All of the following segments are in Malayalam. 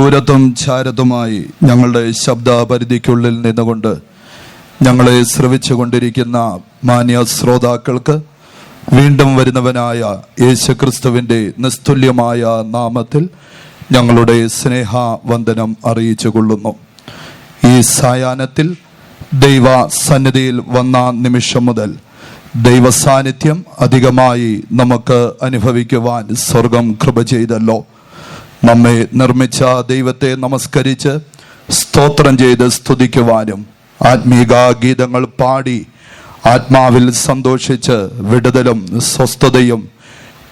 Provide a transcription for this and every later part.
ദൂരത്തും ചാരത്തുമായി ഞങ്ങളുടെ ശബ്ദപരിധിക്കുള്ളിൽ നിന്നുകൊണ്ട് ഞങ്ങളെ ശ്രവിച്ചു കൊണ്ടിരിക്കുന്ന മാന്യ ശ്രോതാക്കൾക്ക് വീണ്ടും വരുന്നവനായ യേശുക്രിസ്തുവിൻ്റെ നിസ്തുല്യമായ നാമത്തിൽ ഞങ്ങളുടെ സ്നേഹവന്ദനം അറിയിച്ചു കൊള്ളുന്നു. ഈ സായാഹ്നത്തിൽ ദൈവ സന്നിധിയിൽ വന്ന നിമിഷം മുതൽ ദൈവ സാന്നിധ്യം അധികമായി നമുക്ക് അനുഭവിക്കുവാൻ സ്വർഗം കൃപ ചെയ്തല്ലോ. നമ്മെ നിർമ്മിച്ച ദൈവത്തെ നമസ്കരിച്ച് സ്തോത്രം ചെയ്ത് സ്തുതിക്കുവാനും ആത്മീക ഗീതങ്ങൾ പാടി ആത്മാവിൽ സന്തോഷിച്ച് വിടുതലും സ്വസ്ഥതയും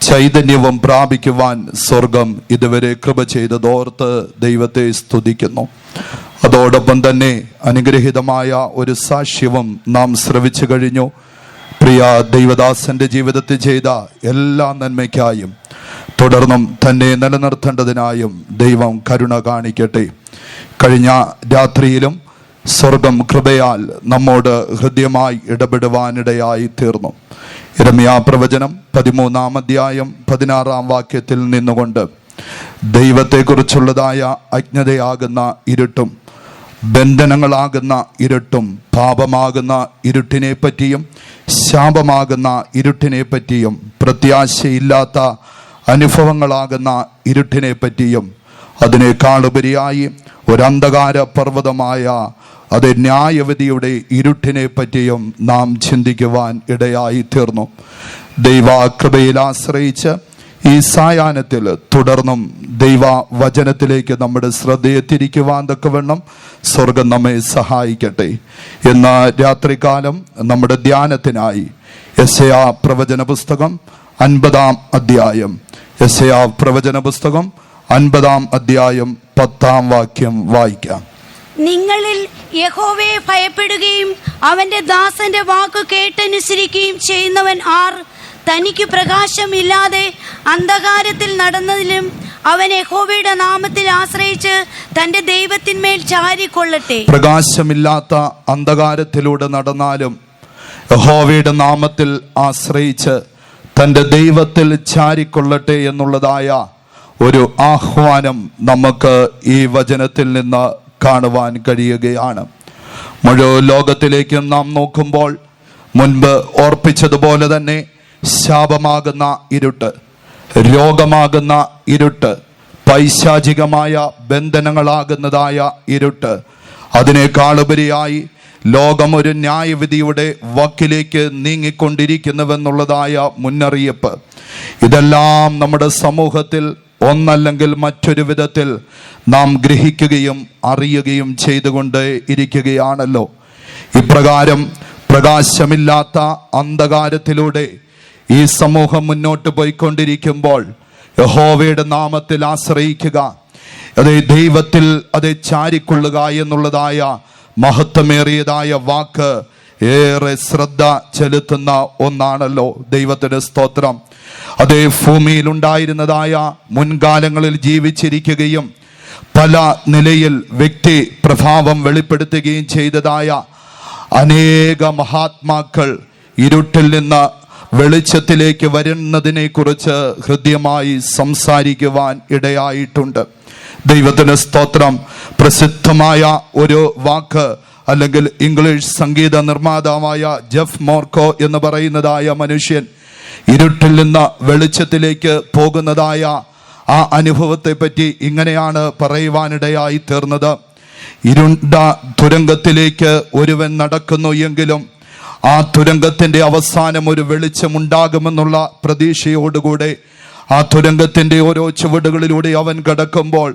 ചൈതന്യവും പ്രാപിക്കുവാൻ സ്വർഗം ഇതുവരെ കൃപ ചെയ്തതോർത്ത് ദൈവത്തെ സ്തുതിക്കുന്നു. അതോടൊപ്പം തന്നെ അനുഗ്രഹീതമായ ഒരു സാക്ഷ്യവും നാം ശ്രവിച്ചു കഴിഞ്ഞു. പ്രിയ ദൈവദാസന്റെ ജീവിതത്തിൽ ചെയ്ത എല്ലാ നന്മയ്ക്കായും തുടർന്നും തന്നെ നിലനിർത്തേണ്ടതിനായും ദൈവം കരുണ കാണിക്കട്ടെ. കഴിഞ്ഞ രാത്രിയിലും സ്വർഗം കൃപയാൽ നമ്മോട് ഹൃദ്യമായി ഇടപെടുവാനിടയായി തീർന്നു. യിരെമ്യാ പ്രവചനം 13-ാം അധ്യായം 16-ാം വാക്യത്തിൽ നിന്നുകൊണ്ട് ദൈവത്തെക്കുറിച്ചുള്ളതായ അജ്ഞതയാകുന്ന ഇരുട്ടും ബന്ധനങ്ങളാകുന്ന ഇരുട്ടും പാപമാകുന്ന ഇരുട്ടിനെ പറ്റിയും ശാപമാകുന്ന ഇരുട്ടിനെ പറ്റിയും പ്രത്യാശയില്ലാത്ത അനുഭവങ്ങളാകുന്ന ഇരുട്ടിനെ പറ്റിയും അതിനേക്കാളുപരിയായി ഒരന്ധകാര പർവ്വതമായ അത് ന്യായവിധിയുടെ ഇരുട്ടിനെ പറ്റിയും നാം ചിന്തിക്കുവാൻ ഇടയായി തീർന്നു. ദൈവകൃപയിൽ ആശ്രയിച്ച് ഈ സായാഹ്നത്തിൽ തുടർന്നും ദൈവ വചനത്തിലേക്ക് നമ്മുടെ ശ്രദ്ധയെ തിരിക്കുവാൻ തക്കവണ്ണം സ്വർഗം നമ്മെ സഹായിക്കട്ടെ. ഇന്ന് രാത്രികാലം നമ്മുടെ ധ്യാനത്തിനായി യെശയ്യാ പ്രവചന പുസ്തകം 50-ാം അധ്യായം, യെശയ്യാ പ്രവചന പുസ്തകം 50-ാം അധ്യായം 10-ാം വാക്യം വായിക്കാം. നിങ്ങളിൽ യഹോവയെ ഭയപ്പെടുകയും അവന്റെ ദാസന്റെ വാക്കു കേട്ടനുസരിക്കുകയും ചെയ്യുന്നവൻ ആർ? തനിക്ക് പ്രകാശമില്ലാതെ അന്ധകാരത്തിൽ നടന്നതിലും അവൻ യഹോവയുടെ നാമത്തിൽ ആശ്രയിച്ച് തന്റെ ദൈവത്തിന്മേൽ ചാരിക്കൊള്ളട്ടെ. പ്രകാശമില്ലാത്ത അന്ധകാരത്തിലൂടെ നടന്നാലും യഹോവയുടെ നാമത്തിൽ ആശ്രയിച്ച് തന്റെ ദൈവത്തിൽ ചാരിക്കൊള്ളട്ടെ എന്നുള്ളതായ ഒരു ആഹ്വാനം നമുക്ക് ഈ വചനത്തിൽ നിന്ന് കാണുവാൻ കഴിയുകയാണ്. മുഴുവൻ ലോകത്തിലേക്ക് നാം നോക്കുമ്പോൾ മുൻപ് ഓർപ്പിച്ചതുപോലെ തന്നെ ശാപമാകുന്ന ഇരുട്ട്, രോഗമാകുന്ന ഇരുട്ട്, പൈശാചികമായ ബന്ധനങ്ങളാകുന്നതായ ഇരുട്ട്, അതിനേക്കാളുപരിയായി ലോകം ഒരു ന്യായവിധിയുടെ വക്കിലേക്ക് നീങ്ങിക്കൊണ്ടിരിക്കുന്നുവെന്നുള്ളതായ മുന്നറിയിപ്പ്, ഇതെല്ലാം നമ്മുടെ സമൂഹത്തിൽ ഒന്നല്ലെങ്കിൽ മറ്റൊരു വിധത്തിൽ നാം ഗ്രഹിക്കുകയും അറിയുകയും ചെയ്തുകൊണ്ട് ഇരിക്കുകയാണല്ലോ. ഇപ്രകാരം പ്രകാശമില്ലാത്ത അന്ധകാരത്തിലൂടെ ഈ സമൂഹം മുന്നോട്ട് പോയിക്കൊണ്ടിരിക്കുമ്പോൾ യഹോവയുടെ നാമത്തിൽ ആശ്രയിക്കുക, അതേ ദൈവത്തിൽ അതേ ചാരിക്കൊള്ളുക എന്നുള്ളതായ മഹത്വമേറിയതായ വാക്ക് ഏറെ ശ്രദ്ധ ചെലുത്തുന്ന ഒന്നാണല്ലോ. ദൈവത്തിന് സ്തോത്രം. അതേ ഭൂമിയിൽ ഉണ്ടായിരുന്നതായ മുൻകാലങ്ങളിൽ ജീവിച്ചിരിക്കുകയും പല നിലയിൽ വ്യക്തി പ്രഭാവം വെളിപ്പെടുത്തുകയും ചെയ്തതായ അനേക മഹാത്മാക്കൾ ഇരുട്ടിൽ നിന്ന് വെളിച്ചത്തിലേക്ക് വരുന്നതിനെ കുറിച്ച് ഹൃദ്യമായി സംസാരിക്കുവാൻ ഇടയായിട്ടുണ്ട്. ദൈവത്തിന് സ്തോത്രം. പ്രസിദ്ധമായ ഒരു വാക്ക്, അല്ലെങ്കിൽ ഇംഗ്ലീഷ് സംഗീത നിർമ്മാതാവായ ജെഫ് മോർക്കോ എന്ന് പറയുന്നതായ മനുഷ്യൻ ഇരുട്ടിൽ നിന്ന് വെളിച്ചത്തിലേക്ക് പോകുന്നതായ ആ അനുഭവത്തെ പറ്റി ഇങ്ങനെയാണ് പറയുവാനിടയായി തീർന്നത്. ഇരുണ്ട തുരങ്കത്തിലേക്ക് ഒരുവൻ നടക്കുന്നു എങ്കിലും ആ തുരങ്കത്തിന്റെ അവസാനം ഒരു വെളിച്ചമുണ്ടാകുമെന്നുള്ള പ്രതീക്ഷയോടുകൂടെ ആ തുരങ്കത്തിന്റെ ഓരോ ചുവടുകളിലൂടെ അവൻ കടക്കുമ്പോൾ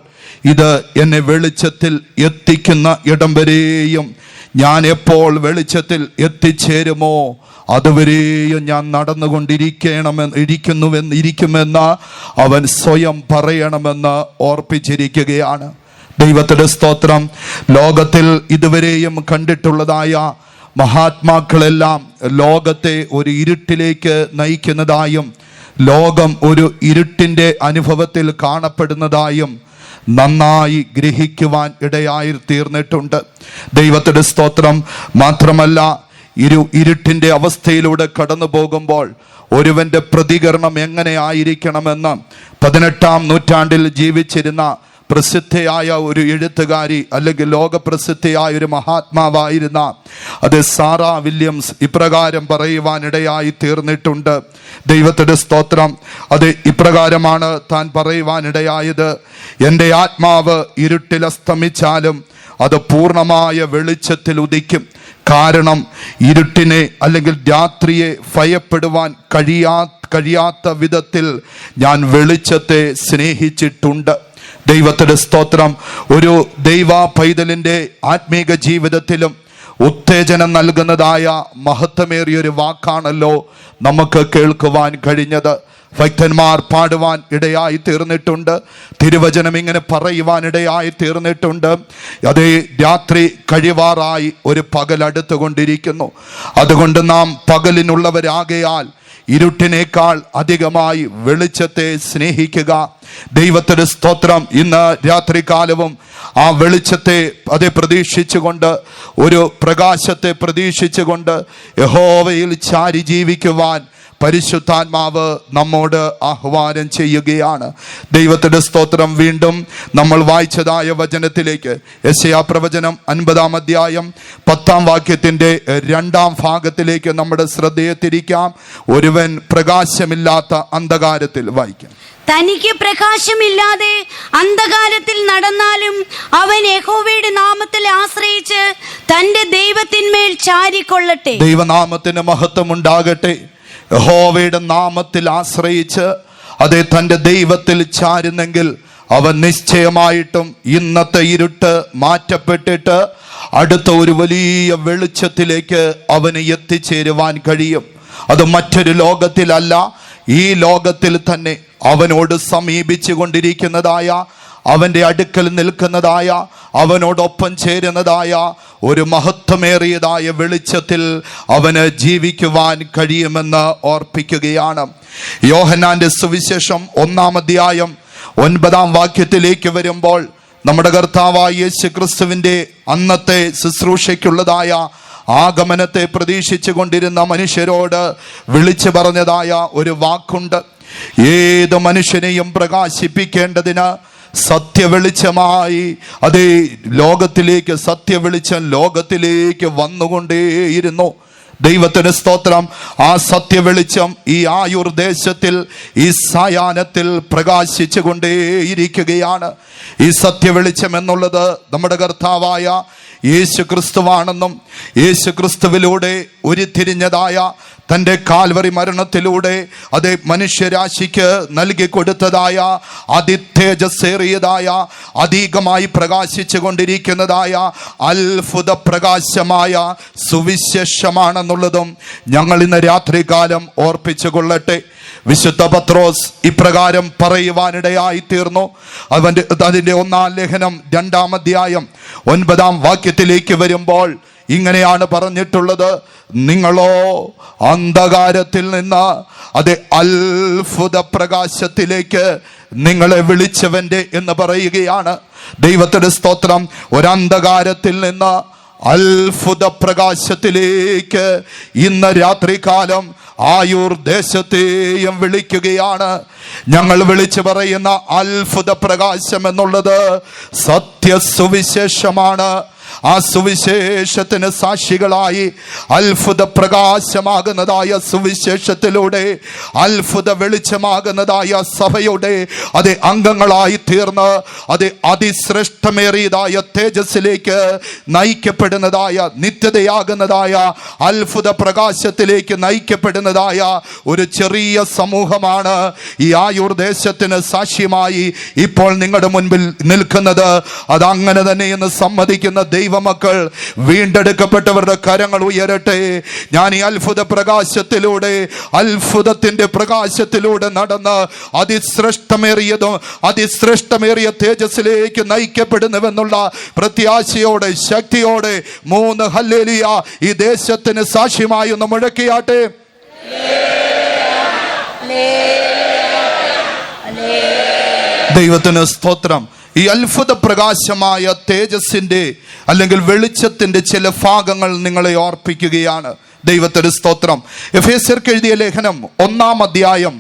ഇത് എന്നെ വെളിച്ചത്തിൽ എത്തിക്കുന്ന ഇടം വരെയും ഞാൻ എപ്പോൾ വെളിച്ചത്തിൽ എത്തിച്ചേരുമോ അതുവരെയും ഞാൻ ഇരിക്കുമെന്ന് അവൻ സ്വയം പറയണമെന്ന് ഓർപ്പിച്ചിരിക്കുകയാണ്. ദൈവത്തിന്റെ സ്തോത്രം. ലോകത്തിൽ ഇതുവരെയും കണ്ടിട്ടുള്ളതായ മഹാത്മാക്കളെല്ലാം ലോകത്തെ ഒരു ഇരുട്ടിലേക്ക് നയിക്കുന്നതായും ലോകം ഒരു ഇരുട്ടിന്റെ അനുഭവത്തിൽ കാണപ്പെടുന്നതായും നന്നായി ഗ്രഹിക്കുവാൻ ഇടയായി തീർന്നിട്ടുണ്ട്. ദൈവത്തിന്റെ സ്തോത്രം. മാത്രമല്ല, ഇരുട്ടിന്റെ അവസ്ഥയിലൂടെ കടന്നു പോകുമ്പോൾ ഒരുവന്റെ പ്രതികരണം എങ്ങനെ ആയിരിക്കണമെന്ന് 18-ാം നൂറ്റാണ്ടിൽ ജീവിച്ചിരുന്ന പ്രസിദ്ധയായ ഒരു എഴുത്തുകാരി, അല്ലെങ്കിൽ ലോകപ്രസിദ്ധയായ ഒരു മഹാത്മാവായിരുന്ന അത് സാറാ വില്യംസ് ഇപ്രകാരം പറയുവാനിടയായി തീർന്നിട്ടുണ്ട്. ദൈവത്തിന്റെ സ്തോത്രം. അത് ഇപ്രകാരമാണ് താൻ പറയുവാനിടയായത്: എൻ്റെ ആത്മാവ് ഇരുട്ടിൽ അസ്തമിച്ചാലും അത് പൂർണ്ണമായ വെളിച്ചത്തിൽ ഉദിക്കും. കാരണം ഇരുട്ടിനെ അല്ലെങ്കിൽ രാത്രിയെ ഭയപ്പെടുവാൻ കഴിയാത്ത വിധത്തിൽ ഞാൻ വെളിച്ചത്തെ സ്നേഹിച്ചിട്ടുണ്ട്. ദൈവത്തിന്റെ സ്തോത്രം. ഒരു ദൈവ പൈതലിൻ്റെ ആത്മീക ജീവിതത്തിലും ഉത്തേജനം നൽകുന്നതായ മഹത്വമേറിയൊരു വാക്കാണല്ലോ നമുക്ക് കേൾക്കുവാൻ കഴിഞ്ഞത്. ഭക്തന്മാർ പാടുവാൻ ഇടയായി തീർന്നിട്ടുണ്ട്. തിരുവചനം ഇങ്ങനെ പറയുവാൻ ഇടയായി തീർന്നിട്ടുണ്ട്: അതേ, രാത്രി കഴിവാറായി ഒരു പകൽ അടുത്തുകൊണ്ടിരിക്കുന്നു. അതുകൊണ്ട് നാം പകലിനുള്ളവരാകയാൽ ഇരുട്ടിനേക്കാൾ അധികമായി വെളിച്ചത്തെ സ്നേഹിക്കുക. ദൈവത്തിന്റെ സ്തോത്രം. ഇന്ന് രാത്രികാലവും ആ വെളിച്ചത്തെ പ്രതീക്ഷിച്ചുകൊണ്ട്, ഒരു പ്രകാശത്തെ പ്രതീക്ഷിച്ചുകൊണ്ട് യഹോവയിൽ ചാരി ജീവിക്കുവാൻ പരിശുദ്ധാത്മാവ് നമ്മോട് ആഹ്വാനം ചെയ്യുകയാണ്. ദൈവത്തിന്റെ സ്തോത്രം. വീണ്ടും നമ്മൾ വായിച്ചതായ വചനത്തിലേക്ക്, യെശയ്യാ പ്രവചനം 50-ാം അധ്യായം 10-ാം വാക്യത്തിന്റെ 2-ാം ഭാഗത്തിലേക്ക് നമ്മുടെ ശ്രദ്ധയെ തിരിക്കാം. ഒരുവൻ പ്രകാശമില്ലാത്ത അന്ധകാരത്തിൽ, വായിക്കാം. തനിക്ക് പ്രകാശമില്ലാതെ അന്ധകാരത്തിൽ നടന്നാലും അവൻ യഹോവയുടെ നാമത്തിൽ ആശ്രയിച്ച് തന്റെ ദൈവത്തിന്മേൽ ചാരിക്കൊള്ളട്ടെ. ദൈവനാമത്തിന് മഹത്വം ഉണ്ടാകട്ടെ. യഹോവയുടെ നാമത്തിൽ ആശ്രയിച്ച് അതേ തൻ്റെ ദൈവത്തിൽ ചാരുന്നെങ്കിൽ അവൻ നിശ്ചയമായിട്ടും ഇന്നത്തെ ഇരുട്ട് മാറ്റപ്പെട്ടിട്ട് അടുത്ത ഒരു വലിയ വെളിച്ചത്തിലേക്ക് അവന് എത്തിച്ചേരുവാൻ കഴിയും. അത് മറ്റൊരു ലോകത്തിലല്ല, ഈ ലോകത്തിൽ തന്നെ അവനോട് സമീപിച്ചു കൊണ്ടിരിക്കുന്നതായ, അവൻ്റെ അടുക്കൽ നിൽക്കുന്നതായ, അവനോടൊപ്പം ചേരുന്നതായ ഒരു മഹത്വമേറിയതായ വെളിച്ചത്തിൽ അവന് ജീവിക്കുവാൻ കഴിയുമെന്ന് ഓർപ്പിക്കുകയാണ്. യോഹന്നാന്റെ സുവിശേഷം 1-ാം അധ്യായം 9-ാം വാക്യത്തിലേക്ക് വരുമ്പോൾ, നമ്മുടെ കർത്താവായ യേശു ക്രിസ്തുവിൻ്റെ അന്നത്തെ ശുശ്രൂഷയ്ക്കുള്ളതായ ആഗമനത്തെ പ്രതീക്ഷിച്ചു കൊണ്ടിരുന്ന മനുഷ്യരോട് വിളിച്ചു പറഞ്ഞതായ ഒരു വാക്കുണ്ട്: ഏത് മനുഷ്യനെയും പ്രകാശിപ്പിക്കേണ്ടതിന് സത്യവെളിച്ചമായി അതേ ലോകത്തിലേക്ക്, സത്യവെളിച്ചം ലോകത്തിലേക്ക് വന്നുകൊണ്ടേയിരുന്നു. ദൈവത്തിന് സ്തോത്രം. ആ സത്യവെളിച്ചം ഈ ആയുർ ദേശത്തിൽ, ഈ സായാഹ്നത്തിൽ പ്രകാശിച്ചു കൊണ്ടേയിരിക്കുകയാണ്. ഈ സത്യവെളിച്ചം എന്നുള്ളത് നമ്മുടെ കർത്താവായ യേശു ക്രിസ്തുവാണെന്നും, യേശു ക്രിസ്തുവിലൂടെ ഉരുത്തിരിഞ്ഞതായ തൻ്റെ കാൽവറി മരണത്തിലൂടെ അതേ മനുഷ്യരാശിക്ക് നൽകി കൊടുത്തതായ അതിതേജസ്സേറിയതായ, അധികമായി പ്രകാശിച്ചു കൊണ്ടിരിക്കുന്നതായ അത്ഭുത പ്രകാശമായ സുവിശേഷമാണെന്നുള്ളതും ഞങ്ങൾ ഇന്ന് രാത്രികാലം ഓർപ്പിച്ചു കൊള്ളട്ടെ. വിശുദ്ധ പത്രോസ് ഇപ്രകാരം പറയുവാനിടയായി തീർന്നു. അതിൻ്റെ 1-ാം ലേഖനം 2-ാം അധ്യായം 9-ാം വാക്യത്തിലേക്ക് വരുമ്പോൾ ഇങ്ങനെയാണ് പറഞ്ഞിട്ടുള്ളത്: നിങ്ങളോ അന്ധകാരത്തിൽ നിന്ന് അതേ അത്ഭുത പ്രകാശത്തിലേക്ക് നിങ്ങളെ വിളിച്ചവന്റെ എന്ന് പറയുകയാണ്. ദൈവത്തിന്റെ സ്തോത്രം. ഒരന്ധകാരത്തിൽ നിന്ന് അത്ഭുത പ്രകാശത്തിലേക്ക് ഇന്ന് രാത്രികാലം ആയൂർ ദേശത്തെയും വിളിക്കുകയാണ്. ഞങ്ങൾ വിളിച്ചു പറയുന്ന അത്ഭുത പ്രകാശം എന്നുള്ളത് സത്യസുവിശേഷമാണ്. ആ സുവിശേഷത്തിന് സാക്ഷികളായി അത്ഭുത പ്രകാശമാകുന്നതായ സുവിശേഷത്തിലൂടെ അത്ഭുത വെളിച്ചമാകുന്നതായ സഭയുടെ അതേ അംഗങ്ങളായി തീർന്ന് അതേ അതിശ്രേഷ്ഠമേറിയതായ തേജസ്സിലേക്ക് നയിക്കപ്പെടുന്നതായ, നിത്യതയാകുന്നതായ അത്ഭുത പ്രകാശത്തിലേക്ക് നയിക്കപ്പെടുന്നതായ ഒരു ചെറിയ സമൂഹമാണ് ഈ ആയൂർ ദേശത്തിന് സാക്ഷ്യമായി ഇപ്പോൾ നിങ്ങളുടെ മുൻപിൽ നിൽക്കുന്നത്. അതങ്ങനെ തന്നെ എന്ന് സമ്മതിക്കുന്ന ദൈവമക്കൾ, വീണ്ടെടുക്കപ്പെട്ടവരുടെ കരങ്ങൾ ഉയരട്ടെ. ഞാൻ ഈ അത്ഭുത പ്രകാശത്തിലൂടെ, അത്ഭുതത്തിന്റെ പ്രകാശത്തിലൂടെ നടന്ന് അതിശ്രേഷ്ഠമേറിയതും അതിശ്രേഷ്ഠമേറിയ തേജസ്സിലേക്ക് നയിക്കപ്പെടുന്നുവെന്നുള്ള പ്രത്യാശയോടെ, ശക്തിയോടെ 3 ഹല്ലേലൂയ ഈ ദേശത്തിന് സാക്ഷ്യമായി ഒന്ന് മുഴക്കിയാട്ടെ. ദൈവത്തിന് സ്തോത്രം. ഈ അത്ഭുത പ്രകാശമായ തേജസ്സിന്റെ അല്ലെങ്കിൽ വെളിച്ചത്തിന്റെ ചില ഭാഗങ്ങൾ നിങ്ങളെ ഓർപ്പിക്കുകയാണ്. ദൈവത്തിന് സ്തോത്രം. എഫേസ്യർക്ക് എഴുതിയ ലേഖനം 1-ാം അധ്യായം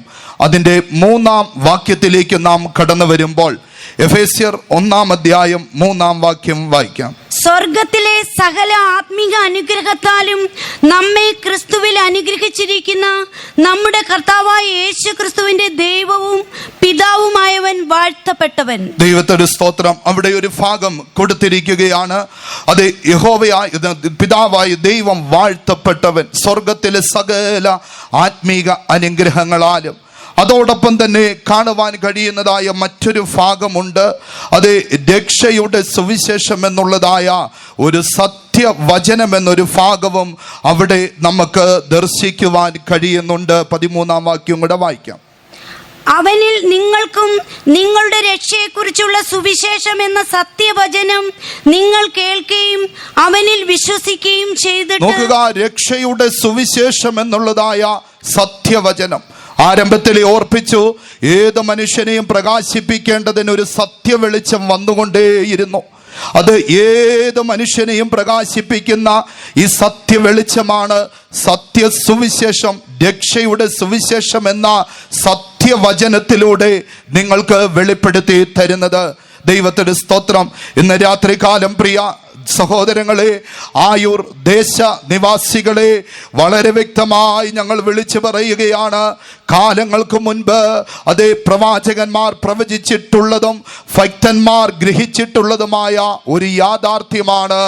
അതിൻ്റെ 3-ാം വാക്യത്തിലേക്ക് നാം കടന്നു വരുമ്പോൾ എഫേസ്യർ 1:3 വായിക്കാം. സ്വർഗത്തിലെ സകല ആത്മീക അനുഗ്രഹത്താലും നമ്മെ ക്രിസ്തുവിൽ അനുഗ്രഹിച്ചിരിക്കുന്ന നമ്മുടെ കർത്താവായ യേശു ക്രിസ്തുവിന്റെ ദൈവവും പിതാവുമായവൻ വാഴ്ത്തപ്പെട്ടവൻ. ദൈവത്തിന്റെ സ്തോത്രം. അവിടെ ഒരു ഭാഗം കൊടുത്തിരിക്കുകയാണ്. അത് യഹോവയായ പിതാവായ ദൈവം വാഴ്ത്തപ്പെട്ടവൻ സ്വർഗത്തിലെ സകല ആത്മീക അനുഗ്രഹങ്ങളാലും. അതോടൊപ്പം തന്നെ കാണുവാൻ കഴിയുന്നതായ മറ്റൊരു ഭാഗമുണ്ട്. അത് രക്ഷയുടെ സുവിശേഷം എന്നുള്ളതായ ഒരു സത്യവചനം എന്നൊരു ഭാഗവും അവിടെ നമുക്ക് ദർശിക്കുവാൻ കഴിയുന്നുണ്ട്. 13 വാക്യം കൂടെ വായിക്കാം. അവനിൽ നിങ്ങൾക്കും നിങ്ങളുടെ രക്ഷയെക്കുറിച്ചുള്ള സുവിശേഷം എന്ന സത്യവചനം നിങ്ങൾ കേൾക്കുകയും അവനിൽ വിശ്വസിക്കുകയും ചെയ്തിട്ട്. നോക്കുക, രക്ഷയുടെ സുവിശേഷം എന്നുള്ളതായ സത്യവചനം ആരംഭത്തിൽ ഓർപ്പിച്ചു. ഏത് മനുഷ്യനെയും പ്രകാശിപ്പിക്കേണ്ടതിന് ഒരു സത്യവെളിച്ചം വന്നുകൊണ്ടേയിരുന്നു. അത് ഏത് മനുഷ്യനെയും പ്രകാശിപ്പിക്കുന്ന ഈ സത്യവെളിച്ചമാണ് സത്യസുവിശേഷം. രക്ഷയുടെ സുവിശേഷം എന്ന സത്യവചനത്തിലൂടെ നിങ്ങൾക്ക് വെളിപ്പെടുത്തി തരുന്നത്. ദൈവത്തിന്റെ സ്തോത്രം. ഇന്ന് രാത്രികാലം പ്രിയ സഹോദരങ്ങളെ, ആയൂർ ദേശ നിവാസികളെ, വളരെ വ്യക്തമായി ഞങ്ങൾ വിളിച്ചു പറയുകയാണ്. കാലങ്ങൾക്ക് മുൻപ് അതേ പ്രവാചകന്മാർ പ്രവചിച്ചിട്ടുള്ളതും ഭക്തന്മാർ ഗ്രഹിച്ചിട്ടുള്ളതുമായ ഒരു യാഥാർത്ഥ്യമാണ്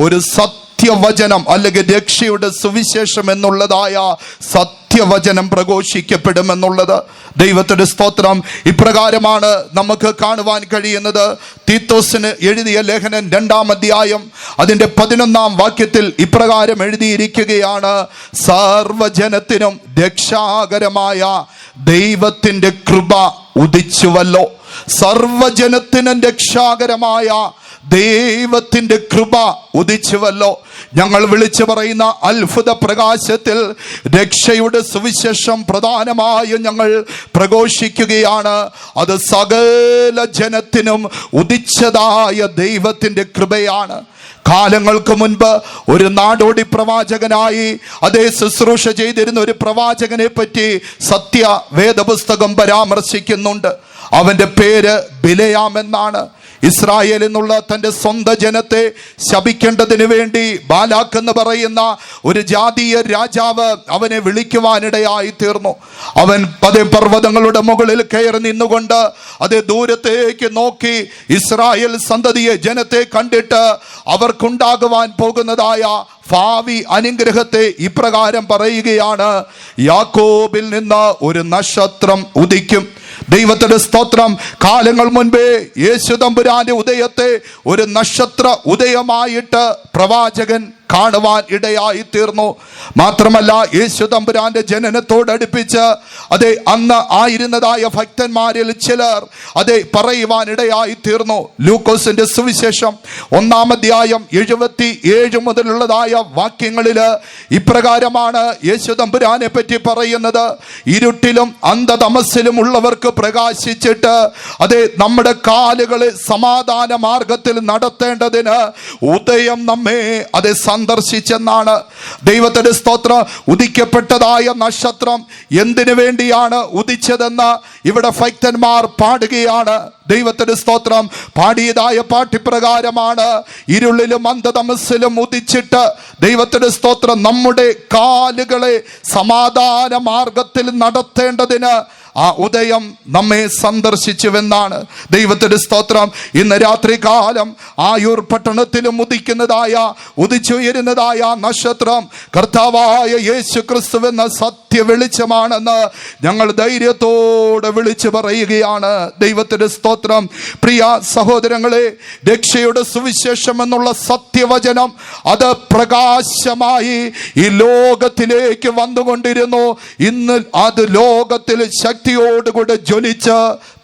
ഒരു സത്യവചനം അല്ലെങ്കിൽ രക്ഷയുടെ സുവിശേഷം എന്നുള്ളതായ സത്യവചനം പ്രഘോഷിക്കപ്പെടുമെന്നുള്ളത്. ദൈവത്തിന്റെ സ്തോത്രം. ഇപ്രകാരമാണ് നമുക്ക് കാണുവാൻ കഴിയുന്നത്. തീത്തോസിന് എഴുതിയ ലേഖനം 2 അതിന്റെ 11 വാക്യത്തിൽ ഇപ്രകാരം എഴുതിയിരിക്കുകയാണ്: സർവജനത്തിനും രക്ഷാകരമായ ദൈവത്തിന്റെ കൃപ ഉദിച്ചുവല്ലോ. സർവജനത്തിനും രക്ഷാകരമായ ദൈവത്തിന്റെ കൃപ ഉദിച്ചുവല്ലോ. ഞങ്ങൾ വിളിച്ചു പറയുന്ന അത്ഭുത പ്രകാശത്തിൽ രക്ഷയുടെ സുവിശേഷം പ്രധാനമായും ഞങ്ങൾ പ്രഘോഷിക്കുകയാണ്. അത് സകല ജനത്തിനും ഉദിച്ചതായ ദൈവത്തിന്റെ കൃപയാണ്. കാലങ്ങൾക്ക് മുൻപ് ഒരു നാടോടി പ്രവാചകനായി അതേ ശുശ്രൂഷ ചെയ്തിരുന്ന ഒരു പ്രവാചകനെ പറ്റി സത്യ വേദപുസ്തകം പരാമർശിക്കുന്നുണ്ട്. അവന്റെ പേര് ബിലയാം എന്നാണ്. ഇസ്രായേൽ എന്നുള്ള തൻ്റെ സ്വന്തം ജനത്തെ ശപിക്കേണ്ടതിന് വേണ്ടി ബാലാക്ക് എന്ന് പറയുന്ന ഒരു ജാതീയ രാജാവ് അവനെ വിളിക്കുവാനിടയായി തീർന്നു. അവൻ പർവ്വതങ്ങളുടെ മുകളിൽ കയറി നിന്നുകൊണ്ട് അതേ ദൂരത്തേക്ക് നോക്കി ഇസ്രായേൽ സന്തതിയെ ജനത്തെ കണ്ടിട്ട് അവർക്കുണ്ടാകുവാൻ പോകുന്നതായ ഭാവി അനുഗ്രഹത്തെ ഇപ്രകാരം പറയുകയാണ്: യാക്കോബിൽ നിന്ന് ഒരു നക്ഷത്രം ഉദിക്കും. ദൈവത്തിന്റെ സ്തോത്രം. കാലങ്ങൾ മുൻപേ യേശു തമ്പുരാന്റെ ഉദയത്തെ ഒരു നക്ഷത്ര ഉദയമായിട്ട് പ്രവാചകൻ കാണുവാൻ ഇടയായി തീർന്നു. മാത്രമല്ല, യേശു തമ്പുരാന്റെ ജനനത്തോടടുപ്പിച്ച് അതേ അന്ന് ആയിരുന്നതായ ഭക്തന്മാരിൽ ചിലർ അതേ പറയുവാൻ ഇടയായി തീർന്നു. ലൂക്കോസിന്റെ സുവിശേഷം 1:77 മുതലുള്ളതായ വാക്യങ്ങളിൽ ഇപ്രകാരമാണ് യേശു തമ്പുരാനെ പറ്റി പറയുന്നത്: ഇരുട്ടിലും അന്ധതമസ്സിലും ഉള്ളവർക്ക് പ്രകാശിച്ചിട്ട് അതേ നമ്മുടെ കാലുകളെ സമാധാന മാർഗത്തിൽ നടത്തേണ്ടതിന് ഉദയം നമ്മെ അതേ സന്ദർശിച്ചെന്നാണ്. ദൈവത്തിന്റെ സ്തോത്രം. ഉദിക്കപ്പെട്ടതായ നക്ഷത്രം എന്തിനു വേണ്ടിയാണ് ഉദിച്ചതെന്ന് ഇവിടെ ഭക്തന്മാർ പാടുകയാണ്. ദൈവത്തിന്റെ സ്തോത്രം. പാടിയതായ പാട്ടിപ്രകാരമാണ്: ഇരുളിലും അന്ധതമസ്സിലും ഉദിച്ചിട്ട് ദൈവത്തിന്റെ സ്തോത്രം നമ്മുടെ കാലുകളെ സമാധാന മാർഗത്തിൽ നടത്തേണ്ടതിന് ആ ഉദയം നമ്മെ സന്ദർശിച്ചുവെന്നാണ്. ദൈവത്തിന്റെ സ്തോത്രം. ഇന്ന് രാത്രി കാലം ആയൂർ പട്ടണത്തിലും ഉദിച്ചുയരുന്നതായ നക്ഷത്രം കർത്താവായ യേശു ക്രിസ്തു എന്ന സത്യ വെളിച്ചമാണെന്ന് ഞങ്ങൾ ധൈര്യത്തോടെ വിളിച്ചു പറയുകയാണ്. ദൈവത്തിന്റെ സ്തോത്രം. പ്രിയ സഹോദരങ്ങളെ, രക്ഷയുടെ സുവിശേഷം എന്നുള്ള സത്യവചനം അത് പ്രകാശമായി ഈ ലോകത്തിലേക്ക് വന്നുകൊണ്ടിരുന്നു. ഇന്ന് അത് ലോകത്തിൽ ശക്തിയോടുകൂടെ ജ്വലിച്ച്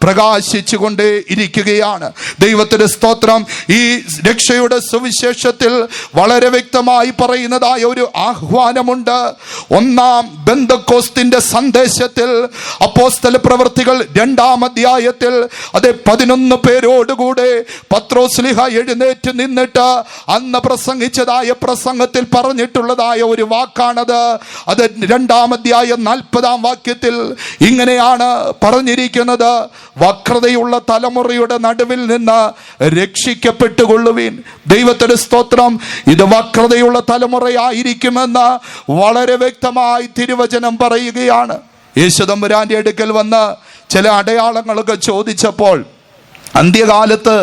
പ്രകാശിച്ചുകൊണ്ടേ ഇരിക്കുകയാണ്. ദൈവത്തിന്റെ സ്തോത്രം. ഈ രക്ഷയുടെ സുവിശേഷത്തിൽ വളരെ വ്യക്തമായി പറയുന്നതായ ഒരു ആഹ്വാനമുണ്ട്. ഒന്നാം ബെന്തക്കോസ്തിന്റെ സന്ദേശത്തിൽ അപ്പോസ്തല പ്രവൃത്തികൾ 2 അതേ 11 പേരോടുകൂടെ പത്രോസ്ലിഹ എഴുന്നേറ്റ് നിന്നിട്ട് അന്ന് പ്രസംഗിച്ചതായ പ്രസംഗത്തിൽ പറഞ്ഞിട്ടുള്ളതായ ഒരു വാക്കാണത്. അത് 2 40 വാക്യത്തിൽ ഇങ്ങനെയാണ് പറഞ്ഞിരിക്കുന്നത്: വക്രതയുള്ള തലമുറയുടെ നടുവിൽ നിന്ന് രക്ഷിക്കപ്പെട്ടുകൊള്ളുവീൻ. ദൈവത്തിന് സ്തോത്രം. ഇത് വക്രതയുള്ള തലമുറയായിരിക്കുമെന്ന് വളരെ വ്യക്തമായി തിരുവചനം പറയുകയാണ്. യേശുതമ്പുരാന്റെ അടുക്കൽ വന്ന് ചില അടയാളങ്ങളൊക്കെ ചോദിച്ചപ്പോൾ അന്ത്യകാലത്ത്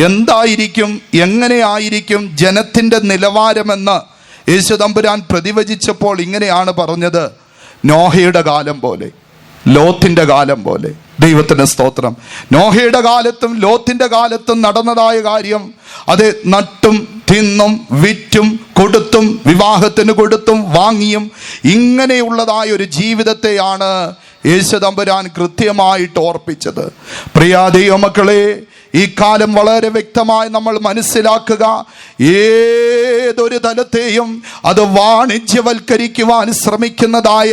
എന്തായിരിക്കും, എങ്ങനെയായിരിക്കും ജനത്തിൻ്റെ നിലവാരമെന്ന് യേശുതമ്പുരാൻ പ്രതിവചിച്ചപ്പോൾ ഇങ്ങനെയാണ് പറഞ്ഞത്: നോഹയുടെ കാലം പോലെ, ലോത്തിന്റെ കാലം പോലെ. ദൈവത്തിന് സ്തോത്രം. നോഹയുടെ കാലത്തും ലോത്തിന്റെ കാലത്തും നടന്നതായ കാര്യം, അത് നട്ടും തിന്നും വിറ്റും കൊടുത്തും വിവാഹത്തിന് കൊടുത്തും വാങ്ങിയും ഇങ്ങനെയുള്ളതായ ഒരു ജീവിതത്തെയാണ് യേശുതമ്പുരാൻ കൃത്യമായിട്ട് ഓർപ്പിച്ചത്. പ്രിയ ദൈവമക്കളെ, ഈ കാലം വളരെ വ്യക്തമായി നമ്മൾ മനസ്സിലാക്കുക. ഏതൊരു തലത്തെയും അത് വാണിജ്യവൽക്കരിക്കുവാൻ ശ്രമിക്കുന്നതായ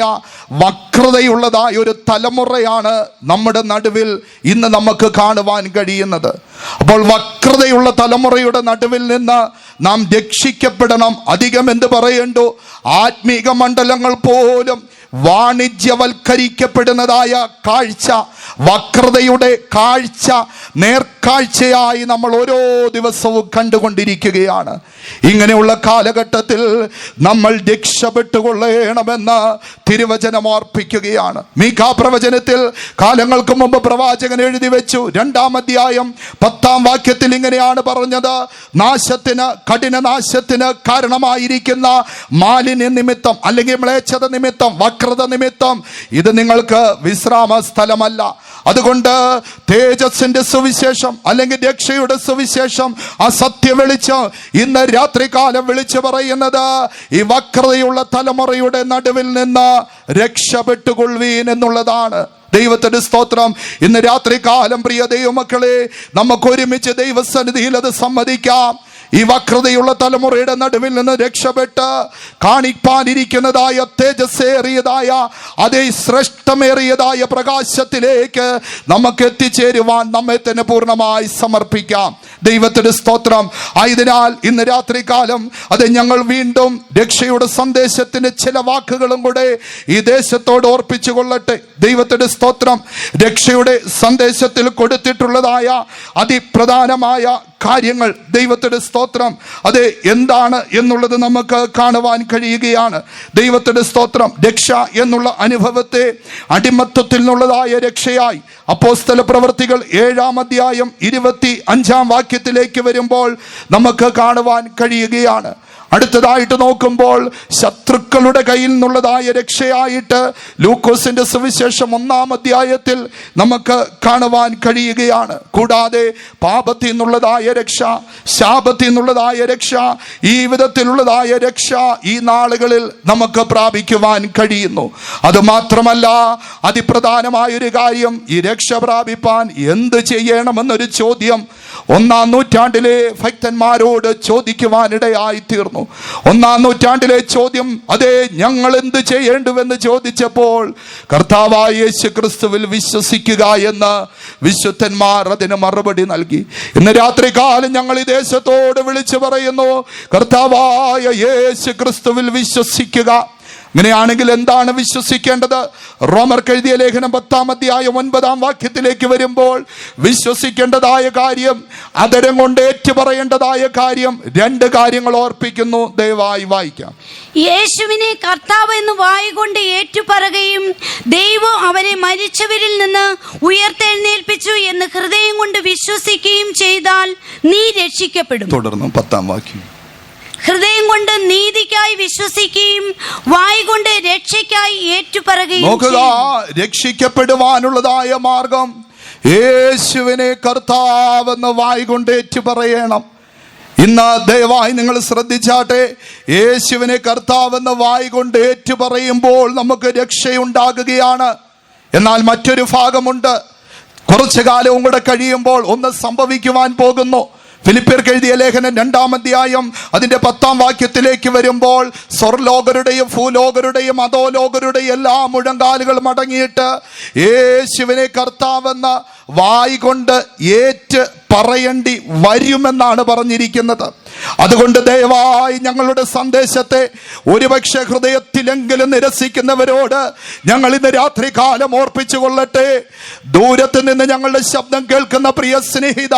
വക്രതയുള്ളതായ ഒരു തലമുറയാണ് നമ്മുടെ നടുവിൽ ഇന്ന് നമുക്ക് കാണുവാൻ കഴിയുന്നത്. അപ്പോൾ വക്രതയുള്ള തലമുറയുടെ നടുവിൽ നിന്ന് നാം രക്ഷിക്കപ്പെടണം. അധികം എന്ത് പറയണ്ടു, ആത്മീക മണ്ഡലങ്ങൾ പോലും വാണിജ്യവൽക്കരിക്കപ്പെടുന്നതായ കാഴ്ച, വക്രതയുടെ കാഴ്ച നേർക്കാഴ്ചയായി നമ്മൾ ഓരോ ദിവസവും കണ്ടുകൊണ്ടിരിക്കുകയാണ്. ഇങ്ങനെയുള്ള കാലഘട്ടത്തിൽ നമ്മൾ രക്ഷപ്പെട്ടുകൊള്ളണമെന്ന് തിരുവചനം ഓർപ്പിക്കുകയാണ്. മീഖാ പ്രവചനത്തിൽ കാലങ്ങൾക്ക് മുമ്പ് പ്രവാചകൻ എഴുതി വെച്ചു. 2-ാം അധ്യായം 10-ാം വാക്യത്തിൽ ഇങ്ങനെയാണ് പറഞ്ഞത്: നാശത്തിന്, കഠിനനാശത്തിന് കാരണമായിരിക്കുന്ന മാലിന്യ നിമിത്തം അല്ലെങ്കിൽ മ്ലേച്ഛത നിമിത്തം, വക്രത നിമിത്തം ഇത് നിങ്ങൾക്ക് വിശ്രാമ സ്ഥലമല്ല. അതുകൊണ്ട് തേജസ്സിന്റെ സുവിശേഷം അല്ലെങ്കിൽ രക്ഷയുടെ സുവിശേഷം, ആ സത്യ വെളിച്ചം ഇന്ന് രാത്രികാലം വിളിച്ചു പറയുന്നത് ഈ വക്രതയുള്ള തലമുറയുടെ നടുവിൽ നിന്ന് രക്ഷപ്പെട്ടുകൊള്ളുവീൻ എന്നുള്ളതാണ്. ദൈവത്തിന്റെ സ്തോത്രം. ഇന്ന് രാത്രികാലം പ്രിയ ദൈവമക്കളെ, നമുക്ക് ഒരുമിച്ച് ദൈവസന്നിധിയിൽ അത് സമ്മതിക്കാം. ഈ വക്രതയുള്ള തലമുറയുടെ നടുവിൽ നിന്ന് രക്ഷപ്പെട്ട് കാണിപ്പാനിരിക്കുന്നതായ തേജസ്സേറിയതായ അതേ ശ്രേഷ്ഠമേറിയതായ പ്രകാശത്തിലേക്ക് നമുക്ക് എത്തിച്ചേരുവാൻ നമ്മെ തന്നെ പൂർണ്ണമായി സമർപ്പിക്കാം. ദൈവത്തിന്റെ സ്തോത്രം. ആയതിനാൽ ഇന്ന് രാത്രികാലം അത് ഞങ്ങൾ വീണ്ടും രക്ഷയുടെ സന്ദേശത്തിന് ചില വാക്കുകളും കൂടെ ഈ ദേശത്തോട് ഓർപ്പിച്ചു കൊള്ളട്ടെ. ദൈവത്തിന്റെ സ്തോത്രം. രക്ഷയുടെ സന്ദേശത്തിൽ കൊടുത്തിട്ടുള്ളതായ അതിപ്രധാനമായ കാര്യങ്ങൾ, ദൈവത്തിന്റെ സ്തോത്രം, അത് എന്താണ് എന്നുള്ളത് നമുക്ക് കാണുവാൻ കഴിയുകയാണ്. ദൈവത്തിന്റെ സ്തോത്രം. രക്ഷ എന്നുള്ള അനുഭവത്തെ അടിമത്തത്തിൽ നിന്നുള്ളതായ രക്ഷയായി അപ്പോസ്തല പ്രവൃത്തികൾ 7-ാം അധ്യായം 25-ാം വാക്യത്തിലേക്ക് വരുമ്പോൾ നമുക്ക് കാണുവാൻ കഴിയുകയാണ്. അടുത്തതായിട്ട് നോക്കുമ്പോൾ ശത്രുക്കളുടെ കയ്യിൽ നിന്നുള്ളതായ രക്ഷയായിട്ട് ലൂക്കോസിന്റെ സുവിശേഷം 1-ാം അധ്യായത്തിൽ നമുക്ക് കാണുവാൻ കഴിയുകയാണ്. കൂടാതെ പാപത്തിൽ നിന്നുള്ളതായ രക്ഷ, ശാപത്തിൽ നിന്നുള്ളതായ രക്ഷ, ഈ വിധത്തിലുള്ളതായ രക്ഷ ഈ നാളുകളിൽ നമുക്ക് പ്രാപിക്കുവാൻ കഴിയുന്നു. അതുമാത്രമല്ല, അതിപ്രധാനമായൊരു കാര്യം, ഈ രക്ഷ പ്രാപിപ്പാൻ എന്ത് ചെയ്യണമെന്നൊരു ചോദ്യം 1-ാം നൂറ്റാണ്ടിലെ ഭക്തന്മാരോട് ചോദിക്കുവാനിടയായി തീർന്നു. 1-ാം നൂറ്റാണ്ടിലെ ചോദ്യം, അതേ, ഞങ്ങൾ എന്ത് ചെയ്യേണ്ടുവെന്ന് ചോദിച്ചപ്പോൾ കർത്താവായ യേശു ക്രിസ്തുവിൽ വിശ്വസിക്കുക എന്ന് വിശുദ്ധന്മാർ അതിന് മറുപടി നൽകി. ഇന്ന് രാത്രികാലം ഞങ്ങൾ ഈ ദേശത്തോട് വിളിച്ചു പറയുന്നു, കർത്താവായ യേശു ക്രിസ്തുവിൽ വിശ്വസിക്കുക. അങ്ങനെയാണെങ്കിൽ എന്താണ് വിശ്വസിക്കേണ്ടത്? റോമർക്ക് എഴുതിയ ലേഖനം 10-ാം അധ്യായം 9-ാം വാക്യത്തിലേക്ക് വരുമ്പോൾ വിശ്വസിക്കേണ്ടതായ കാര്യം, അതരം കൊണ്ട് ഏറ്റുപറയേണ്ടതായ കാര്യം, 2 കാര്യങ്ങൾ ഓർപ്പിക്കുന്നു. ദയവായി വായിക്കാം. യേശുവിനെ കർത്താവ് എന്ന് വായുകൊണ്ട് ഏറ്റുപറയുകയും ദൈവം അവനെ മരിച്ചവരിൽ നിന്ന് ഉയർത്തെഴുന്നേൽപ്പിച്ചു എന്ന് ഹൃദയം കൊണ്ട് വിശ്വസിക്കുകയും ചെയ്താൽ നീ രക്ഷിക്കപ്പെടും. തുടർന്ന് 10-ാം വാക്യം. ഹൃദയം കൊണ്ട് നീതിക്കായി വിശ്വസിക്കുകയും വായ് കൊണ്ട് രക്ഷയ്ക്കായി ഏറ്റുപറയുകയും. നോക്കുക, രക്ഷിക്കപ്പെടുവാനുള്ളതായ മാർഗം യേശുവിനെ കർത്താവെന്ന് വായ് കൊണ്ട് ഏറ്റുപറയണം. ഇന്ന് ദയവായി നിങ്ങൾ ശ്രദ്ധിച്ചാട്ടെ, യേശുവിനെ കർത്താവെന്ന് വായ് കൊണ്ട് ഏറ്റുപറയുമ്പോൾ നമുക്ക് രക്ഷയുണ്ടാകുകയാണ്. എന്നാൽ മറ്റൊരു ഭാഗമുണ്ട്. കുറച്ചു കാലവും കൂടെ കഴിയുമ്പോൾ ഒന്ന് സംഭവിക്കുവാൻ പോകുന്നു. ഫിലിപ്പിയർക്ക് എഴുതിയ ലേഖനം 2-ാം അധ്യായം അതിന്റെ 10-ാം വാക്യത്തിലേക്ക് വരുമ്പോൾ സ്വർലോകരുടെയും ഭൂലോകരുടെയും അധോലോകരുടെയും എല്ലാ മുഴങ്കാലുകൾ മടങ്ങിയിട്ട് യേശുവിനെ കർത്താവെന്ന് വായ് കൊണ്ട് ഏറ്റ് പറയേണ്ടി വരുമെന്നാണ് പറഞ്ഞിരിക്കുന്നത്. അതുകൊണ്ട് ദയവായി ഞങ്ങളുടെ സന്ദേശത്തെ ഒരുപക്ഷെ ഹൃദയത്തിലെങ്കിലും നിരസിക്കുന്നവരോട് ഞങ്ങൾ ഇന്ന് രാത്രി കാലം ഓർപ്പിച്ചു കൊള്ളട്ടെ. ദൂരത്ത് നിന്ന് ഞങ്ങളുടെ ശബ്ദം കേൾക്കുന്ന പ്രിയ സ്നേഹിത,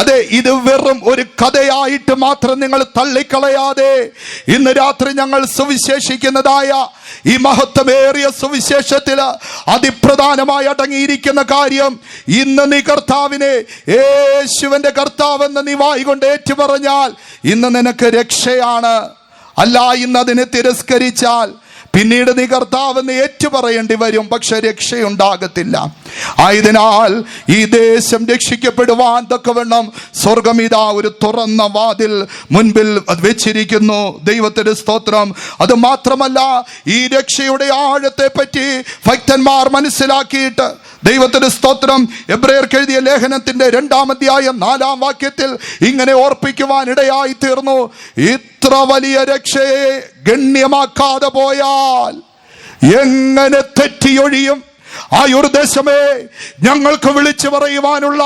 അതെ, ഇത് വെറും ഒരു കഥയായിട്ട് മാത്രം നിങ്ങൾ തള്ളിക്കളയാതെ ഇന്ന് രാത്രി ഞങ്ങൾ സുവിശേഷിക്കുന്നതായ ഈ മഹത്വമേറിയ സുവിശേഷത്തിൽ അതിപ്രധാനമായി അടങ്ങിയിരിക്കുന്ന കാര്യം, ഇന്ന് നീ കർത്താവിനെ യേശുവിന്റെ കർത്താവെന്ന് നീ വായികൊണ്ട് ഏറ്റുപറഞ്ഞാൽ ഇന്ന് നിനക്ക് രക്ഷയാണ്. അല്ല, ഇന്ന് അതിനെ തിരസ്കരിച്ചാൽ പിന്നീട് നീ കർത്താവെന്ന് ഏറ്റുപറയേണ്ടി വരും, പക്ഷെ രക്ഷയുണ്ടാകത്തില്ല. ആയതിനാൽ ഈ ദേശം രക്ഷിക്കപ്പെടുവാൻ തക്കവണ്ണം സ്വർഗം ഇതാ ഒരു തുറന്ന വാതിൽ മുൻപിൽ വെച്ചിരിക്കുന്നു. ദൈവത്തിന്റെ സ്തോത്രം. അത് മാത്രമല്ല, ഈ രക്ഷയുടെ ആഴത്തെ പറ്റി ഭക്തന്മാർ മനസ്സിലാക്കിയിട്ട് ദൈവത്തിന്റെ സ്തോത്രം എബ്രായർക്ക് എഴുതിയ ലേഖനത്തിന്റെ 2-ാം അധ്യായം 4-ാം വാക്യത്തിൽ ഇങ്ങനെ ഓർപ്പിക്കുവാൻ ഇടയായി തീർന്നു. ഇത്ര വലിയ രക്ഷയെ ഗണ്യമാക്കാതെ പോയാൽ എങ്ങനെ തെറ്റിയൊഴിയും? ആയുർദേശമേ, ഞങ്ങൾക്ക് വിളിച്ചു പറയുവാനുള്ള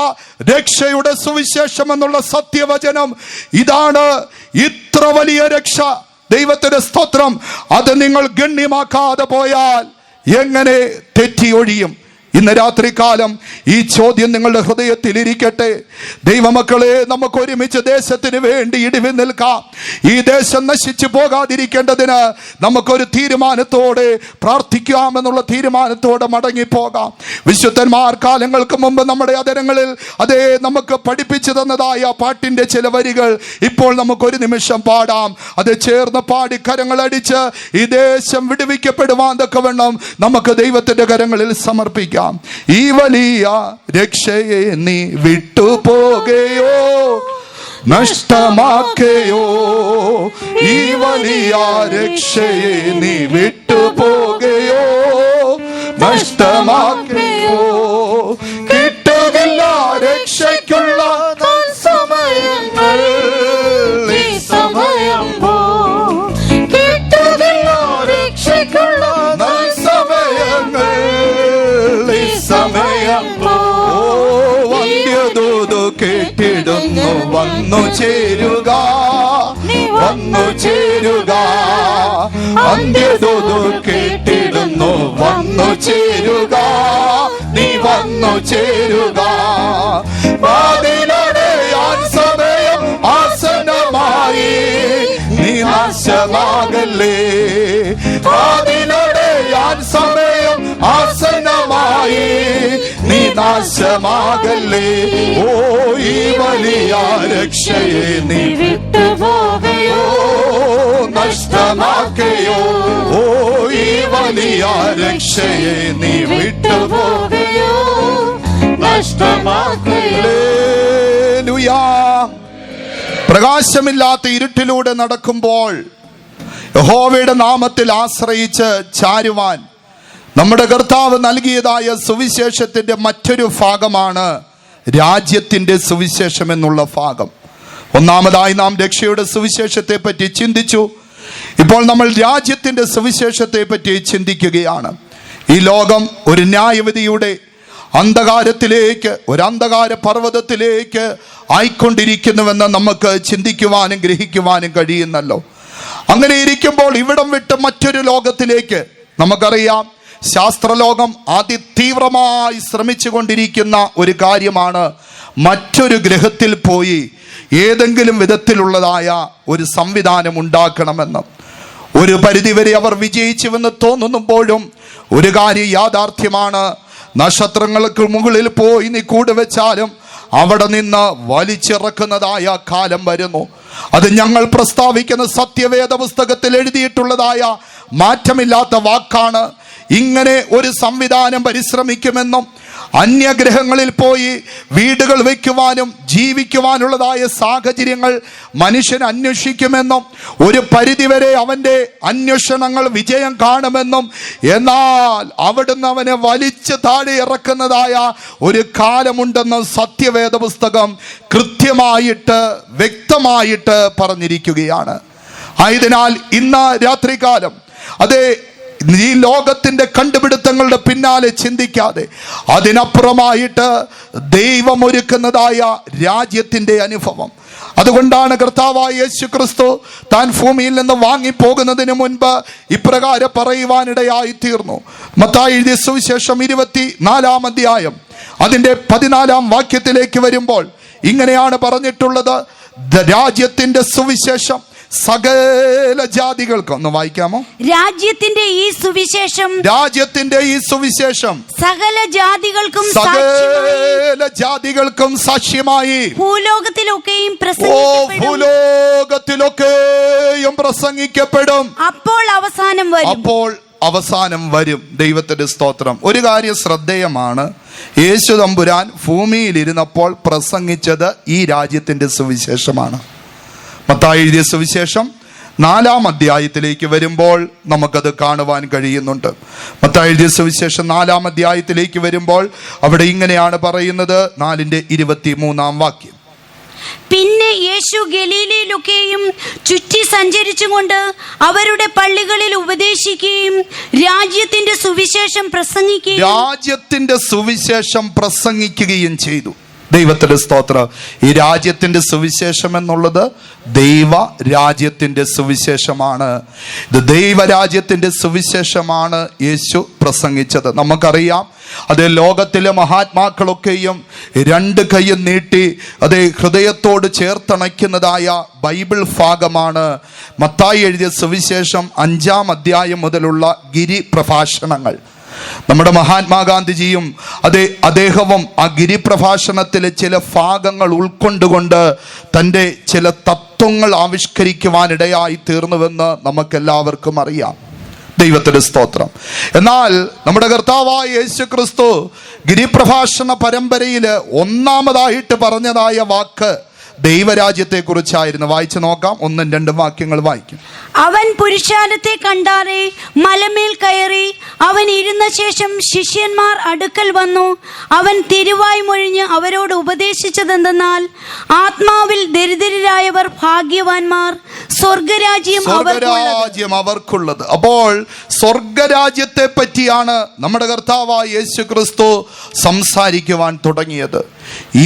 രക്ഷയുടെ സുവിശേഷം എന്നുള്ള സത്യവചനം ഇതാണ്. ഇത്ര വലിയ രക്ഷ, ദൈവത്തിന്റെ സ്തോത്രം, അത് നിങ്ങൾ ഗണ്യമാക്കാതെ പോയാൽ എങ്ങനെ തെറ്റിയൊഴിയും? ഇന്ന് രാത്രികാലം ഈ ചോദ്യം നിങ്ങളുടെ ഹൃദയത്തിൽ ഇരിക്കട്ടെ. ദൈവമക്കളെ, നമുക്ക് ഒരുമിച്ച് ദേശത്തിന് വേണ്ടി ഇടിവിൽ നിൽക്കാം. ഈ ദേശം നശിച്ചു പോകാതിരിക്കേണ്ടതിന് നമുക്കൊരു തീരുമാനത്തോടെ പ്രാർത്ഥിക്കാമെന്നുള്ള തീരുമാനത്തോടെ മടങ്ങിപ്പോകാം. വിശുദ്ധന്മാർ കാലങ്ങൾക്ക് മുമ്പ് നമ്മുടെ അധരങ്ങളിൽ അതേ നമുക്ക് പഠിപ്പിച്ചു തന്നതായ പാട്ടിന്റെ ചില വരികൾ ഇപ്പോൾ നമുക്കൊരു നിമിഷം പാടാം. അത് ചേർന്ന് പാടി കരങ്ങളടിച്ച് ഈ ദേശം വിടുവിക്കപ്പെടുവാൻ തക്കവണ്ണം നമുക്ക് ദൈവത്തിന്റെ കരങ്ങളിൽ സമർപ്പിക്കാം. ഈ വലിയ രക്ഷയെ നീ വിട്ടുപോകയോ നഷ്ടമാക്കയോ? ഈ വലിയ രക്ഷയെ നീ വിട്ടുപോകയോ നഷ്ടമാക്കയോ? കിട്ടുകില്ല രക്ഷയ്ക്കുള്ള സമയങ്ങൾ ഈ സമയം പോ. കിട്ടുകില്ല രക്ഷയ്ക്കുള്ള സമയങ്ങൾ ഈ സമയം പോ. വന്ധ്യദൂത് കേട്ടിടുന്നു വന്നു ചേരുക, വന്നു ചേരുക. അന്ത്യദൂത് കേട്ടിടുന്നു വന്നു ചേരുക, നീ വന്നു ചേരുക. വാതിലടയാൻ സമയം ആസന്നമായി, നീ നാശമാകല്ലേ. വാതിലടയാൻ സമയം ആസന്നമായി, നീ നാശമാകല്ലേ. ഓ, ഈ വലിയ രക്ഷയെ നീ വിട്ടുപോകയോ നഷ്ടമാക്കയോ? ഓ, ഈ വലിയ രക്ഷയെ നീ വിട്ടുപോകയോ നഷ്ടമാക്കയോ? പ്രകാശമില്ലാത്ത ഇരുട്ടിലൂടെ നടക്കുമ്പോൾ യഹോവയുടെ നാമത്തിൽ ആശ്രയിച്ച് ചാരുവാൻ നമ്മുടെ കർത്താവ് നൽകിയതായ സുവിശേഷത്തിന്റെ മറ്റൊരു ഭാഗമാണ് രാജ്യത്തിന്റെ സുവിശേഷം എന്നുള്ള ഭാഗം. ഒന്നാമതായി നാം രക്ഷയുടെ സുവിശേഷത്തെ പറ്റി ചിന്തിച്ചു. ഇപ്പോൾ നമ്മൾ രാജ്യത്തിന്റെ സുവിശേഷത്തെ പറ്റി ചിന്തിക്കുകയാണ്. ഈ ലോകം ഒരു ന്യായവിധിയുടെ അന്ധകാരത്തിലേക്ക്, ഒരു അന്ധകാര പർവ്വതത്തിലേക്ക് ആയിക്കൊണ്ടിരിക്കുന്നുവെന്ന് നമുക്ക് ചിന്തിക്കുവാനും ഗ്രഹിക്കുവാനും കഴിയുന്നല്ലോ. അങ്ങനെ ഇരിക്കുമ്പോൾ ഇവിടം വിട്ട് മറ്റൊരു ലോകത്തിലേക്ക്, നമുക്കറിയാം ശാസ്ത്രലോകം അതിതീവ്രമായി ശ്രമിച്ചു കൊണ്ടിരിക്കുന്ന ഒരു കാര്യമാണ് മറ്റൊരു ഗ്രഹത്തിൽ പോയി ഏതെങ്കിലും വിധത്തിലുള്ളതായ ഒരു സംവിധാനം ഉണ്ടാക്കണമെന്ന്. ഒരു പരിധിവരെ അവർ വിജയിച്ചുവെന്ന് തോന്നുമ്പോഴും ഒരു കാര്യം യാഥാർത്ഥ്യമാണ്. നക്ഷത്രങ്ങൾക്ക് മുകളിൽ പോയി നീ കൂടുവെച്ചാലും അവിടെ നിന്ന് വലിച്ചിറക്കുന്നതായ കാലം വരുന്നു. അത് ഞങ്ങൾ പ്രസ്താവിക്കുന്ന സത്യവേദ പുസ്തകത്തിൽ എഴുതിയിട്ടുള്ളതായ മാറ്റമില്ലാത്ത വാക്കാണ്. ഇങ്ങനെ ഒരു സംവിധാനം പരിശ്രമിക്കുമെന്നും അന്യഗ്രഹങ്ങളിൽ പോയി വീടുകൾ വയ്ക്കുവാനും ജീവിക്കുവാനുള്ളതായ സാഹചര്യങ്ങൾ മനുഷ്യൻ അന്വേഷിക്കുമെന്നും ഒരു പരിധിവരെ അവൻ്റെ അന്വേഷണങ്ങൾ വിജയം കാണുമെന്നും, എന്നാൽ അവിടുന്ന് അവനെ വലിച്ചു താഴെ ഇറക്കുന്നതായ ഒരു കാലമുണ്ടെന്ന് സത്യവേദ പുസ്തകം കൃത്യമായിട്ട് വ്യക്തമായിട്ട് പറഞ്ഞിരിക്കുകയാണ്. ആയതിനാൽ ഇന്ന് രാത്രികാലം അതേ ഈ ലോകത്തിന്റെ കണ്ടുപിടുത്തങ്ങളുടെ പിന്നാലെ ചിന്തിക്കാതെ അതിനപ്പുറമായിട്ട് ദൈവം ഒരുക്കുന്നതായ രാജ്യത്തിന്റെ അനുഭവം, അതുകൊണ്ടാണ് കർത്താവായ യേശു ക്രിസ്തു താൻ ഭൂമിയിൽ നിന്ന് വാങ്ങിപ്പോകുന്നതിന് മുൻപ് ഇപ്രകാരം പറയുവാനിടയായി തീർന്നു. മത്തായി എഴുതിയ സുവിശേഷം 24 അധ്യായം അതിന്റെ 14 വാക്യത്തിലേക്ക് വരുമ്പോൾ ഇങ്ങനെയാണ് പറഞ്ഞിട്ടുള്ളത്. രാജ്യത്തിന്റെ സുവിശേഷം സകല ജാതികൾക്കും, ഒന്ന് വായിക്കാമോ? രാജ്യത്തിന്റെ ഈ സുവിശേഷം സകല ജാതികൾക്കും സാക്ഷ്യമായി ഭൂലോകത്തിലൊക്കെയും പ്രസംഗിക്കപ്പെടും. അപ്പോൾ അവസാനം വരും. ദൈവത്തിന്റെ സ്തോത്രം. ഒരു കാര്യം ശ്രദ്ധേയമാണ്, യേശു തമ്പുരാൻ ഭൂമിയിലിരുന്നപ്പോൾ പ്രസംഗിച്ചത് ഈ രാജ്യത്തിന്റെ സുവിശേഷമാണ്. മത്തായി എഴുതിയ സുവിശേഷം 4 അധ്യായത്തിലേക്ക് വരുമ്പോൾ നമുക്കത് കാണുവാൻ കഴിയുന്നുണ്ട്. മത്തായി എഴുതിയ സുവിശേഷം 4 അധ്യായത്തിലേക്ക് വരുമ്പോൾ അവിടെ ഇങ്ങനെയാണ് പറയുന്നത്. 4:23 വാക്യം. പിന്നെ യേശു ഗലീലയിലൊക്കെയും ചുറ്റി സഞ്ചരിച്ചുകൊണ്ട് അവരുടെ പള്ളികളിൽ ഉപദേശിക്കുകയും രാജ്യത്തിന്റെ സുവിശേഷം പ്രസംഗിക്കുകയും ചെയ്തു. ദൈവത്തിന്റെ സ്തോത്രം. ഈ രാജ്യത്തിന്റെ സുവിശേഷം എന്നുള്ളത് ദൈവ രാജ്യത്തിന്റെ സുവിശേഷമാണ്. ഇത് ദൈവരാജ്യത്തിന്റെ സുവിശേഷമാണ് യേശു പ്രസംഗിച്ചത്. നമുക്കറിയാം, അതേ ലോകത്തിലെ മഹാത്മാക്കളൊക്കെയും 2 കൈയും നീട്ടി അതേ ഹൃദയത്തോട് ചേർത്തണയ്ക്കുന്നതായ ബൈബിൾ ഭാഗമാണ് മത്തായി എഴുതിയ സുവിശേഷം 5 അധ്യായം മുതലുള്ള ഗിരിപ്രഭാഷണങ്ങൾ. നമ്മുടെ മഹാത്മാഗാന്ധിജിയും അദ്ദേഹവും ആ ഗിരിപ്രഭാഷണത്തിലെ ചില ഭാഗങ്ങൾ ഉൾക്കൊണ്ടുകൊണ്ട് തൻ്റെ ചില തത്വങ്ങൾ ആവിഷ്കരിക്കുവാനിടയായി തീർന്നുവെന്ന് നമുക്കെല്ലാവർക്കും അറിയാം. ദൈവത്തിന്റെ സ്തോത്രം. എന്നാൽ നമ്മുടെ കർത്താവായ യേശു ക്രിസ്തു ഗിരിപ്രഭാഷണ പരമ്പരയിൽ ഒന്നാമതായിട്ട് പറഞ്ഞതായ വാക്ക് ദൈവരാജ്യത്തെ കുറിച്ചായിരുന്നു. വായിച്ചു നോക്കാം. 1-2 വാക്യങ്ങൾ വായിക്കും. അവൻ പുരുഷാരത്തെ കണ്ടാറെ മലമേൽ കയറി അവൻ ഇരുന്ന ശേഷം ശിഷ്യന്മാർ അടുക്കൽ വന്നു. അവൻ തിരുവായി മൊഴിഞ്ഞ് അവരോട് ഉപദേശിച്ചതെന്തെന്നാൽ, ആത്മാവിൽ ദരിദ്രരായവർ ഭാഗ്യവാന്മാർ, സ്വർഗരാജ്യം അവർക്കുള്ളത്. അപ്പോൾ സ്വർഗരാജ്യത്തെ പറ്റിയാണ് നമ്മുടെ കർത്താവായ യേശു ക്രിസ്തു സംസാരിക്കുവാൻ തുടങ്ങിയത്.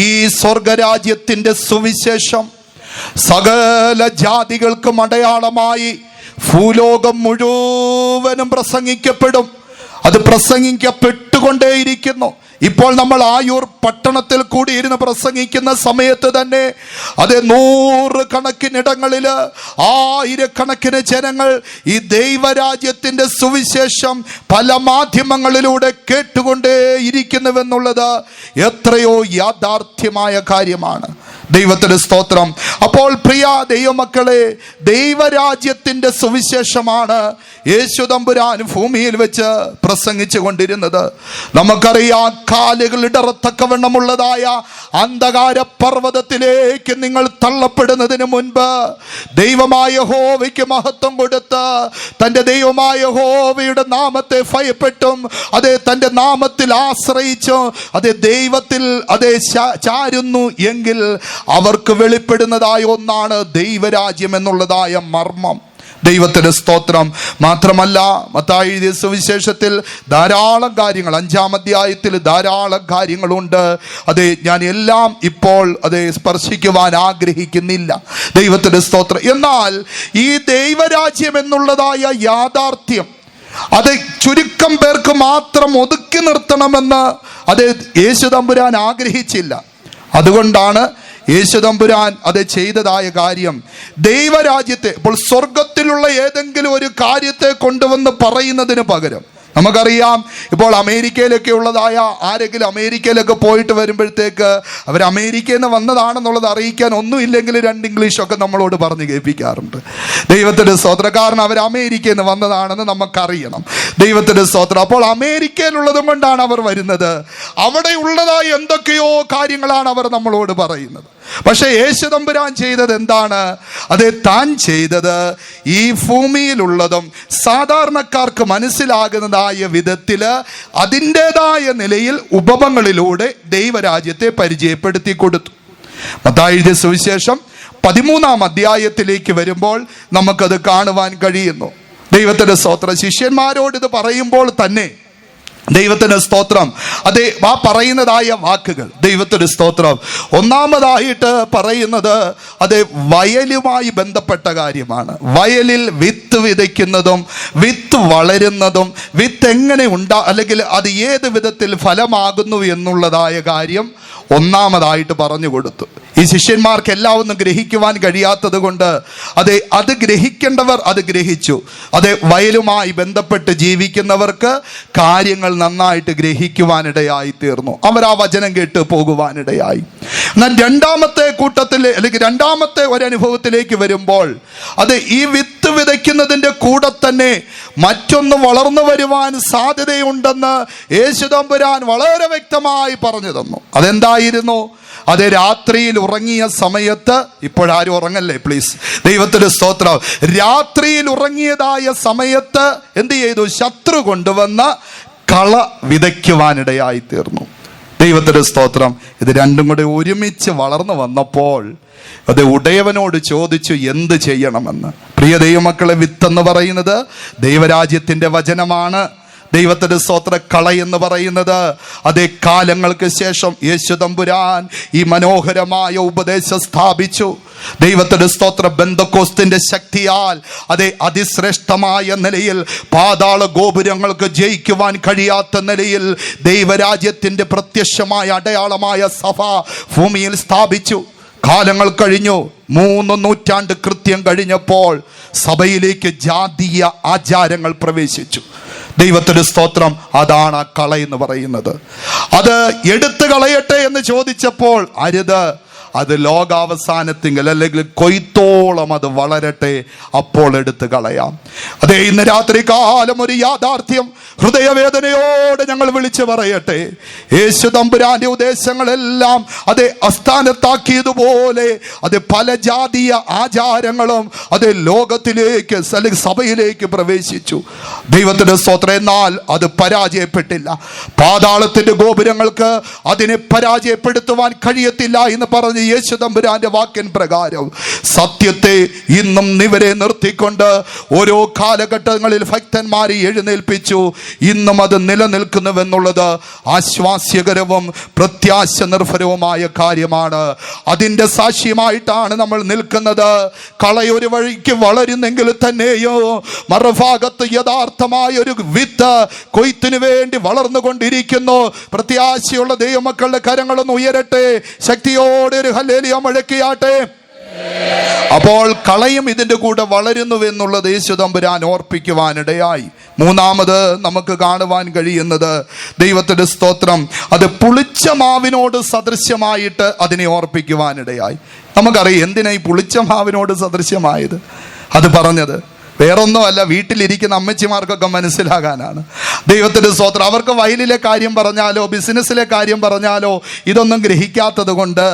ഈ സ്വർഗരാജ്യത്തിന്റെ സുവിശേഷം സകല ജാതികൾക്കും അടയാളമായി ഭൂലോകം മുഴുവനും പ്രസംഗിക്കപ്പെടും. അത് പ്രസംഗിക്കപ്പെട്ടുകൊണ്ടേയിരിക്കുന്നു. ഇപ്പോൾ നമ്മൾ ആയൂർ പട്ടണത്തിൽ കൂടി ഇരുന്ന് പ്രസംഗിക്കുന്ന സമയത്ത് തന്നെ അത് 100 കണക്കിനിടങ്ങളിൽ 1000 ജനങ്ങൾ ഈ ദൈവരാജ്യത്തിന്റെ സുവിശേഷം പല മാധ്യമങ്ങളിലൂടെ കേട്ടുകൊണ്ടേയിരിക്കുന്നുവെന്നുള്ളത് എത്രയോ യാഥാർത്ഥ്യമായ കാര്യമാണ്. ദൈവത്തിന്റെ സ്തോത്രം. അപ്പോൾ പ്രിയ ദൈവമക്കളെ, ദൈവരാജ്യത്തിന്റെ സുവിശേഷമാണ് യേശു തമ്പുരാൻ ഭൂമിയിൽ വെച്ച് പ്രസംഗിച്ചു കൊണ്ടിരുന്നത്. നമുക്കറിയാം, കാലുകൾ ഇടറത്തക്കവണ്ണമുള്ളതായ അന്ധകാര പർവ്വതത്തിലേക്ക് നിങ്ങൾ തള്ളപ്പെടുന്നതിന് മുൻപ് ദൈവമായ യഹോവയ്ക്ക് മഹത്വം കൊടുത്ത് തൻ്റെ ദൈവമായ യഹോവയുടെ നാമത്തെ ഭയപ്പെട്ടും തൻ്റെ നാമത്തിൽ ആശ്രയിച്ചും ദൈവത്തിൽ ചാരുന്നു എങ്കിൽ അവർക്ക് വെളിപ്പെടുന്നതായ ഒന്നാണ് ദൈവരാജ്യം എന്നുള്ളതായ മർമ്മം. ദൈവത്തിന്റെ സ്തോത്രം. മാത്രമല്ല, മത്തായി എഴുതിയ സുവിശേഷത്തിൽ ധാരാളം കാര്യങ്ങൾ, 5 അധ്യായത്തിൽ ധാരാളം കാര്യങ്ങളുണ്ട്. ഞാൻ എല്ലാം ഇപ്പോൾ സ്പർശിക്കുവാൻ ആഗ്രഹിക്കുന്നില്ല. ദൈവത്തിന്റെ സ്തോത്രം. എന്നാൽ ഈ ദൈവരാജ്യം എന്നുള്ളതായ യാഥാർത്ഥ്യം ചുരുക്കം പേർക്ക് മാത്രം ഒതുക്കി നിർത്തണമെന്ന് യേശു തമ്പുരാൻ ആഗ്രഹിച്ചില്ല. അതുകൊണ്ടാണ് യേശു തമ്പുരാൻ ചെയ്തതായ കാര്യം ദൈവരാജ്യത്തെ, ഇപ്പോൾ സ്വർഗത്തിലുള്ള ഏതെങ്കിലും ഒരു കാര്യത്തെ കൊണ്ടുവന്ന് പറയുന്നതിന് പകരം, നമുക്കറിയാം, ഇപ്പോൾ അമേരിക്കയിലൊക്കെ ഉള്ളതായ ആരെങ്കിലും അമേരിക്കയിലൊക്കെ പോയിട്ട് വരുമ്പോഴത്തേക്ക് അവർ അമേരിക്കയിൽ നിന്ന് വന്നതാണെന്നുള്ളത് അറിയിക്കാൻ ഒന്നുമില്ലെങ്കിൽ 2 ഇംഗ്ലീഷൊക്കെ നമ്മളോട് പറഞ്ഞ് കേൾപ്പിക്കാറുണ്ട്. ദൈവത്തിൻ്റെ സ്തോത്രം. കാരണം അവർ അമേരിക്കയിൽ നിന്ന് വന്നതാണെന്ന് നമുക്കറിയണം. ദൈവത്തിൻ്റെ സ്തോത്രം. അപ്പോൾ അമേരിക്കയിലുള്ളതും കൊണ്ടാണ് അവർ വരുന്നത്. അവിടെ ഉള്ളതായ എന്തൊക്കെയോ കാര്യങ്ങളാണ് അവർ നമ്മളോട് പറയുന്നത്. പക്ഷെ യേശു തമ്പുരാൻ ചെയ്തത് എന്താണ്? താൻ ചെയ്തത് ഈ ഭൂമിയിലുള്ളതും സാധാരണക്കാർക്ക് മനസ്സിലാകുന്നതായ വിധത്തില് അതിൻ്റെതായ നിലയിൽ ഉപമകളിലൂടെ ദൈവരാജ്യത്തെ പരിചയപ്പെടുത്തി കൊടുത്തു. മത്തായി എഴുതിയ സുവിശേഷം 13 അധ്യായത്തിലേക്ക് വരുമ്പോൾ നമുക്കത് കാണുവാൻ കഴിയുന്നു. ദൈവത്തിന്റെ സ്തോത്രം. ശിഷ്യന്മാരോട് ഇത് പറയുമ്പോൾ തന്നെ ദൈവത്തിന് സ്തോത്രം. അതെ, ആ പറയുന്നതായ വാക്കുകൾ ദൈവത്തിന് സ്തോത്രം. ഒന്നാമതായിട്ട് പറയുന്നത് അതെ വയലുമായി ബന്ധപ്പെട്ട കാര്യമാണ്. വയലിൽ വിത്ത് വിതയ്ക്കുന്നതും വിത്ത് വളരുന്നതും വിത്ത് എങ്ങനെ അല്ലെങ്കിൽ അത് ഏത് വിധത്തിൽ ഫലമാകുന്നു എന്നുള്ളതായ കാര്യം ഒന്നാമതായിട്ട് പറഞ്ഞു കൊടുത്തു. ഈ ശിഷ്യന്മാർക്ക് എല്ലാം ഒന്നും ഗ്രഹിക്കുവാൻ കഴിയാത്തത് കൊണ്ട് അത് ഗ്രഹിക്കേണ്ടവർ അത് ഗ്രഹിച്ചു. വയലുമായി ബന്ധപ്പെട്ട് ജീവിക്കുന്നവർക്ക് കാര്യങ്ങൾ നന്നായിട്ട് ഗ്രഹിക്കുവാനിടയായി തീർന്നു. അവർ ആ വചനം കേട്ട് പോകുവാനിടയായി. എന്നാൽ രണ്ടാമത്തെ കൂട്ടത്തിൽ അല്ലെങ്കിൽ രണ്ടാമത്തെ ഒരനുഭവത്തിലേക്ക് വരുമ്പോൾ ഈ വിത്ത് വിതയ്ക്കുന്നതിൻ്റെ കൂടെ തന്നെ മറ്റൊന്ന് വളർന്നു വരുവാൻ സാധ്യതയുണ്ടെന്ന് യേശു തമ്പുരാൻ വളരെ വ്യക്തമായി പറഞ്ഞു തന്നു. അതെന്തായിരുന്നു? രാത്രിയിൽ ഉറങ്ങിയ സമയത്ത്, ഇപ്പോഴാരും ഉറങ്ങല്ലേ പ്ലീസ്, ദൈവത്തിന്റെ സ്തോത്രം. രാത്രിയിൽ ഉറങ്ങിയതായ സമയത്ത് എന്ത് ചെയ്തു? ശത്രു കൊണ്ടുവന്ന് കള വിതയ്ക്കുവാനിടയായി തീർന്നു. ദൈവത്തിന്റെ സ്തോത്രം. ഇത് രണ്ടും കൂടെ ഒരുമിച്ച് വളർന്നു വന്നപ്പോൾ ഉടയവനോട് ചോദിച്ചു എന്ത് ചെയ്യണമെന്ന്. പ്രിയ ദൈവമക്കളെ, വിത്തെന്ന് പറയുന്നത് ദൈവരാജ്യത്തിന്റെ വചനമാണ്. ദൈവത്തിന്റെ സ്തോത്ര. കള എന്ന് പറയുന്നത് കാലങ്ങൾക്ക് ശേഷം യേശു തമ്പുരാൻ ഈ മനോഹരമായ ഉപദേശം സ്ഥാപിച്ചു. ദൈവത്തിന്റെ സ്തോത്ര. ബെന്തക്കോസ്തിന്റെ ശക്തിയാൽ അതിശ്രേഷ്ഠമായ നിലയിൽ പാതാള ഗോപുരങ്ങൾക്ക് ജയിക്കുവാൻ കഴിയാത്ത നിലയിൽ ദൈവരാജ്യത്തിന്റെ പ്രത്യക്ഷമായ അടയാളമായ സഭ ഭൂമിയിൽ സ്ഥാപിച്ചു. കാലങ്ങൾ കഴിഞ്ഞു. 3 നൂറ്റാണ്ട് കൃത്യം കഴിഞ്ഞപ്പോൾ സഭയിലേക്ക് ജാതീയ ആചാരങ്ങൾ പ്രവേശിച്ചു. ദൈവത്തിന്റെ സ്തോത്രം. അതാണ് ആ കള എന്ന് പറയുന്നത്. എടുത്തു കളയട്ടെ എന്ന് ചോദിച്ചപ്പോൾ അരുത്, ലോകാവസാനത്തിങ്കിൽ അല്ലെങ്കിൽ കൊയ്ത്തോളം അത് വളരട്ടെ, അപ്പോൾ എടുത്തു കളയാം. ഇന്ന് രാത്രി കാലം ഒരു യാഥാർത്ഥ്യം ഹൃദയവേദനയോടെ ഞങ്ങൾ വിളിച്ചു പറയട്ടെ. യേശു തമ്പുരാന്റെ ഉദ്ദേശങ്ങളെല്ലാം അസ്ഥാനത്താക്കിയതുപോലെ പല ജാതീയ ആചാരങ്ങളും ലോകത്തിലേക്ക് അല്ലെങ്കിൽ സഭയിലേക്ക് പ്രവേശിച്ചു. ദൈവത്തിന്റെ സ്തോത്രം. എന്നാൽ അത് പരാജയപ്പെട്ടില്ല. പാതാളത്തിന്റെ ഗോപുരങ്ങൾക്ക് അതിനെ പരാജയപ്പെടുത്തുവാൻ കഴിയത്തില്ല എന്ന് പറഞ്ഞ് യേശു തമ്പുരാന്റെ വാക്കിൻ പ്രകാരം സത്യത്തെ ഇന്നും നിവരെ നിർത്തിക്കൊണ്ട് ഓരോ കാലഘട്ടങ്ങളിൽ ഭക്തന്മാരെ എഴുന്നേൽപ്പിച്ചു. ഇന്നും അത് നിലനിൽക്കുന്നുവെന്നുള്ളത് ആശ്വാസ്യകരവും പ്രത്യാശ നിർഭരവുമായ കാര്യമാണ്. അതിൻ്റെ സാക്ഷ്യമായിട്ടാണ് നമ്മൾ നിൽക്കുന്നത്. കളയൊരു വഴിക്ക് വളരുന്നെങ്കിൽ തന്നെയോ മറുഭാഗത്ത് യഥാർത്ഥമായ ഒരു വിത്ത് കൊയ്ത്തിന് വേണ്ടി വളർന്നുകൊണ്ടിരിക്കുന്നു. പ്രത്യാശയുള്ള ദൈവമക്കളുടെ കരങ്ങളൊന്ന് ഉയരട്ടെ. ശക്തിയോടെ ഒരു ഹല്ലേലൂയ മുഴക്കിയാട്ടെ. അപ്പോൾ കളയും ഇതിൻ്റെ കൂടെ വളരുന്നുവെന്നുള്ളത് യേശു തമ്പുരാൻ ഓർപ്പിക്കുവാനിടയായി. മൂന്നാമത് നമുക്ക് കാണുവാൻ കഴിയുന്നത് ദൈവത്തിന്റെ സ്തോത്രം പുളിച്ച മാവിനോട് സദൃശ്യമായിട്ട് അതിനെ ഓർപ്പിക്കുവാനിടയായി. നമുക്കറിയാം എന്തിനാ ഈ പുളിച്ച മാവിനോട് സദൃശ്യമായത്. പറഞ്ഞത് വേറൊന്നുമല്ല, വീട്ടിലിരിക്കുന്ന അമ്മച്ചിമാർക്കൊക്കെ മനസ്സിലാകാനാണ്. ദൈവത്തിന്റെ സ്തോത്രം. അവർക്ക് വയലിലെ കാര്യം പറഞ്ഞാലോ ബിസിനസ്സിലെ കാര്യം പറഞ്ഞാലോ ഇതൊന്നും ഗ്രഹിക്കാത്തത് കൊണ്ട്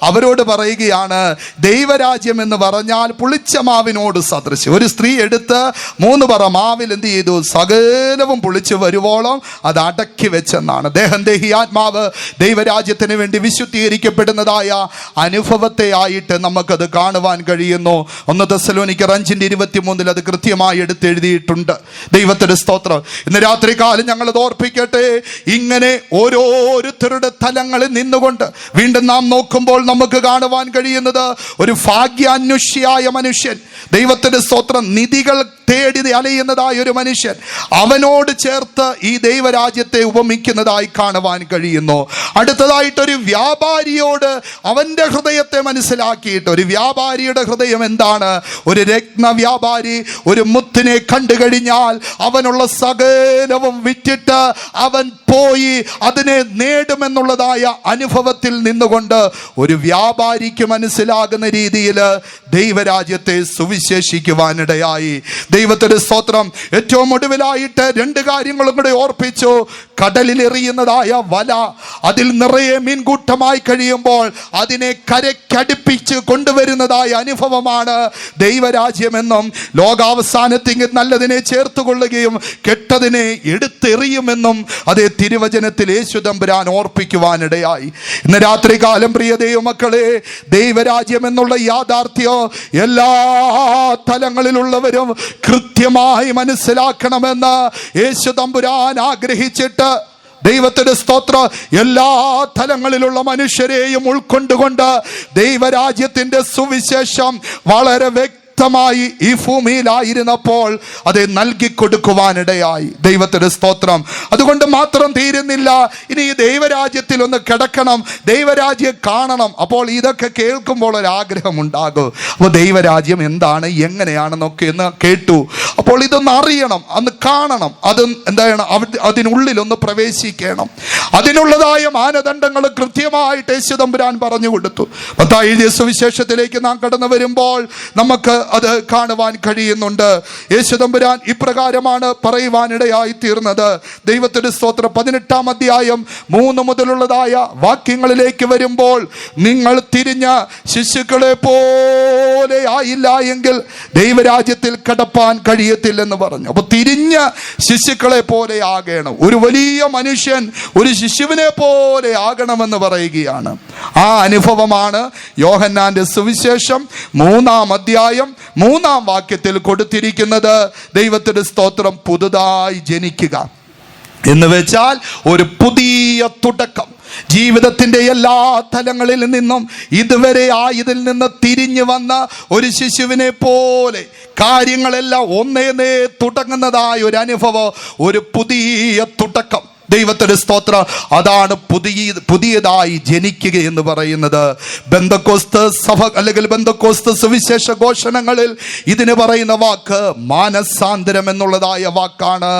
അവരോട് പറയുകയാണ്, ദൈവരാജ്യം എന്ന് പറഞ്ഞാൽ പുളിച്ച മാവിനോട് സദൃശ്യം. ഒരു സ്ത്രീ എടുത്ത് 3 പറ മാവിൽ എന്ത് ചെയ്തു? സകലവും പുളിച്ചു വരുവോളം അത് അടക്കി വെച്ചെന്നാണ്. ദേഹി ആത്മാവ് ദൈവരാജ്യത്തിന് വേണ്ടി വിശുദ്ധീകരിക്കപ്പെടുന്നതായ അനുഭവത്തെ ആയിട്ട് നമുക്കത് കാണുവാൻ കഴിയുന്നു. 1 തെസ്സലോനിക്കർ 5:23 അത് കൃത്യമായി എടുത്തെഴുതിയിട്ടുണ്ട്. ദൈവത്തിന്റെ സ്തോത്രം. ഇന്ന് രാത്രി കാലം ഞങ്ങൾ അത് ഓർപ്പിക്കട്ടെ. ഇങ്ങനെ ഓരോരുത്തരുടെ തലങ്ങളിൽ നിന്നുകൊണ്ട് വീണ്ടും നാം നോക്കുമ്പോൾ നമുക്ക് കാണുവാൻ കഴിയുന്നത് ഒരു ഭാഗ്യാന്വേഷിയായ മനുഷ്യൻ, ദൈവത്തിന്റെ സ്തോത്രം, നിധികൾ തേടി അലയുന്നതായ ഒരു മനുഷ്യൻ, അവനോട് ചേർത്ത് ഈ ദൈവരാജ്യത്തെ ഉപമിക്കുന്നതായി കാണുവാൻ കഴിയുന്നു. അടുത്തതായിട്ടൊരു വ്യാപാരിയോട് അവന്റെ ഹൃദയത്തെ മനസ്സിലാക്കിയിട്ട്, ഒരു വ്യാപാരിയുടെ ഹൃദയം എന്താണ്? ഒരു രത്ന വ്യാപാരി ഒരു മുത്തിനെ കണ്ടു കഴിഞ്ഞാൽ അവനുള്ള സകലവും വിറ്റിട്ട് അവൻ പോയി അതിനെ നേടുമെന്നുള്ളതായ അനുഭവത്തിൽ നിന്നുകൊണ്ട് ഒരു വ്യാപാരിക്ക് മനസ്സിലാകുന്ന രീതിയിൽ ദൈവരാജ്യത്തെ സുവിശേഷിക്കുവാനിടയായി. ദൈവത്തിന്റെ സ്തോത്രം. ഏറ്റവും ഒടുവിലായിട്ട് 2 കാര്യങ്ങളും കൂടെ ഓർപ്പിച്ചു. കടലിൽ എറിയുന്നതായ വല, അതിൽ നിറയെ മീൻകൂട്ടമായി കഴിയുമ്പോൾ അതിനെ കരയ്ക്കടുപ്പിച്ച് കൊണ്ടുവരുന്നതായ അനുഭവമാണ് ദൈവരാജ്യമെന്നും ലോകാവസാനത്തിൽ നല്ലതിനെ ചേർത്തുകൊള്ളുകയും കെട്ടതിനെ എടുത്തെറിയുമെന്നും അതേ തിരുവചനത്തിൽ യേശു തമ്പുരാൻ ഓർപ്പിക്കുവാനിടയായി. ഇന്ന് രാത്രികാലം പ്രിയ ദൈവമക്കളെ, ദൈവരാജ്യം എന്നുള്ള യാഥാർത്ഥ്യം എല്ലാ തലങ്ങളിലുള്ളവരും കൃത്യമായി മനസ്സിലാക്കണമെന്ന് യേശു തമ്പുരാൻ ആഗ്രഹിച്ചിട്ട് ദൈവത്തിന്റെ സ്തോത്രം എല്ലാ തലങ്ങളിലുള്ള മനുഷ്യരെയും ഉൾക്കൊണ്ടുകൊണ്ട് ദൈവരാജ്യത്തിന്റെ സുവിശേഷം വളരെ വ്യക്തമായി ഈ ഭൂമിയിലായിരുന്നപ്പോൾ അത് നൽകി കൊടുക്കുവാനിടയായി. ദൈവത്തിന്റെ സ്തോത്രം. അതുകൊണ്ട് മാത്രം തീരുന്നില്ല, ഇനി ഈ ദൈവരാജ്യത്തിൽ ഒന്ന് കിടക്കണം, ദൈവരാജ്യം കാണണം. അപ്പോൾ ഇതൊക്കെ കേൾക്കുമ്പോൾ ഒരു ആഗ്രഹം ഉണ്ടാകും. അപ്പോൾ ദൈവരാജ്യം എന്താണ്, എങ്ങനെയാണെന്നൊക്കെ ഒന്ന് കേട്ടു. അപ്പോൾ ഇതൊന്ന് അറിയണം, അന്ന് കാണണം, അത് എന്താണ്, അതിനുള്ളിലൊന്ന് പ്രവേശിക്കണം. അതിനുള്ളതായ മാനദണ്ഡങ്ങൾ കൃത്യമായിട്ട് യേശു തമ്പുരാൻ പറഞ്ഞു കൊടുത്തു. മത്തായി എഴുതിയ സുവിശേഷത്തിലേക്ക് നാം കടന്നു വരുമ്പോൾ നമുക്ക് അത് കാണുവാൻ കഴിയുന്നുണ്ട്. യേശു തമ്പുരാൻ ഇപ്രകാരമാണ് പറയുവാനിടയായി തീർന്നത്. ദൈവത്തിന്റെ സ്തോത്രം. 18-ാം അധ്യായം 3 മുതലുള്ളതായ വാക്യങ്ങളിലേക്ക് വരുമ്പോൾ, നിങ്ങൾ തിരിഞ്ഞ ശിശുക്കളെ പോലെ ആയില്ല എങ്കിൽ ദൈവരാജ്യത്തിൽ കടപ്പാൻ കഴിയത്തില്ലെന്ന് പറഞ്ഞു. അപ്പൊ തിരിഞ്ഞ ശിശുക്കളെ പോലെ ആകണം. ഒരു വലിയ മനുഷ്യൻ ഒരു ശിശുവിനെ പോലെ ആകണമെന്ന് പറയുകയാണ്. ആ അനുഭവമാണ് യോഹന്നാന്റെ സുവിശേഷം 3-ാം അധ്യായം 3-ാം വാക്യത്തിൽ കൊടുത്തിരിക്കുന്നത്. ദൈവത്തിന്റെ സ്തോത്രം. പുതുതായി ജനിക്കുക എന്ന് വെച്ചാൽ ഒരു പുതിയ തുടക്കം. ജീവിതത്തിന്റെ എല്ലാ തലങ്ങളിൽ നിന്നും ഇതുവരെ ആയതിൽ നിന്ന് തിരിഞ്ഞു വന്ന ഒരു ശിശുവിനെ പോലെ കാര്യങ്ങളെല്ലാം ഒന്നേന്നേ തുടങ്ങുന്നതായ ഒരു അനുഭവം, ഒരു പുതിയ തുടക്കം. ദൈവത്തിന്റെ സ്തോത്രം. അതാണ് പുതിയതായി ജനിക്കുക എന്ന് പറയുന്നത്. ബെന്തക്കോസ്ത് സഭ അല്ലെങ്കിൽ ബെന്തക്കോസ്ത് സുവിശേഷ ഘോഷണങ്ങളിൽ ഇതിന് പറയുന്ന വാക്ക് മാനസാന്തരം എന്നുള്ളതായ വാക്കാണ്.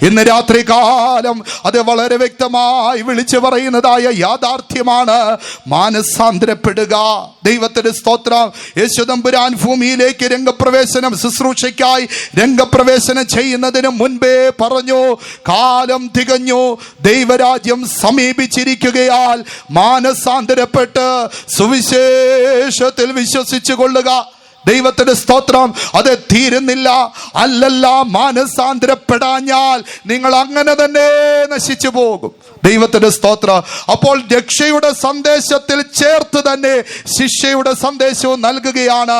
ഇന്ന് രാത്രി കാലം അത് വളരെ വ്യക്തമായി വിളിച്ചു പറയുന്നതായ യാഥാർത്ഥ്യമാണ്. മാനസാന്തരപ്പെടുക. ദൈവത്തിന്റെ സ്തോത്രം. യേശു തമ്പുരാൻ ഭൂമിയിലേക്ക് രംഗപ്രവേശനം, ശുശ്രൂഷയ്ക്കായി രംഗപ്രവേശനം ചെയ്യുന്നതിന് മുൻപേ പറഞ്ഞു, കാലം തികഞ്ഞു, ദൈവരാജ്യം സമീപിച്ചിരിക്കുകയാൽ മാനസാന്തരപ്പെട്ട് സുവിശേഷത്തിൽ വിശ്വസിച്ചു കൊള്ളുക. ദൈവത്തിന്റെ സ്തോത്രം. അത് തീരുന്നില്ല. അല്ലല്ല, മാനസാന്തരപ്പെടാഞ്ഞാൽ നിങ്ങൾ അങ്ങനെ തന്നെ നശിച്ചു പോകും. ദൈവത്തിന്റെ സ്തോത്രം. അപ്പോൾ രക്ഷയുടെ സന്ദേശത്തിൽ ചേർത്ത് തന്നെ ശിക്ഷയുടെ സന്ദേശവും നൽകുകയാണ്.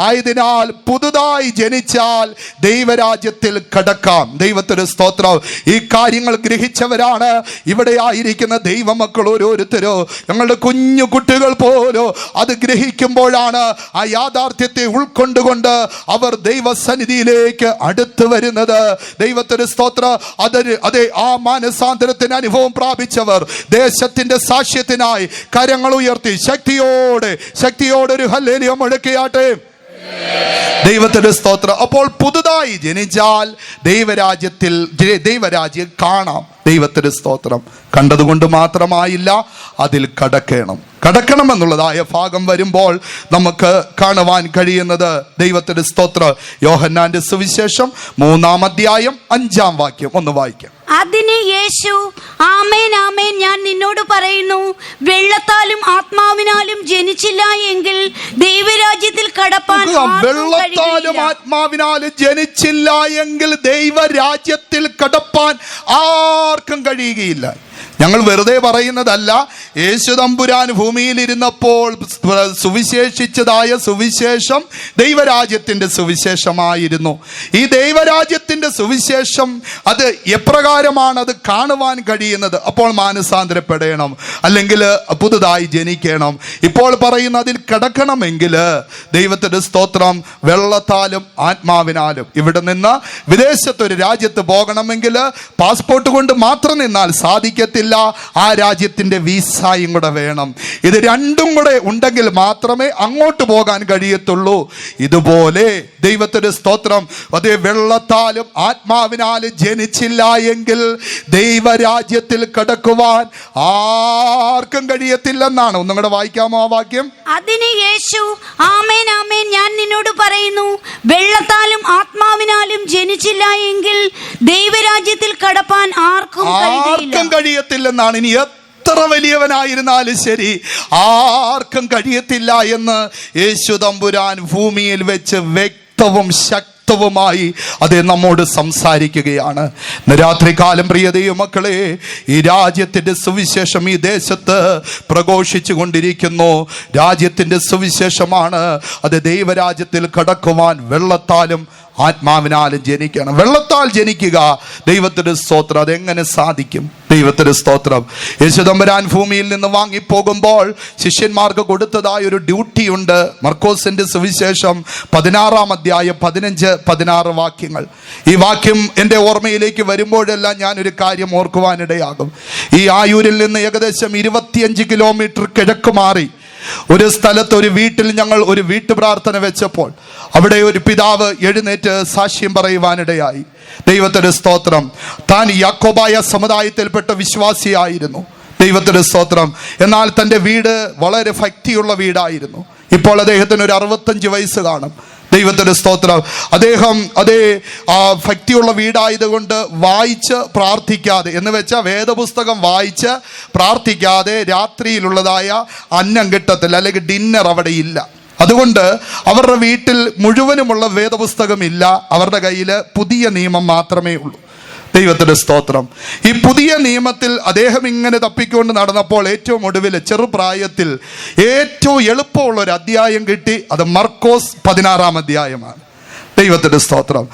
ആയതിനാൽ പുതുതായി ജനിച്ചാൽ ദൈവരാജ്യത്തിൽ കടക്കാം. ദൈവത്തിന്റെ സ്തോത്രം. ഈ കാര്യങ്ങൾ ഗ്രഹിച്ചവരാണ് ഇവിടെ ആയിരിക്കുന്ന ദൈവമക്കൾ ഓരോരുത്തരോ. ഞങ്ങളുടെ കുഞ്ഞു കുട്ടികൾ പോലോ അത് ഗ്രഹിക്കുമ്പോഴാണ് ആ യാഥാർത്ഥ്യത്തെ ഉൾക്കൊണ്ടുകൊണ്ട് അവർ ദൈവസന്നിധിയിലേക്ക് അടുത്തു വരുന്നത്. ദൈവത്തിന്റെ സ്തോത്രം. അതെ, ആ മാനസാന്തരത്തിന് അനുഭവം പ്രാപിച്ചവർ ദേശത്തിന്റെ സാക്ഷ്യത്തിനായി കരങ്ങൾ ഉയർത്തി ശക്തിയോടെ ഒരു ഹല്ലേലൂയ മുഴക്കിയാട്ടെ. ദൈവത്തിന്റെ സ്തോത്രം. അപ്പോൾ പുതുതായി ജനിച്ചാൽ ദൈവരാജ്യം കാണാം. ദൈവത്തിന്റെ സ്തോത്രം. കണ്ടതുകൊണ്ട് മാത്രമായില്ല, അതിൽ കടക്കണമെന്നുള്ളതായ ഭാഗം വരുമ്പോൾ നമുക്ക് കാണുവാൻ കഴിയുന്നത്. ദൈവത്തിന്റെ സ്തോത്രം. യോഹന്നാന്റെ സുവിശേഷം 3-ാം അധ്യായം 5-ാം വാക്യം ഒന്ന് വായിക്കാം. അതിന് യേശു, ആമേൻ ആമേൻ ഞാൻ നിന്നോട് പറയുന്നു, വെള്ളത്താലും ആത്മാവിനാലും ജനിച്ചില്ല എങ്കിൽ ദൈവരാജ്യത്തിൽ കടപ്പാൻ വെള്ളത്താലും ആത്മാവിനാലും ജനിച്ചില്ല എങ്കിൽ ദൈവരാജ്യത്തിൽ കടപ്പാൻ ആർക്കും കഴിയുകയില്ല. ഞങ്ങൾ വെറുതെ പറയുന്നതല്ല. യേശു തമ്പുരാൻ ഭൂമിയിലിരുന്നപ്പോൾ സുവിശേഷിച്ചതായ സുവിശേഷം ദൈവരാജ്യത്തിന്റെ സുവിശേഷമായിരുന്നു. ഈ ദൈവരാജ്യത്തിന്റെ സുവിശേഷം അത് എപ്രകാരമാണ് അത് കാണുവാൻ കഴിയുന്നത്? അപ്പോൾ മാനസാന്തരപ്പെടണം, അല്ലെങ്കിൽ പുതുതായി ജനിക്കണം. ഇപ്പോൾ പറയുന്ന അതിൽ കിടക്കണമെങ്കിൽ ദൈവത്തിന്റെ സ്തോത്രം, വെള്ളത്താലും ആത്മാവിനാലും. ഇവിടെ നിന്ന് വിദേശത്തൊരു രാജ്യത്ത് പോകണമെങ്കിൽ പാസ്പോർട്ട് കൊണ്ട് മാത്രം നിന്നാൽ സാധിക്കത്തില്ല. ആ രാജ്യത്തിന്റെ വിസയും കൂടെ വേണം. ഇത് രണ്ടും കൂടെ ഉണ്ടെങ്കിൽ മാത്രമേ അങ്ങോട്ട് പോകാൻ കഴിയത്തുള്ളൂ. ഇതുപോലെ ദൈവത്തിന്റെ സ്തോത്രം, അതേ വെള്ളത്താലും ആത്മാവിനാലും ജനിച്ചില്ല എങ്കിൽ ദൈവരാജ്യത്തിൽ കടക്കുവാൻ ആർക്കും കഴിയത്തില്ലെന്നാണ്. ഒന്നും കൂടെ വായിക്കാമോ ആ വാക്യം? അതിന് യേശു, ആമേൻ ആമേൻ ഞാൻ നിന്നോട് പറയുന്നു, വെള്ളത്താലും ആത്മാവിനാലും ജനിച്ചില്ല എങ്കിൽ ദൈവരാജ്യത്തിൽ കടപ്പാൻ ആർക്കും കഴിയത്തില്ലെന്നാണ്. ഇനി എത്ര വലിയവനായിരുന്നാലും ശരി, ആർക്കും കഴിയത്തില്ല എന്ന് യേശു തമ്പുരാൻ ഭൂമിയിൽ വെച്ച് വ്യക്തവും ശക്തവുമായി അത് നമ്മോട് സംസാരിക്കുകയാണ്. രാത്രികാലം പ്രിയ ദൈവമക്കളെ, ഈ രാജ്യത്തിന്റെ സുവിശേഷം ഈ ദേശത്ത് പ്രഘോഷിച്ചു കൊണ്ടിരിക്കുന്നു. രാജ്യത്തിന്റെ സുവിശേഷമാണ് അത് ദൈവരാജ്യത്തിൽ കടക്കുവാൻ വെള്ളത്താലും ആത്മാവിനാലും ജനിക്കണം. വെള്ളത്താൽ ജനിക്കുക, ദൈവത്തിന് സ്തോത്രം, അതെങ്ങനെ സാധിക്കും? ദൈവത്തിന് സ്തോത്രം. യേശുദമ്പുരാൻ ഭൂമിയിൽ നിന്ന് വാങ്ങിപ്പോകുമ്പോൾ ശിഷ്യന്മാർക്ക് കൊടുത്തതായ ഒരു ഡ്യൂട്ടി ഉണ്ട്. മർക്കോസിന്റെ സുവിശേഷം 16-ാം അധ്യായം 15-16 വാക്യങ്ങൾ. ഈ വാക്യം എൻ്റെ ഓർമ്മയിലേക്ക് വരുമ്പോഴെല്ലാം ഞാനൊരു കാര്യം ഓർക്കുവാനിടയാകും. ഈ ആയൂരിൽ നിന്ന് ഏകദേശം 25 കിലോമീറ്റർ കിഴക്ക് മാറി ഒരു സ്ഥലത്ത് ഒരു വീട്ടിൽ ഞങ്ങൾ ഒരു വീട്ടുപ്രാർത്ഥന വെച്ചപ്പോൾ അവിടെ ഒരു പിതാവ് എഴുന്നേറ്റ് സാക്ഷ്യം പറയുവാനിടയായി. ദൈവത്തിന്റെ സ്തോത്രം. താൻ യാക്കോബായ സമുദായത്തിൽപ്പെട്ട വിശ്വാസിയായിരുന്നു. ദൈവത്തിന്റെ സ്തോത്രം. എന്നാൽ തൻ്റെ വീട് വളരെ ഭക്തിയുള്ള വീടായിരുന്നു. ഇപ്പോൾ അദ്ദേഹത്തിന് ഒരു 65 വയസ്സ് കാണും. ദൈവത്തിന്റെ സ്തോത്രം. അദ്ദേഹം ഭക്തിയുള്ള വീടായതുകൊണ്ട് വായിച്ച് പ്രാർത്ഥിക്കാതെ, എന്ന് വെച്ചാൽ വേദപുസ്തകം വായിച്ച് പ്രാർത്ഥിക്കാതെ രാത്രിയിലുള്ളതായ അന്നം കിട്ടത്തില്ല, അല്ലെങ്കിൽ ഡിന്നർ അവിടെ ഇല്ല. അതുകൊണ്ട് അവരുടെ വീട്ടിൽ മുഴുവനുമുള്ള വേദപുസ്തകം ഇല്ല. അവരുടെ കയ്യിൽ പുതിയ നിയമം മാത്രമേ ഉള്ളൂ. ദൈവത്തിന്റെ സ്തോത്രം. ഈ പുതിയ നിയമത്തിൽ അദ്ദേഹം ഇങ്ങനെ തപ്പിക്കൊണ്ട് നടന്നപ്പോൾ ഏറ്റവും ഒടുവിൽ ചെറുപ്രായത്തിൽ ഏറ്റവും എളുപ്പമുള്ള ഒരു അധ്യായം കിട്ടി. അത് മർക്കോസ് 16-ാം അധ്യായമാണ്. ദൈവത്തിന്റെ സ്തോത്രം.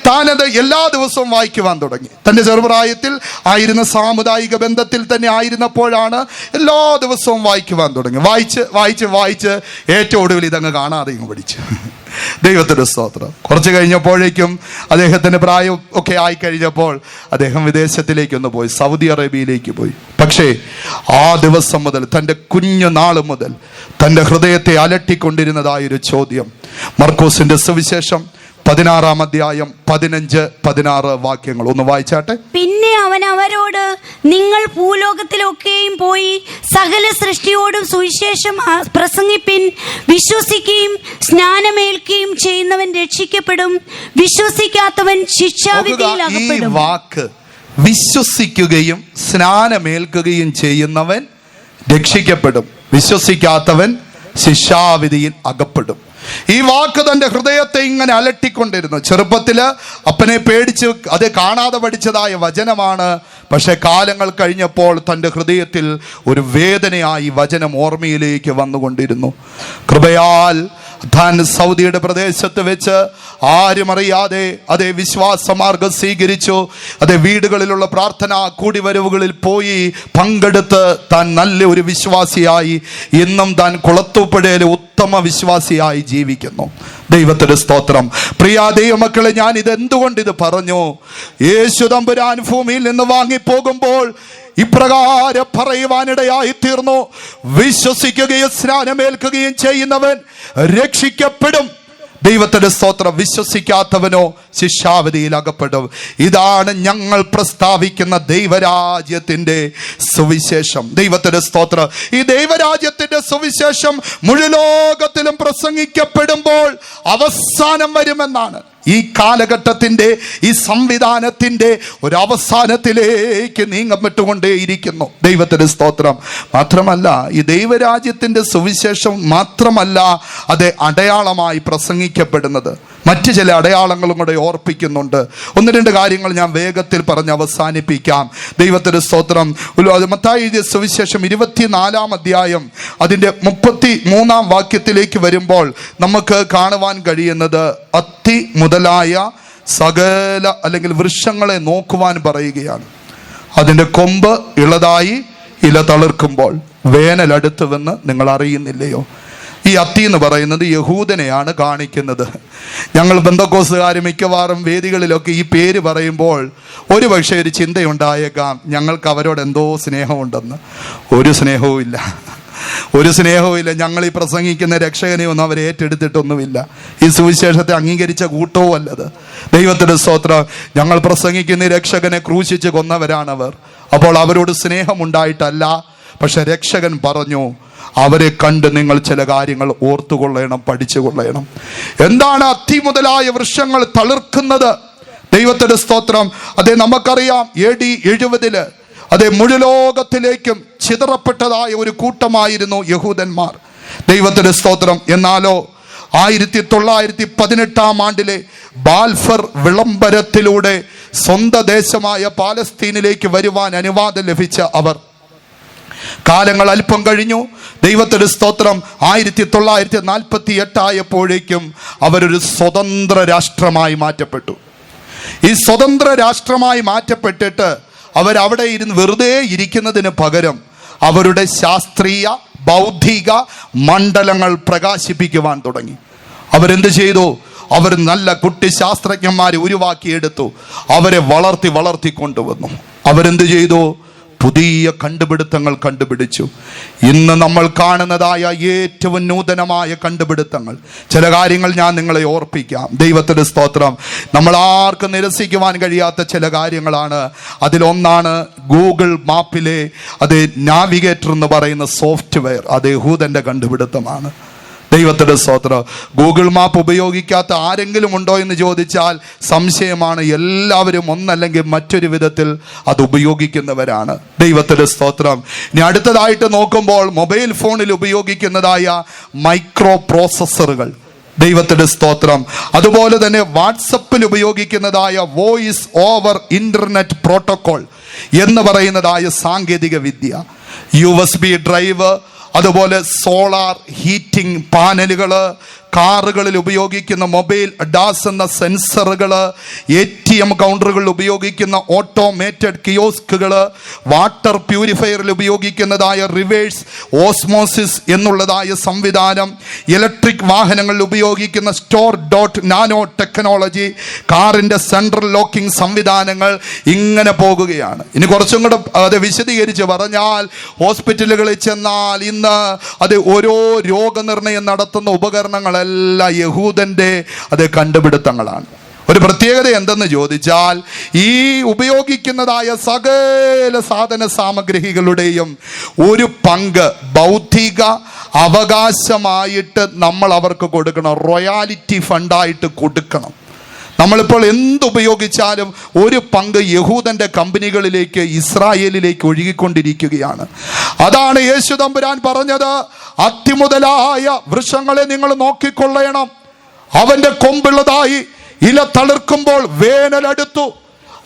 താനത് എല്ലാ ദിവസവും വായിക്കുവാൻ തുടങ്ങി. തൻ്റെ ചെറുപ്രായത്തിൽ ആയിരുന്ന സാമുദായിക ബന്ധത്തിൽ തന്നെ ആയിരുന്നപ്പോഴാണ് എല്ലാ ദിവസവും വായിക്കുവാൻ തുടങ്ങി. വായിച്ച് വായിച്ച് വായിച്ച് ഏറ്റവും ഒടുവിൽ ഇതങ്ങ് കാണാതെയും പഠിച്ചു. ദൈവത്തിന്റെ സ്തോത്രം. കുറച്ച് കഴിഞ്ഞപ്പോഴേക്കും അദ്ദേഹത്തിന്റെ പ്രായം ഒക്കെ ആയിക്കഴിഞ്ഞപ്പോൾ അദ്ദേഹം വിദേശത്തിലേക്കൊന്ന് പോയി, സൗദി അറേബ്യയിലേക്ക് പോയി. പക്ഷേ ആ ദിവസം മുതൽ, തൻ്റെ കുഞ്ഞു നാൾ മുതൽ തൻ്റെ ഹൃദയത്തെ അലട്ടിക്കൊണ്ടിരുന്നതായൊരു ചോദ്യം. മർക്കോസിന്റെ സുവിശേഷം 16-ാം അധ്യായം 15-16 വാക്യങ്ങൾ ഒന്ന് വായിച്ചാട്ടെ. പിന്നെ അവൻ അവരോട്, നിങ്ങൾ ഭൂലോകത്തിലൊക്കെയും പോയി സകല സൃഷ്ടിയോടും സുവിശേഷം പ്രസംഗിപ്പിൻ. വിശ്വസിക്കുകയും സ്നാനമേൽക്കുകയും ചെയ്യുന്നവൻ രക്ഷിക്കപ്പെടും, വിശ്വസിക്കാത്തവൻ ശിക്ഷാവിധിയിൽ അകപ്പെടും. ഈ വാക്ക്, വിശ്വസിക്കുകയും സ്നാനമേൽക്കുകയും ചെയ്യുന്നവൻ രക്ഷിക്കപ്പെടും, വിശ്വസിക്കാത്തവൻ ശിക്ഷാവിധിയിൽ അകപ്പെടും. ഈ വാക്ക് തൻ്റെ ഹൃദയത്തെ ഇങ്ങനെ അലട്ടിക്കൊണ്ടിരുന്നു. ചെറുപ്പത്തില് അപ്പനെ പേടിച്ച് അത് കാണാതെ പഠിച്ചതായ വചനമാണ്. പക്ഷെ കാലങ്ങൾ കഴിഞ്ഞപ്പോൾ തൻ്റെ ഹൃദയത്തിൽ ഒരു വേദനയായി വചനം ഓർമ്മയിലേക്ക് വന്നുകൊണ്ടിരുന്നു. കൃപയാൽ താൻ സൗദിയുടെ പ്രദേശത്ത് വെച്ച് ആരും അറിയാതെ വിശ്വാസമാർഗം സ്വീകരിച്ചു. വീടുകളിലുള്ള പ്രാർത്ഥന കൂടിവരവുകളിൽ പോയി പങ്കെടുത്ത് താൻ നല്ല ഒരു വിശ്വാസിയായി ഇന്നും താൻ കുളത്തൂപ്പുഴയിലെ ഉത്തമ വിശ്വാസിയായി ജീവിക്കുന്നു. ദൈവത്തിന്റെ സ്തോത്രം. പ്രിയ ദൈവമക്കളെ, ഞാൻ ഇതെന്തുകൊണ്ട് ഇത് പറഞ്ഞു? യേശു തമ്പുരാൻ ഭൂമിയിൽ നിന്ന് വാങ്ങിപ്പോകുമ്പോൾ ഇപ്രകാരം പറയുവാനിടയായി തീർന്നു, വിശ്വസിക്കുകയും സ്നാനമേൽക്കുകയും ചെയ്യുന്നവൻ രക്ഷിക്കപ്പെടും, ദൈവത്തിന്റെ സ്തോത്രം, വിശ്വസിക്കാത്തവനോ ശിക്ഷാവിധിയിൽ അകപ്പെടും. ഇതാണ് ഞങ്ങൾ പ്രസ്താവിക്കുന്ന ദൈവരാജ്യത്തിന്റെ സുവിശേഷം. ദൈവത്തിന്റെ സ്തോത്രം. ഈ ദൈവരാജ്യത്തിന്റെ സുവിശേഷം മുഴുലോകത്തിലും പ്രസംഗിക്കപ്പെടുമ്പോൾ അവസാനം വരുമെന്നാണ്. ഈ കാലഘട്ടത്തിന്റെ, ഈ സംവിധാനത്തിന്റെ ഒരു അവസാനത്തിലേക്ക് നീങ്ങപ്പെട്ടുകൊണ്ടേയിരിക്കുന്നു. ദൈവത്തിന്റെ സ്തോത്രം. മാത്രമല്ല, ഈ ദൈവരാജ്യത്തിന്റെ സുവിശേഷം മാത്രമല്ല അത് അടയാളമായി പ്രസംഗിക്കപ്പെടുന്നത്, മറ്റു ചില അടയാളങ്ങളും കൂടെ ഓർപ്പിക്കുന്നുണ്ട്. 1-2 കാര്യങ്ങൾ ഞാൻ വേഗത്തിൽ പറഞ്ഞ് അവസാനിപ്പിക്കാം. ദൈവത്തിന്റെ സ്തോത്രം. മത്തായി എഴുതിയ സുവിശേഷം 24-ാം അധ്യായം അതിൻ്റെ 33-ാം വാക്യത്തിലേക്ക് വരുമ്പോൾ നമുക്ക് കാണുവാൻ കഴിയുന്നത്, അത്തി മുതലായ സകല അല്ലെങ്കിൽ വൃക്ഷങ്ങളെ നോക്കുവാൻ പറയുകയാണ്. അതിൻ്റെ കൊമ്പ് ഇളതായി ഇല തളിർക്കുമ്പോൾ വേനൽ അടുത്തുവെന്ന് നിങ്ങൾ അറിയുന്നില്ലയോ? ഈ അത്തി എന്ന് പറയുന്നത് യഹൂദനെയാണ് കാണിക്കുന്നത്. ഞങ്ങൾ ബന്ധക്കോസുകാർ മിക്കവാറും വേദികളിലൊക്കെ ഈ പേര് പറയുമ്പോൾ ഒരു പക്ഷേ ഒരു ചിന്തയുണ്ടായേക്കാം, ഞങ്ങൾക്ക് അവരോട് എന്തോ സ്നേഹമുണ്ടെന്ന്. ഒരു സ്നേഹവും ഇല്ല. ഞങ്ങൾ ഈ പ്രസംഗിക്കുന്ന രക്ഷകനെ ഒന്നും അവർ ഏറ്റെടുത്തിട്ടൊന്നുമില്ല. ഈ സുവിശേഷത്തെ അംഗീകരിച്ച കൂട്ടവും അല്ലത്. ദൈവത്തിന്റെ സ്തോത്രം. ഞങ്ങൾ പ്രസംഗിക്കുന്ന രക്ഷകനെ ക്രൂശിച്ച് കൊന്നവരാണവർ. അപ്പോൾ അവരോട് സ്നേഹമുണ്ടായിട്ടല്ല, പക്ഷെ രക്ഷകൻ പറഞ്ഞു, അവരെ കണ്ട് നിങ്ങൾ ചില കാര്യങ്ങൾ ഓർത്തുകൊള്ളണം, പഠിച്ചുകൊള്ളണം. എന്താണ് അത്തി മുതലായ വൃക്ഷങ്ങൾ തളിർക്കുന്നത്? ദൈവത്തിന്റെ സ്തോത്രം. നമുക്കറിയാം, AD 70 മുഴുലോകത്തിലേക്കും ചിതറപ്പെട്ടതായ ഒരു കൂട്ടമായിരുന്നു യഹൂദന്മാർ. ദൈവത്തിന്റെ സ്തോത്രം. എന്നാലോ 1918-ാം ആണ്ടിലെ ബാൽഫർ വിളംബരത്തിലൂടെ സ്വന്തം ദേശമായ പാലസ്തീനിലേക്ക് വരുവാൻ അനുവാദം ലഭിച്ച അവർ കാലങ്ങൾ അല്പം കഴിഞ്ഞു. ദൈവത്തിന്റെ സ്തോത്രം. 1948 ആയപ്പോഴേക്കും അവരൊരു സ്വതന്ത്ര രാഷ്ട്രമായി മാറ്റപ്പെട്ടു. ഈ സ്വതന്ത്ര രാഷ്ട്രമായി മാറ്റപ്പെട്ടിട്ട് അവരവിടെ ഇരുന്ന് വെറുതെ ഇരിക്കുന്നതിന് പകരം അവരുടെ ശാസ്ത്രീയ ബൗദ്ധിക മണ്ഡലങ്ങൾ പ്രകാശിപ്പിക്കുവാൻ തുടങ്ങി. അവരെന്ത് ചെയ്തു? അവർ നല്ല കുട്ടി ശാസ്ത്രജ്ഞന്മാരെ ഉരുവാക്കിയെടുത്തു. അവരെ വളർത്തി കൊണ്ടുവന്നു. അവരെന്ത് ചെയ്തു? പുതിയ കണ്ടുപിടുത്തങ്ങൾ കണ്ടുപിടിച്ചു. ഇന്ന് നമ്മൾ കാണുന്നതായ ഏറ്റവും നൂതനമായ കണ്ടുപിടുത്തങ്ങൾ, ചില കാര്യങ്ങൾ ഞാൻ നിങ്ങളെ ഓർപ്പിക്കാം. ദൈവത്തിന്റെ സ്തോത്രം. നമ്മൾ ആർക്കും നിരസിക്കുവാൻ കഴിയാത്ത ചില കാര്യങ്ങളാണ്. അതിലൊന്നാണ് ഗൂഗിൾ മാപ്പിലെ നാവിഗേറ്റർ എന്ന് പറയുന്ന സോഫ്റ്റ്വെയർ. അത് യഹൂദന്റെ കണ്ടുപിടുത്തമാണ്. ദൈവത്തിന്റെ സ്തോത്രം. ഗൂഗിൾ മാപ്പ് ഉപയോഗിക്കാത്ത ആരെങ്കിലും ഉണ്ടോ എന്ന് ചോദിച്ചാൽ സംശയമാണ്. എല്ലാവരും ഒന്നല്ലെങ്കിൽ മറ്റൊരു വിധത്തിൽ അത് ഉപയോഗിക്കുന്നവരാണ്. ദൈവത്തിന്റെ സ്തോത്രം. ഇനി അടുത്തതായിട്ട് നോക്കുമ്പോൾ മൊബൈൽ ഫോണിൽ ഉപയോഗിക്കുന്നതായ മൈക്രോ പ്രോസസ്സറുകൾ. ദൈവത്തിന്റെ സ്തോത്രം. അതുപോലെ തന്നെ വാട്സപ്പിൽ ഉപയോഗിക്കുന്നതായ വോയിസ് ഓവർ ഇന്റർനെറ്റ് പ്രോട്ടോകോൾ എന്ന് പറയുന്നതായ സാങ്കേതിക വിദ്യ, USB ഡ്രൈവ്, അതുപോലെ സോളാർ ഹീറ്റിംഗ് പാനലുകൾ, കാറുകളിൽ ഉപയോഗിക്കുന്ന മൊബൈൽ ഡാസ് എന്ന സെൻസറുകൾ, ATM കൗണ്ടറുകളിൽ ഉപയോഗിക്കുന്ന ഓട്ടോമേറ്റഡ് കിയോസ്കുകൾ, വാട്ടർ പ്യൂരിഫയറിൽ ഉപയോഗിക്കുന്നതായ റിവേഴ്സ് ഓസ്മോസിസ് എന്നുള്ളതായ സംവിധാനം, ഇലക്ട്രിക് വാഹനങ്ങളിൽ ഉപയോഗിക്കുന്ന സ്റ്റോർ ഡോട്ട് നാനോ ടെക്നോളജി, കാറിൻ്റെ സെൻട്രൽ ലോക്കിംഗ് സംവിധാനങ്ങൾ, ഇങ്ങനെ പോകുകയാണ്. ഇനി കുറച്ചും കൂടെ അത് വിശദീകരിച്ച് പറഞ്ഞാൽ, ഹോസ്പിറ്റലുകളിൽ ചെന്നാൽ ഇന്ന് ഓരോ രോഗനിർണയം നടത്തുന്ന ഉപകരണങ്ങൾ എല്ലാം യഹൂദന്റെ കണ്ടുപിടുത്തങ്ങളാണ്. ഒരു പ്രത്യേകത എന്തെന്ന് ചോദിച്ചാൽ, ഈ ഉപയോഗിക്കുന്നതായ സകല സാധന സാമഗ്രികളുടെയും ഒരു പങ്ക് ബൗദ്ധിക അവകാശമായിട്ട് നമ്മൾ അവർക്ക് കൊടുക്കണം. റോയാലിറ്റി ഫണ്ടായിട്ട് കൊടുക്കണം. നമ്മളിപ്പോൾ എന്തുപയോഗിച്ചാലും ഒരു പങ്ക് യഹൂദന്റെ കമ്പനികളിലേക്ക്, ഇസ്രായേലിലേക്ക് ഒഴുകിക്കൊണ്ടിരിക്കുകയാണ്. അതാണ് യേശു തമ്പുരാൻ പറഞ്ഞത്, അത്തിമുതലായ വൃക്ഷങ്ങളെ നിങ്ങൾ നോക്കിക്കൊള്ളണം. അവന്റെ കൊമ്പുള്ളതായി ഇല തളിർക്കുമ്പോൾ വേനലടുത്തു.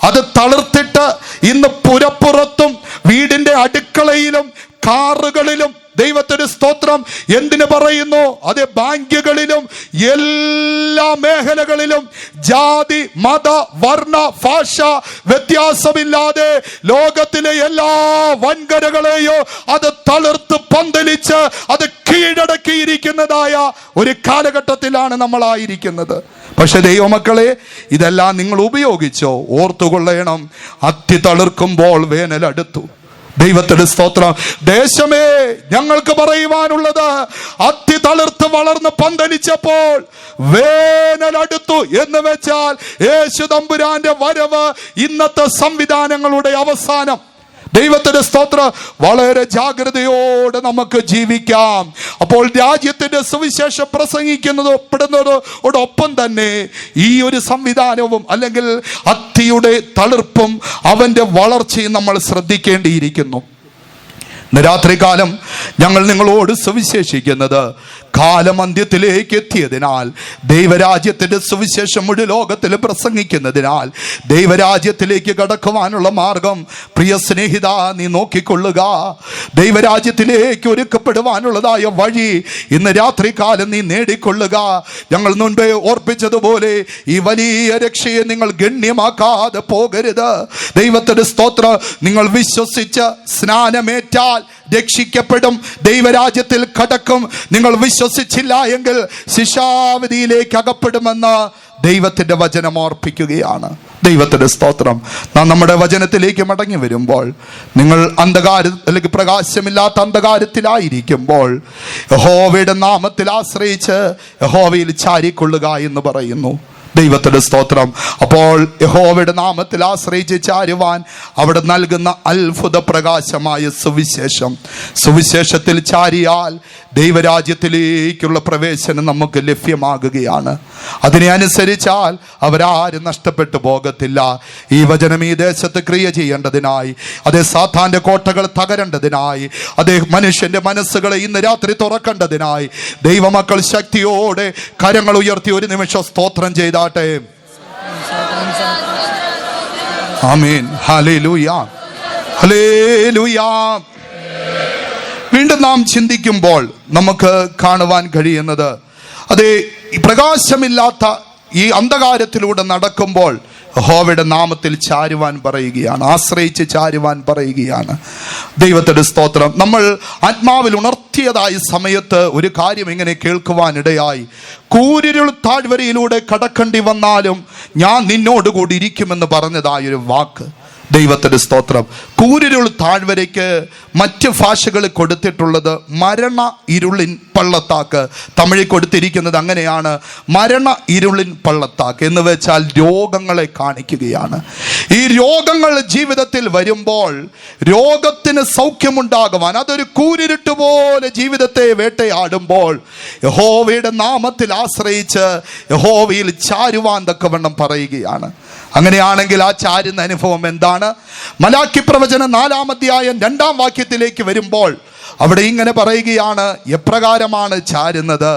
അത് തളിർത്തിട്ട് ഇന്ന് പുരപ്പുറത്തും വീടിന്റെ അടുക്കളയിലും കാറുകളിലും, ദൈവത്തിന്റെ സ്തോത്രം, എന്തിനു പറയുന്നു, ബാങ്കുകളിലും എല്ലാ മേഖലകളിലും ജാതി മത വർണ്ണ ഭാഷ വ്യത്യാസമില്ലാതെ ലോകത്തിലെ എല്ലാ വൻകരകളെയോ അത് തളിർത്ത് പന്തലിച്ച് അത് കീഴടക്കിയിരിക്കുന്നതായ ഒരു കാലഘട്ടത്തിലാണ് നമ്മളായിരിക്കുന്നത്. പക്ഷെ ദൈവമക്കളെ, ഇതെല്ലാം നിങ്ങൾ ഉപയോഗിച്ചോ? ഓർത്തുകൊള്ളണം, അത്തി തളിർക്കുമ്പോൾ വേനൽ അടുത്തു. ദൈവത്തിന്റെ സ്തോത്രം. ദേശമേ, ഞങ്ങൾക്ക് പറയുവാനുള്ളത്, അത്തി തളിർത്ത് വളർന്ന് പന്തലിച്ചപ്പോൾ വേനലടുത്തു എന്ന് വെച്ചാൽ യേശു തമ്പുരാന്റെ വരവ്, ഇന്നത്തെ സംവിധാനങ്ങളുടെ അവസാനം. ദൈവത്തിന്റെ സ്തോത്രം. വളരെ ജാഗ്രതയോടെ നമുക്ക് ജീവിക്കാം. അപ്പോൾ രാജ്യത്തിന്റെ സുവിശേഷം പ്രസംഗിക്കുന്നതോടൊപ്പം തന്നെ ഈ ഒരു സംവിധാനവും അല്ലെങ്കിൽ അത്തിയുടെ തളിർപ്പും അവന്റെ വളർച്ചയും നമ്മൾ ശ്രദ്ധിക്കേണ്ടിയിരിക്കുന്നു. ഇന്ന് രാത്രികാലം ഞങ്ങൾ നിങ്ങളോട് സുവിശേഷിക്കുന്നത്, കാലമന്ത്യത്തിലേക്ക് എത്തിയതിനാൽ, ദൈവരാജ്യത്തിന്റെ സുവിശേഷം മുഴുവൻ ലോകത്തിൽ പ്രസംഗിക്കുന്നതിനാൽ, ദൈവരാജ്യത്തിലേക്ക് കടക്കുവാനുള്ള മാർഗം പ്രിയ സ്നേഹിത നീ നോക്കിക്കൊള്ളുക. ദൈവരാജ്യത്തിലേക്ക് ഒരുക്കപ്പെടുവാനുള്ളതായ വഴി ഇന്ന് രാത്രികാലം നീ നേടിക്കൊള്ളുക. ഞങ്ങൾ മുൻപേ ഓർപ്പിച്ചതുപോലെ ഈ വലിയ രക്ഷയെ നിങ്ങൾ ഗണ്യമാക്കാതെ പോകരുത്. ദൈവത്തിന്റെ സ്തോത്രം. നിങ്ങൾ വിശ്വസിച്ച് സ്നാനമേറ്റാൽ രക്ഷിക്കപ്പെടും, ദൈവരാജ്യത്തിൽ കടക്കും. നിങ്ങൾ വിശ്വസിച്ചില്ല എങ്കിൽ ശിക്ഷാവിധിയിലേക്ക് അകപ്പെടുമെന്ന് ദൈവത്തിന്റെ വചനം ഓർപ്പിക്കുകയാണ്. ദൈവത്തിന്റെ സ്തോത്രം. നാം നമ്മുടെ വചനത്തിലേക്ക് മടങ്ങി വരുമ്പോൾ, നിങ്ങൾ അന്ധകാര അല്ലെങ്കിൽ പ്രകാശമില്ലാത്ത അന്ധകാരത്തിലായിരിക്കുമ്പോൾ യഹോവയുടെ നാമത്തിൽ ആശ്രയിച്ച് യഹോവയിൽ ചാരിക്കൊള്ളുക എന്ന് പറയുന്നു. ദൈവത്തിന്റെ സ്തോത്രം. അപ്പോൾ യഹോവയുടെ നാമത്തിൽ ആശ്രയിച്ച് ചാരുവാൻ അവിടെ നൽകുന്ന അത്ഭുത പ്രകാശമായ സുവിശേഷത്തിൽ ചാരിയാൽ ദൈവരാജ്യത്തിലേക്കുള്ള പ്രവേശനം നമുക്ക് ലഭ്യമാകുകയാണ്. അതിനെ അനുസരിച്ചാൽ അവരാരും നഷ്ടപ്പെട്ടു പോകത്തില്ല. ഈ വചനം ഈ ദേശത്ത് ക്രിയ ചെയ്യേണ്ടതിനായി, സാത്താന്റെ കോട്ടകൾ തകരേണ്ടതിനായി, മനുഷ്യന്റെ മനസ്സുകളെ ഇന്ന് രാത്രി തുറക്കേണ്ടതിനായി ദൈവമക്കൾ ശക്തിയോടെ കരങ്ങൾ ഉയർത്തി ഒരു നിമിഷം സ്തോത്രം ചെയ്താട്ടെ. ആമേൻ. Hallelujah, hallelujah. വീണ്ടും നാം ചിന്തിക്കുമ്പോൾ നമുക്ക് കാണുവാൻ കഴിയുന്നത്, അതേ പ്രകാശമില്ലാത്ത ഈ അന്ധകാരത്തിലൂടെ നടക്കുമ്പോൾ യഹോവയുടെ നാമത്തിൽ ചാരുവാൻ പറയുകയാണ്, ആശ്രയിച്ച് ചാരുവാൻ പറയുകയാണ്. ദൈവത്തിന്റെ സ്തോത്രം. നമ്മൾ ആത്മാവിൽ ഉണർത്തിയതായ സമയത്ത് ഒരു കാര്യം ഇങ്ങനെ കേൾക്കുവാനിടയായി, കൂരിരുൾ താഴ്വരയിലൂടെ കടക്കേണ്ടി വന്നാലും ഞാൻ നിന്നോടുകൂടി ഇരിക്കുമെന്ന് പറഞ്ഞതായൊരു വാക്ക്. ദൈവത്തിന്റെ സ്തോത്രം. കൂരിരുൾ താഴ്വരയ്ക്ക് മറ്റ് ഭാഷകളിൽ കൊടുത്തിട്ടുള്ളത് മരണ ഇരുളിൻ പള്ളത്താക്ക്. തമിഴിൽ കൊടുത്തിരിക്കുന്നത് അങ്ങനെയാണ്, മരണ ഇരുളിൻ പള്ളത്താക്ക് എന്ന് വെച്ചാൽ രോഗങ്ങളെ കാണിക്കുകയാണ്. ഈ രോഗങ്ങൾ ജീവിതത്തിൽ വരുമ്പോൾ രോഗത്തിന് സൗഖ്യമുണ്ടാകുവാൻ, അതൊരു കൂരിരുട്ട് പോലെ ജീവിതത്തെ വേട്ടയാടുമ്പോൾ യഹോവയുടെ നാമത്തിൽ ആശ്രയിച്ച് യഹോവയിൽ ചാരുവാൻ തക്കവണ്ണം പറയുകയാണ്. അങ്ങനെയാണെങ്കിൽ ആ ചാരുന്ന അനുഭവം എന്താണ്? മലാക്കി പ്രവചനം 4-ാം അധ്യായം 2-ാം വാക്യത്തിലേക്ക് വരുമ്പോൾ അവിടെ ഇങ്ങനെ പറയുകയാണ്, എപ്രകാരമാണ് ചാരുന്നത്?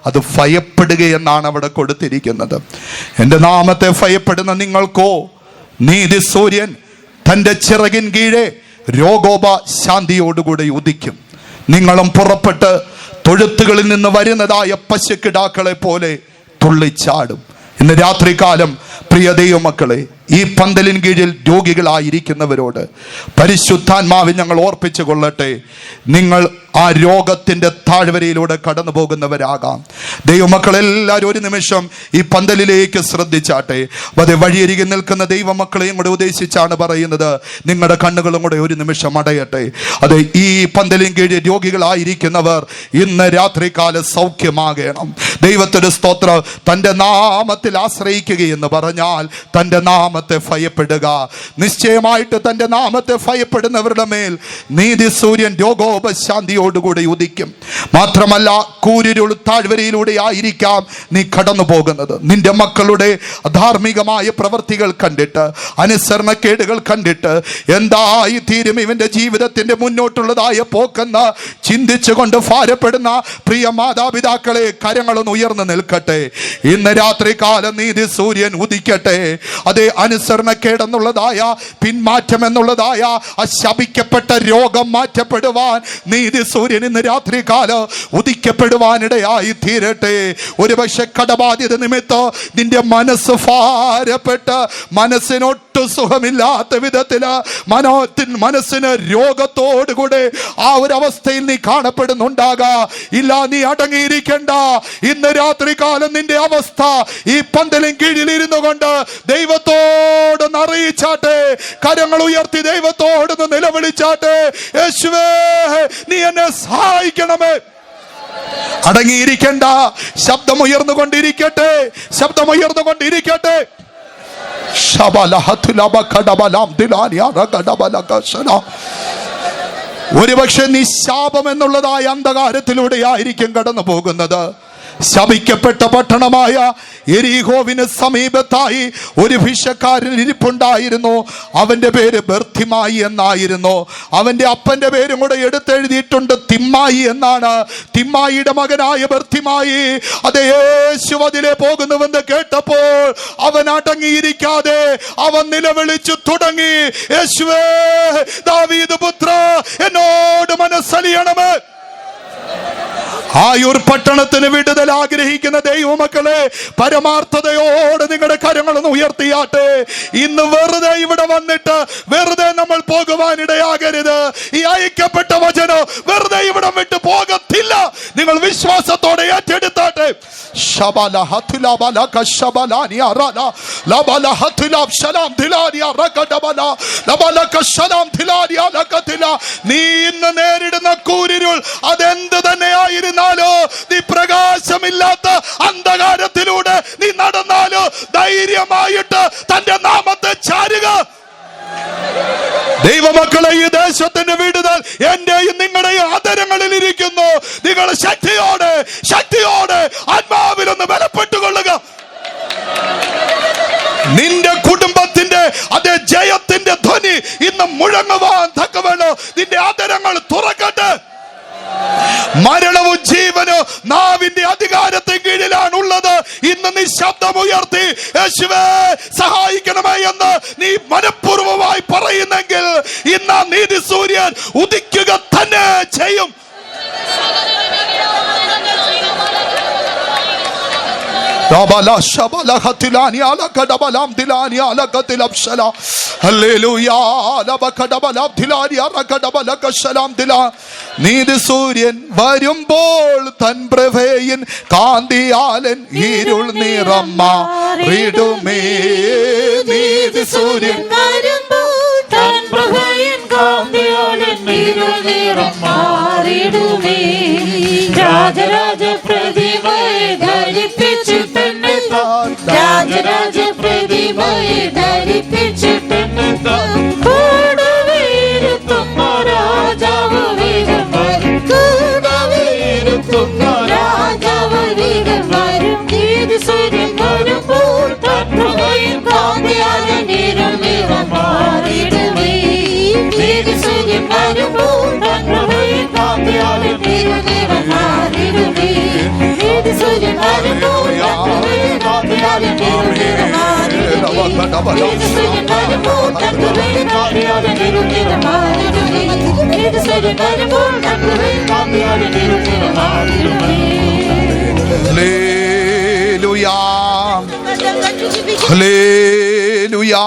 അത് ഭയപ്പെടുകയെന്നാണ് അവിടെ കൊടുത്തിരിക്കുന്നത്. എൻ്റെ നാമത്തെ ഭയപ്പെടുന്ന നിങ്ങൾക്കോ നീതി സൂര്യൻ തൻ്റെ ചിറകിൻ കീഴെ രോഗോപ ശാന്തിയോടുകൂടെ ഉദിക്കും. നിങ്ങളും പുറപ്പെട്ട് തൊഴുത്തുകളിൽ നിന്ന് വരുന്നതായ പശുക്കിടാക്കളെ പോലെ തുള്ളിച്ചാടും. ഇന്ന് രാത്രികാലം പ്രിയ ദൈവമക്കളെ, ഈ പന്തലിൻ കീഴിൽ രോഗികളായിരിക്കുന്നവരോട് പരിശുദ്ധാത്മാവിൽ ഞങ്ങൾ ഓർപ്പിച്ചു കൊള്ളട്ടെ, നിങ്ങൾ ആ രോഗത്തിൻ്റെ താഴ്വരയിലൂടെ കടന്നു പോകുന്നവരാകാം. ദൈവമക്കളെല്ലാവരും ഒരു നിമിഷം ഈ പന്തലിലേക്ക് ശ്രദ്ധിച്ചാട്ടെ. അതേ വഴിയരികിൽ നിൽക്കുന്ന ദൈവമക്കളെയും കൂടെ ഉദ്ദേശിച്ചാണ് പറയുന്നത്, നിങ്ങളുടെ കണ്ണുകളും കൂടെ ഒരു നിമിഷം അടയട്ടെ. അതെ, ഈ പന്തലിൻ കീഴിൽ രോഗികളായിരിക്കുന്നവർ ഇന്ന് രാത്രികാല സൗഖ്യമാകണം. ദൈവത്തിന്റെ സ്തോത്രം. തൻ്റെ നാമത്തിൽ ആശ്രയിക്കുകയെന്ന് പറഞ്ഞാൽ തൻ്റെ നാമത്തെ ഭയപ്പെടുക. നിശ്ചയമായിട്ട് തൻ്റെ നാമത്തെ ഭയപ്പെടുന്നവരുടെ മേൽ നീതി സൂര്യൻ രോഗോപശാന്തിയോടുകൂടി ഉദിക്കും. മാത്രമല്ല, കൂരിരുൾ താഴ്വരയിലൂടെ ആയിരിക്കാം നീ കടന്നു പോകുന്നത്. നിന്റെ മക്കളുടെ അധാർമികമായ പ്രവൃത്തികൾ കണ്ടിട്ട്, അനുസരണക്കേടുകൾ കണ്ടിട്ട് എന്തായി തീരും ഇവന്റെ ജീവിതത്തിന്റെ മുന്നോട്ടുള്ളതായ പോക്കെന്ന് ചിന്തിച്ചുകൊണ്ട് ഭാരപ്പെടുന്ന പ്രിയ മാതാപിതാക്കളെ, കരങ്ങളൊന്ന് ഉയർന്നു നിൽക്കട്ടെ. ഇന്ന് രാത്രി കാലം നീതി സൂര്യൻ ഉദിക്കട്ടെ. അതേ, അനുസരണക്കേടെന്നുള്ളതായ പിന്മാറ്റം എന്നുള്ളതായ ശപിക്കപ്പെട്ട രോഗം മാറ്റപ്പെടുവാൻ നീതി സൂര്യൻ ഇന്ന് രാത്രി കാലം ഉദിക്കപ്പെടുവാനിടയായി തീരട്ടെ. ഒരുപക്ഷെ കടബാധ്യത നിമിത്തം നിന്റെ മനസ്സ് ഭാരപ്പെട്ട് മനസ്സിനൊട്ടും സുഖമില്ലാത്ത വിധത്തില് മനസ്സിന് രോഗത്തോടുകൂടെ ആ ഒരു അവസ്ഥയിൽ നീ കാണപ്പെടുന്നുണ്ടാകാം. ഇല്ല, നീ അടങ്ങിയിരിക്കണ്ട. ഇന്ന് രാത്രി കാലം നിന്റെ അവസ്ഥ ഈ പന്തലിൻ കീഴിൽ ഇരുന്നു കൊണ്ട് ദൈവത്തോടൊന്ന് അറിയിച്ചാട്ടെ. കരങ്ങൾ ഉയർത്തി ദൈവത്തോടൊന്ന് നിലവിളിച്ചാട്ടെ. യേശുവേ, നീ എന്നെ സഹായിക്കണമേ. അടങ്ങിയിരിക്കണ്ട. ശബ്ദമുയർന്നുകൊണ്ടിരിക്കട്ടെ, ശബ്ദമുയർന്നുകൊണ്ടിരിക്കട്ടെ. ഒരുപക്ഷെ നീ ശാപം എന്നുള്ളതായ അന്ധകാരത്തിലൂടെ ആയിരിക്കും കടന്നു പോകുന്നത്. ശപിക്കപ്പെട്ട പട്ടണമായ യെരിഹോവിന് സമീപത്തായി ഒരു ഭിക്ഷക്കാരൻ ഇരിപ്പുണ്ടായിരുന്നു. അവന്റെ പേര് ബർത്തിമായി എന്നായിരുന്നു. അവന്റെ അപ്പന്റെ പേരും കൂടെ എടുത്തെഴുതിയിട്ടുണ്ട്, തിമ്മായി എന്നാണ്. തിമ്മായിയുടെ മകനായ ബർത്തിമായി അതേ യേശു അതിലെ പോകുന്നുവെന്ന് കേട്ടപ്പോൾ അവൻ അടങ്ങിയിരിക്കാതെ അവൻ നിലവിളിച്ചു തുടങ്ങി, യേശുവേ, ദാവീദ് പുത്ര, എന്നോട് മനസ്സലിയണമേ. ആയൂർ പട്ടണത്തിന് വിടുതൽ ആഗ്രഹിക്കുന്ന ദൈവമക്കളെ, പരമാർത്ഥതയോടെ നിങ്ങളുടെ കരങ്ങളൊന്ന് ഉയർത്തിയാട്ടെ. ഇന്ന് വെറുതെ ഇവിടെ വന്നിട്ട് വെറുതെ നമ്മൾ പോകുവാനിടയാകരുത്. ഈ അയക്കപ്പെട്ട വചനം വെറുതെ ഇവിടെ വിട്ട് പോകത്തില്ല. നിങ്ങൾ വിശ്വാസത്തോടെ ഏറ്റെടുത്താട്ടെ. നീ ഇന്ന് നേരിടുന്ന കൂരിരുൾ അതെന്ത് തന്നെയായിരുന്നു, നീ പ്രകാശമില്ലാത്ത അന്ധകാരത്തിലൂടെ നീ നടന്നാലോ ധൈര്യമായിട്ട് തന്റെ നാമത്തെ ചാരുക. ദൈവമക്കളെ, ഈ ദേശത്തിന്റെ വിടുതൽ എന്റെയും നിങ്ങളുടെയും ആദരങ്ങളിൽ ഇരിക്കുന്നു. നിങ്ങൾ ശക്തിയോടെ ആത്മാവിലൊന്ന് ബലപ്പെട്ടുകൊള്ളുക. നിന്റെ കുടുംബത്തിന്റെ അതേ ജയത്തിന്റെ ധ്വനി ഇന്ന് മുഴങ്ങുവാൻ തക്കവണ്ണം നിന്റെ ആദരങ്ങൾ തുറക്കട്ടെ. മരണവും ജീവനും നാവിന്റെ അധികാരത്തിന് കീഴിലാണ് ഉള്ളത്. ഇന്ന് നീ ശബ്ദമുയർത്തി യേശുവേ സഹായിക്കണമേ എന്ന് നീ മനഃപൂർവ്വമായി പറയുന്നെങ്കിൽ ഇന്ന് ആ നീതി സൂര്യൻ ഉദിക്കുക തന്നെ ചെയ്യും. നീതി സൂര്യൻ വരുമ്പോൾ തൻ പ്രഭയിൻ കാന്തിയാലൻ ഇരുൾ നിറം മാറിടുമേ. നീതി സൂര്യൻ വരുമ്പോൾ തൻ പ്രഭയിൻ കാന്തിയാലൻ ഇരുൾ നിറം മാറിടുമേ. രാജരാജ പ്രതിമയെ ധരിപ്പിച്ചിട്ടെന്നെ രാജരാജ പ്രതിമയെ ധരിപ്പിച്ചിട്ടെന്നെ കൂടുവീരുത്തുന്ന രാജാവ് വീരം വരും. കൂടുവീരുത്തുന്ന രാജാവ് വീരം വരും. നീതി സൂര്യൻ വരുമ്പോൾ തൻ പ്രഭയിൻ കാന്തിയാലൻ ഇരുൾ നിറം മാറിടുമേ. നീതി സൂര്യൻ വരുമ്പോൾ തൻ പ്രഭയിൻ കാന്തിയാലൻ ഇരുൾ നിറം മാറിടുമേ. നീതി സൂര്യൻ വരുമ്പോൾ തൻ പ്രഭയിൻ കാന്തിയാലൻ ഇരുൾ നിറം മാറിടുമേ. നീതി സൂര്യൻ വരുമ്പോൾ തൻ പ്രഭയിൻ കാന്തിയാലൻ ഇരുൾ നിറം മാറിടുമേ. നീതി സൂര്യൻ വരുമ്പോൾ തൻ പ്രഭയിൻ കാന്തിയാലൻ ഇരുൾ നിറം മാറിടുമേ. ഹല്ലേലൂയാ, ഹല്ലേലൂയാ.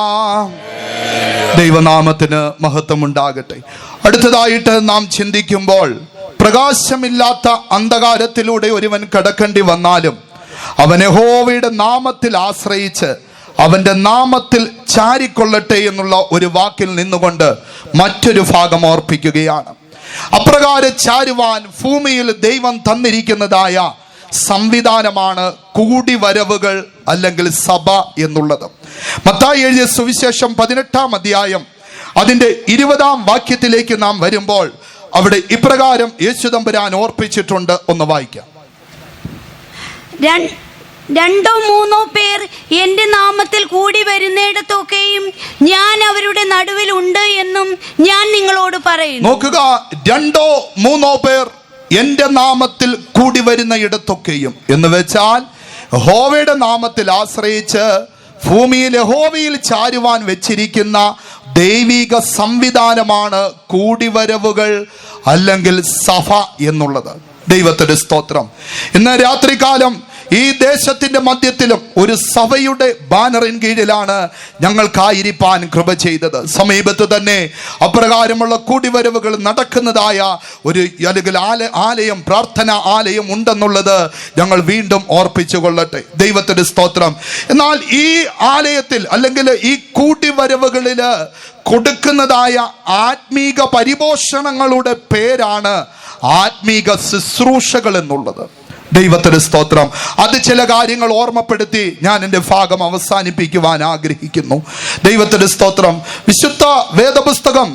ദൈവനാമത്തിന് മഹത്വം ഉണ്ടാകട്ടെ. അടുത്തതായിട്ട് നാം ചിന്തിക്കുമ്പോൾ, പ്രകാശമില്ലാത്ത അന്ധകാരത്തിലൂടെ ഒരുവൻ കടക്കേണ്ടി വന്നാലും അവൻ യഹോവയുടെ നാമത്തിൽ ആശ്രയിച്ച് അവന്റെ നാമത്തിൽ ചാരിക്കൊള്ളട്ടെ എന്നുള്ള ഒരു വാക്കിൽ നിന്നുകൊണ്ട് മറ്റൊരു ഭാഗം ഓർപ്പിക്കുകയാണ്. അപ്രകാരം ചാരുവാൻ ഭൂമിയിൽ ദൈവം തന്നിരിക്കുന്നതായ സംവിധാനമാണ് കൂടിവരവുകൾ അല്ലെങ്കിൽ സഭ എന്നുള്ളത്. മത്തായി എഴുതിയ സുവിശേഷം 18-ാം അധ്യായം അതിന്റെ 20-ാം വാക്യത്തിലേക്ക് നാം വരുമ്പോൾ അവിടെ ഇപ്രകാരം യേശുദമ്പുരാൻ ഓർപ്പിച്ചിട്ടുണ്ട്. ഒന്ന് വായിക്കാം. രണ്ടോ മൂന്നോ പേർ എന്റെ നാമത്തിൽ കൂടി വരുന്നിടത്തൊക്കെയും ഞാൻ അവരുടെ നടുവിൽ ഉണ്ട് എന്നും ഞാൻ നിങ്ങളോട് പറയുന്നു. നോക്കുക, രണ്ടോ മൂന്നോ പേർ എന്റെ നാമത്തിൽ കൂടി വരുന്ന ഇടത്തൊക്കെയും എന്ന് വെച്ചാൽ യഹോവയുടെ നാമത്തിൽ ആശ്രയിച്ച് ഭൂമിയിൽ യഹോവയിൽ ചാരുവാൻ വെച്ചിരിക്കുന്ന ദൈവിക സംവിധാനമാണ് കൂടിവരവുകൾ അല്ലെങ്കിൽ സഭ എന്നുള്ളത്. ദൈവത്തിന്റെ സ്തോത്രം. ഇന്ന് രാത്രികാലം ഈ ദേശത്തിന്റെ മധ്യത്തിലും ഒരു സഭയുടെ ബാനറിൻ കീഴിലാണ് ഞങ്ങൾക്കായിരിക്കാൻ കൃപ ചെയ്തത്. സമീപത്ത് തന്നെ അപ്രകാരമുള്ള കൂടിവരവുകൾ നടക്കുന്നതായ ഒരു അല്ലെങ്കിൽ ആലയം, പ്രാർത്ഥന ആലയം ഉണ്ടെന്നുള്ളത് ഞങ്ങൾ വീണ്ടും ഓർപ്പിച്ചു കൊള്ളട്ടെ. ദൈവത്തിന്റെ സ്തോത്രം. എന്നാൽ ഈ ആലയത്തിൽ അല്ലെങ്കിൽ ഈ കൂടിവരവുകളിൽ കൊടുക്കുന്നതായ ആത്മീക പരിപോഷണങ്ങളുടെ പേരാണ് ആത്മീക ശുശ്രൂഷകൾ എന്നുള്ളത്. ദൈവത്തിന്റെ സ്തോത്രം. അത് ചില കാര്യങ്ങൾ ഓർമ്മപ്പെടുത്തി ഞാൻ എൻ്റെ ഭാഗം അവസാനിപ്പിക്കുവാൻ ആഗ്രഹിക്കുന്നു. ദൈവത്തിന്റെ സ്തോത്രം. വിശുദ്ധ വേദപുസ്തകം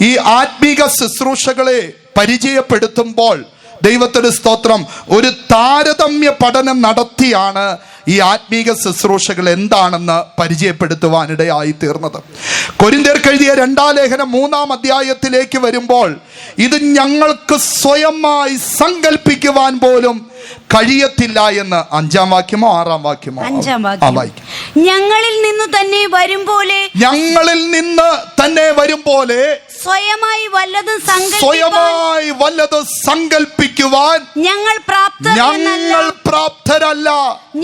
ഈ ആത്മീക ശുശ്രൂഷകളെ പരിചയപ്പെടുത്തുമ്പോൾ ദൈവത്തിന്റെ സ്തോത്രം ഒരു താരതമ്യ പഠനം നടത്തിയാണ് ഈ ആത്മീക ശുശ്രൂഷകൾ എന്താണെന്ന് പരിചയപ്പെടുത്തുവാനിടയായി തീർന്നത്. കൊരിന്ത്യർക്ക് എഴുതിയ 2-ാം ലേഖനം 3-ാം അധ്യായത്തിലേക്ക് വരുമ്പോൾ ഇത് ഞങ്ങൾക്ക് സ്വയമായി സങ്കല്പിക്കുവാൻ പോലും കഴിയത്തില്ല എന്ന് 5-ാം വാക്യമോ 6-ാം വാക്യമോ? 5-ാം വാക്യം. ഞങ്ങളിൽ നിന്ന് തന്നെ വരും പോലെ സ്വയമായി വല്ലതും സങ്കല്പിക്കുവാൻ ഞങ്ങൾ പ്രാപ്തരല്ല.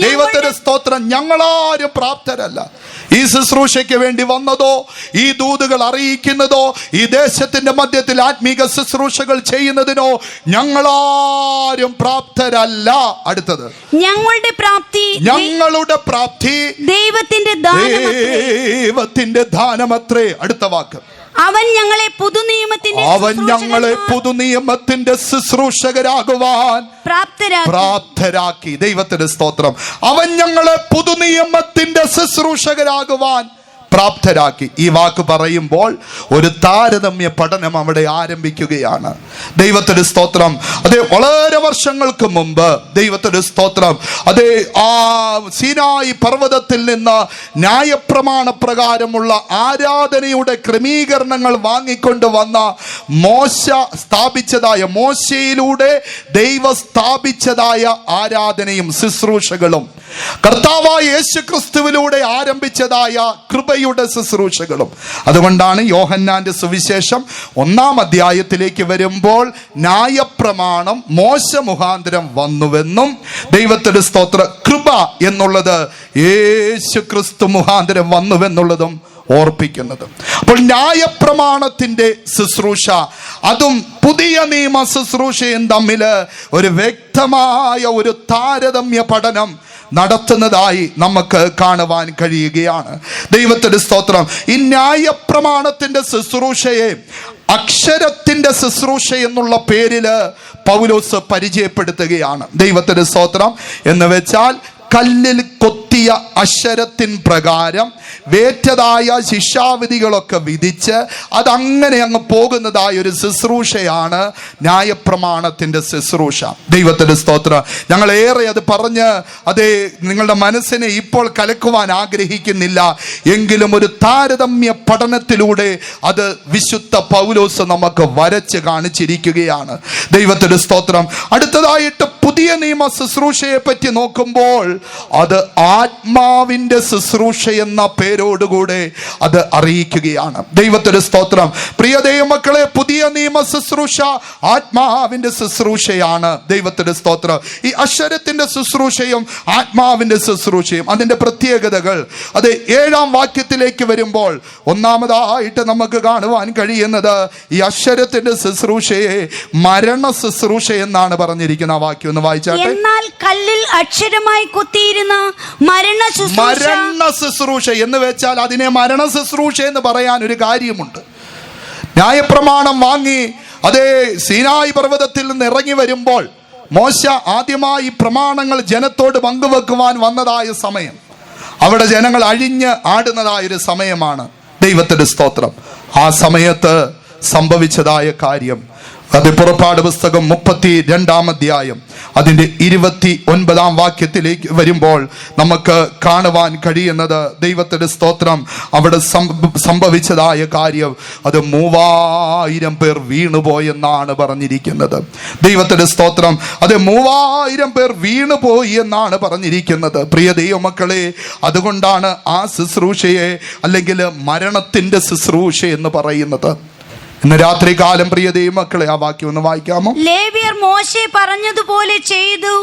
ദൈവത്തിന്റെ സ്തോത്രം. ഞങ്ങളാരും പ്രാപ്തരല്ല. ഈ ശുശ്രൂഷയ്ക്ക് വേണ്ടി വന്നതോ ഈ ദൂതുകൾ അറിയിക്കുന്നതോ ഈ ദേശത്തിന്റെ മധ്യത്തിൽ ആത്മീക ശുശ്രൂഷകൾ ചെയ്യുന്നതിനോ ഞങ്ങളാരും പ്രാപ്തരല്ല. അടുത്തത്, ഞങ്ങളുടെ പ്രാപ്തി ദൈവത്തിന്റെ ദാനമത്രേ. അടുത്ത വാക്ക്, അവൻ ഞങ്ങളെ പുതുനിയമത്തിന്റെ ശുശ്രൂഷകരാകുവാൻ പ്രാപ്തരാക്കി. ദൈവത്തിന്റെ സ്തോത്രം. അവൻ ഞങ്ങളെ പുതുനിയമത്തിന്റെ ശുശ്രൂഷകരാകുവാൻ പ്രാപ്തരാക്കി. ഈ വാക്ക് പറയുമ്പോൾ ഒരു താരതമ്യ പഠനം അവിടെ ആരംഭിക്കുകയാണ്. ദൈവത്തിന്റെ സ്തോത്രം. അതെ, വളരെ വർഷങ്ങൾക്ക് മുമ്പ് ദൈവത്തിന്റെ സ്തോത്രം, അതെ, ആ സീനായി പർവ്വതത്തിൽ നിന്ന് ന്യായപ്രമാണ പ്രകാരമുള്ള ആരാധനയുടെ ക്രമീകരണങ്ങൾ വാങ്ങിക്കൊണ്ട് വന്ന മോശയിലൂടെ ദൈവം സ്ഥാപിച്ചതായ ആരാധനയും ശുശ്രൂഷകളും കർത്താവായ യേശുക്രിസ്തുവിലൂടെ ആരംഭിച്ചതായ കൃപയും കൃപയുടെ ശുശ്രൂഷകളും. അതുകൊണ്ടാണ് യോഹന്നാന്റെ സുവിശേഷം 1-ാം അധ്യായത്തിലേക്ക് വരുമ്പോൾ ന്യായപ്രമാണം മോശ മുഖാന്തരം വന്നുവെന്നും ദൈവത്തിന്റെ സ്തോത്ര കൃപ എന്നുള്ളത് യേശു ക്രിസ്തു മുഖാന്തരം വന്നുവെന്നുള്ളതും ഓർപ്പിക്കുന്നത്. അപ്പോൾ ന്യായപ്രമാണത്തിന്റെ ശുശ്രൂഷ അതും പുതിയ നിയമ ശുശ്രൂഷയും തമ്മിൽ ഒരു വ്യക്തമായ ഒരു താരതമ്യ പഠനം നടത്തുന്നതായി നമുക്ക് കാണുവാൻ കഴിയുകയാണ്. ദൈവത്തിന്റെ സ്തോത്രം. ഈ ന്യായപ്രമാണത്തിന്റെ ശുശ്രൂഷയെ അക്ഷരത്തിന്റെ ശുശ്രൂഷ എന്നുള്ള പേരില് പൗലോസ് പരിചയപ്പെടുത്തുകയാണ്. ദൈവത്തിന്റെ സ്തോത്രം. എന്ന് വെച്ചാൽ കല്ലിൽ കൊത്തിയ അക്ഷരത്തിൻ പ്രകാരം വേറ്റതായ ശിക്ഷാവിധികളൊക്കെ വിധിച്ച് അതങ്ങനെ അങ്ങ് പോകുന്നതായ ഒരു ശുശ്രൂഷയാണ് ന്യായപ്രമാണത്തിന്റെ ശുശ്രൂഷ. ദൈവത്തിന്റെ സ്തോത്രം. ഞങ്ങളേറെ അത് പറഞ്ഞ് അതേ നിങ്ങളുടെ മനസ്സിനെ ഇപ്പോൾ കലക്കുവാൻ ആഗ്രഹിക്കുന്നില്ല. എങ്കിലും ഒരു താരതമ്യ പഠനത്തിലൂടെ അത് വിശുദ്ധ പൗലോസ് നമുക്ക് വരച്ച് കാണിച്ചിരിക്കുകയാണ്. ദൈവത്തിന്റെ സ്തോത്രം. അടുത്തതായിട്ട് പുതിയ നിയമ ശുശ്രൂഷയെ പറ്റി നോക്കുമ്പോൾ അത് ആത്മാവിന്റെ ശുശ്രൂഷ എന്ന പേരോടുകൂടെ അത് അറിയിക്കുകയാണ്. ദൈവത്തിന്റെ സ്തോത്രം. പ്രിയ ദൈവമക്കളെ, പുതിയ നിയമ ശുശ്രൂഷ ആത്മാവിന്റെ ശുശ്രൂഷയാണ്. ദൈവത്തിന്റെ സ്തോത്രം. ഈ അക്ഷരത്തിന്റെ ശുശ്രൂഷയും ആത്മാവിന്റെ ശുശ്രൂഷയും അതിന്റെ പ്രത്യേകതകൾ അത് 7-ാം വാക്യത്തിലേക്ക് വരുമ്പോൾ ഒന്നാമതായിട്ട് നമുക്ക് കാണുവാൻ കഴിയുന്നത് ഈ അക്ഷരത്തിന്റെ ശുശ്രൂഷയെ മരണ ശുശ്രൂഷ എന്നാണ് പറഞ്ഞിരിക്കുന്ന ആ വാക്യം. ഒന്ന് വായിച്ചാട്ടെ. എന്നാൽ കല്ലിൽ അക്ഷരമായി കുത്തിയിരുന്ന മരണ ശുശ്രൂഷ എന്ന് വെച്ചാൽ അതിനെ മരണ ശുശ്രൂഷ എന്ന് പറയാൻ ഒരു കാര്യമുണ്ട്. ന്യായപ്രമാണം വാങ്ങി അതേ സീനായി പർവ്വതത്തിൽ നിന്ന് ഇറങ്ങി വരുമ്പോൾ മോശ ആദ്യമായി പ്രമാണങ്ങൾ ജനത്തോട് പങ്കുവെക്കുവാൻ വന്നതായ സമയം, അവിടെ ജനങ്ങൾ അഴിഞ്ഞ് ആടുന്നതായൊരു സമയമാണ്. ദൈവത്തിന്റെ സ്തോത്രം. ആ സമയത്ത് സംഭവിച്ചതായ കാര്യം അത് പുറപ്പാട് പുസ്തകം 32-ാം അധ്യായം അതിൻ്റെ 29-ാം വാക്യത്തിലേക്ക് വരുമ്പോൾ നമുക്ക് കാണുവാൻ കഴിയുന്നത് ദൈവത്തിന്റെ സ്തോത്രം അവിടെ സംഭവിച്ചതായ കാര്യം അത് 3000 പേർ വീണുപോയെന്നാണ് പറഞ്ഞിരിക്കുന്നത്. ദൈവത്തിന്റെ സ്തോത്രം. അത് 3000 പേർ വീണുപോയി എന്നാണ് പറഞ്ഞിരിക്കുന്നത്. പ്രിയ ദൈവമക്കളെ, അതുകൊണ്ടാണ് ആ ശുശ്രൂഷയെ അല്ലെങ്കിൽ മരണത്തിന്റെ ശുശ്രൂഷ എന്ന് പറയുന്നത്. ഇന്ന് രാത്രി കാലം പ്രിയ ദൈവമക്കളെ ആ വാക്യം ഒന്ന് വായിക്കാമോ? ലേവ്യർ മോശെ പറഞ്ഞതുപോലെ ചെയ്തു.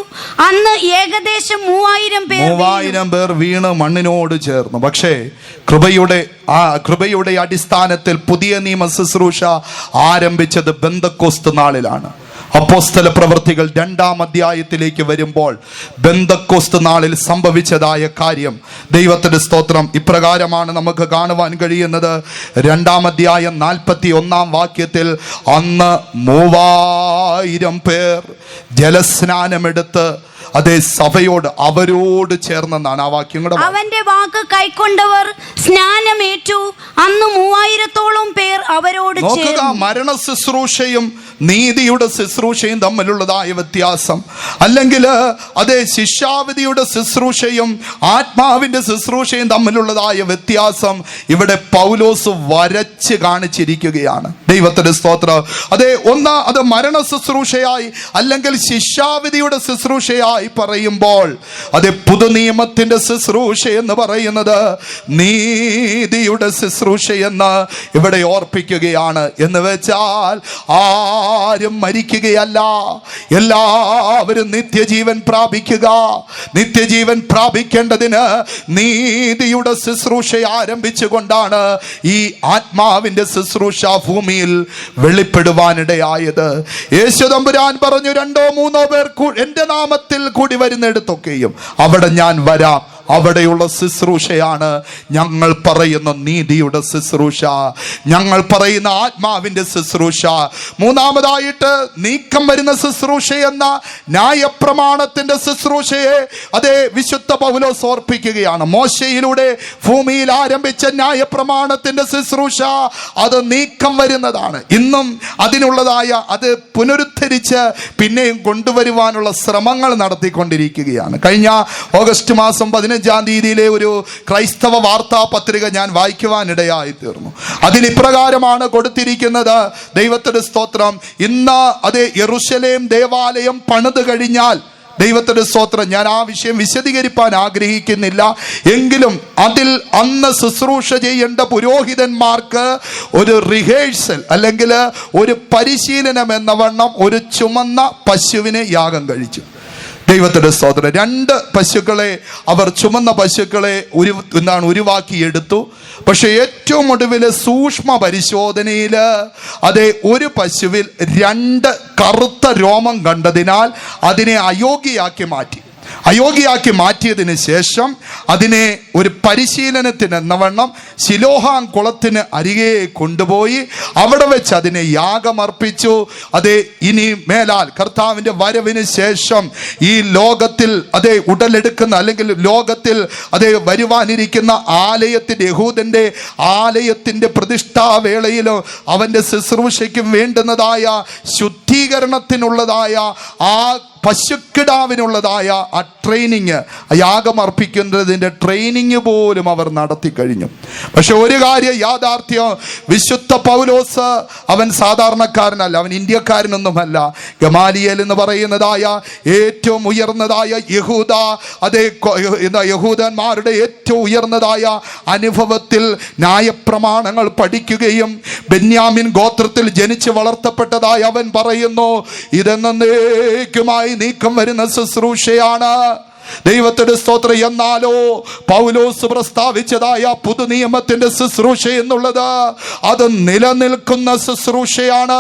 അന്ന് ഏകദേശം 3000 പേർ വീണ് മണ്ണിനോട് ചേർന്നു. പക്ഷേ കൃപയുടെ അടിസ്ഥാനത്തിൽ പുതിയ നിയമ ശുശ്രൂഷ ആരംഭിച്ചത് ബെന്തക്കോസ്ത് നാളിലാണ്. അപ്പോസ്തല പ്രവൃത്തികൾ 2-ാം അധ്യായത്തിലേക്ക് വരുമ്പോൾ ബെന്തക്കോസ്ത് നാളിൽ സംഭവിച്ചതായ കാര്യം ദൈവത്തിന്റെ സ്തോത്രം ഇപ്രകാരമാണ് നമുക്ക് കാണുവാൻ കഴിയുന്നത്. 2-ാം അധ്യായം 41-ാം വാക്യത്തിൽ അന്ന് 3000 പേർ ജലസ്നാനമെടുത്ത് അതേ സഭയോട് അവരോട് ചേർന്നെന്നാണ് ആ വാക്യം കൂടെ. അവന്റെ വാക്ക് കൈക്കൊണ്ടവർ സ്നാനമേറ്റു. അന്ന് 3000-ഓളം പേർ അവരോട് ചേർന്നു. മരണ ശുശ്രൂഷയും നീതിയുടെ ശുശ്രൂഷയും തമ്മിലുള്ളതായ വ്യത്യാസം, അല്ലെങ്കിൽ അതേ ശിക്ഷാവിധിയുടെ ശുശ്രൂഷയും ആത്മാവിന്റെ ശുശ്രൂഷയും തമ്മിലുള്ളതായ വ്യത്യാസം ഇവിടെ പൗലോസ് വരച്ച് കാണിച്ചിരിക്കുകയാണ്. ദൈവത്തിന്റെ സ്തോത്രം. അതേ അത് മരണ ശുശ്രൂഷയായി അല്ലെങ്കിൽ ശിക്ഷാവിധിയുടെ ശുശ്രൂഷയായി പറയുമ്പോൾ അതേ പുതുനിയമത്തിന്റെ ശുശ്രൂഷ എന്ന് പറയുന്നത് നീതിയുടെ ശുശ്രൂഷ എന്ന് ഇവിടെ ഓർപ്പിക്കുകയാണ്. എന്ന് വെച്ചാൽ ആരും മരിക്കുകയല്ല, എല്ലാവരും നിത്യജീവൻ പ്രാപിക്കുക. നിത്യജീവൻ പ്രാപിക്കേണ്ടതിന് നീതിയുടെ ശുശ്രൂഷ ആരംഭിച്ചുകൊണ്ടാണ് ഈ ആത്മാവിന്റെ ശുശ്രൂഷ ഭൂമിയിൽ വെളിപ്പെടുവാനിടയായത്. യേശു തമ്പുരാൻ പറഞ്ഞു, 2-3 പേർ എന്റെ നാമത്തിൽ കൂടി വരുന്നിടത്തൊക്കെയും അവിടെ ഞാൻ വരാം. അവിടെയുള്ള ശുശ്രൂഷയാണ് ഞങ്ങൾ പറയുന്ന നീതിയുടെ ശുശ്രൂഷ, ഞങ്ങൾ പറയുന്ന ആത്മാവിന്റെ ശുശ്രൂഷ. മൂന്നാമതായിട്ട് നീക്കം വരുന്ന ശുശ്രൂഷ എന്ന ന്യായപ്രമാണത്തിന്റെ ശുശ്രൂഷയെ അതേ വിശുദ്ധ പൗലോസ് ഓർപ്പിക്കുകയാണ്. മോശയിലൂടെ ഭൂമിയിൽ ആരംഭിച്ച ന്യായപ്രമാണത്തിന്റെ ശുശ്രൂഷ അത് നീക്കം വരുന്നതാണ്. ഇന്നും അതിനുള്ളതായ അത് പുനരുദ്ധരിച്ച് പിന്നെയും കൊണ്ടുവരുവാനുള്ള ശ്രമങ്ങൾ നടത്തിക്കൊണ്ടിരിക്കുകയാണ്. കഴിഞ്ഞ ഓഗസ്റ്റ് മാസം 15-ാം തീയതിയിലെ ഒരു ക്രൈസ്തവ വാർത്താ പത്രിക ഞാൻ വായിക്കുവാനിടയായി തീർന്നു. അതിനിപ്രകാരമാണ് കൊടുത്തിരിക്കുന്നത്. ദൈവത്തിന്റെ സ്തോത്രം. ഇന്ന് അതേ യെരൂശലേം ദേവാലയം പണിത് കഴിഞ്ഞാൽ ദൈവത്തിന്റെ സ്തോത്രം. ഞാൻ ആ വിഷയം വിശദീകരിപ്പാൻ ആഗ്രഹിക്കുന്നില്ല. എങ്കിലും അതിൽ അന്ന് ശുശ്രൂഷ ചെയ്യേണ്ട പുരോഹിതന്മാർക്ക് ഒരു റിഹേഴ്സൽ അല്ലെങ്കിൽ ഒരു പരിശീലനം എന്ന വണ്ണം ഒരു ചുമന്ന പശുവിനെ യാഗം കഴിച്ചു. ദൈവത്തിന്റെ സ്തോത്രം. 2 പശുക്കളെ അവർ ചുമന്ന പശുക്കളെ ഉരുവാക്കിയെടുത്തു. പക്ഷെ ഏറ്റവും ഒടുവിൽ സൂക്ഷ്മ പരിശോധനയിൽ ഒരു പശുവിൽ 2 കറുത്ത രോമം കണ്ടതിനാൽ അതിനെ അയോഗ്യയാക്കി മാറ്റിയതിന് ശേഷം അതിനെ ഒരു പരിശീലനത്തിന് എന്നവണ്ണം ശിലോഹാം കുളത്തിന് അരികെ കൊണ്ടുപോയി അവിടെ വെച്ച് അതിനെ യാഗമർപ്പിച്ചു. ഇനി മേലാൽ കർത്താവിൻ്റെ വരവിന് ശേഷം ഈ ലോകത്തിൽ ഉടലെടുക്കുന്ന അല്ലെങ്കിൽ ലോകത്തിൽ വരുവാനിരിക്കുന്ന ആലയത്തിൻ്റെ യഹൂദൻ്റെ ആലയത്തിൻ്റെ പ്രതിഷ്ഠാവേളയിലോ അവൻ്റെ ശുശ്രൂഷയ്ക്കും വേണ്ടുന്നതായ ശുദ്ധീകരണത്തിനുള്ളതായ ആ പശുക്കിടാവിനുള്ളതായ ആ ട്രെയിനിങ്, യാഗമർപ്പിക്കുന്നതിൻ്റെ ട്രെയിനിങ് പോലും അവർ നടത്തി കഴിഞ്ഞു. പക്ഷെ ഒരു കാര്യം യാഥാർത്ഥ്യം, വിശുദ്ധ പൗലോസ് അവൻ സാധാരണക്കാരനല്ല, അവൻ ഇന്ത്യക്കാരനൊന്നുമല്ല. ഗമാലിയേൽ എന്ന് പറയുന്നതായ ഏറ്റവും ഉയർന്നതായ യഹൂദന്മാരുടെ ഏറ്റവും ഉയർന്നതായ അനുഭവത്തിൽ ന്യായപ്രമാണങ്ങൾ പഠിക്കുകയും ബെന്യാമിൻ ഗോത്രത്തിൽ ജനിച്ച് വളർത്തപ്പെട്ടതായ അവൻ പറയുന്നു, ഇതെന്നേക്കുമായി നീക്കം വരുന്ന ശുശ്രൂഷയാണ്. ദൈവത്തിന്റെ സ്തോത്രം. എന്നാലോ പൗലോസ് പ്രസ്താവിച്ചതായ പുതുനിയമത്തിന്റെ ശുശ്രൂഷ എന്നുള്ളത് അത് നിലനിൽക്കുന്ന ശുശ്രൂഷയാണ്.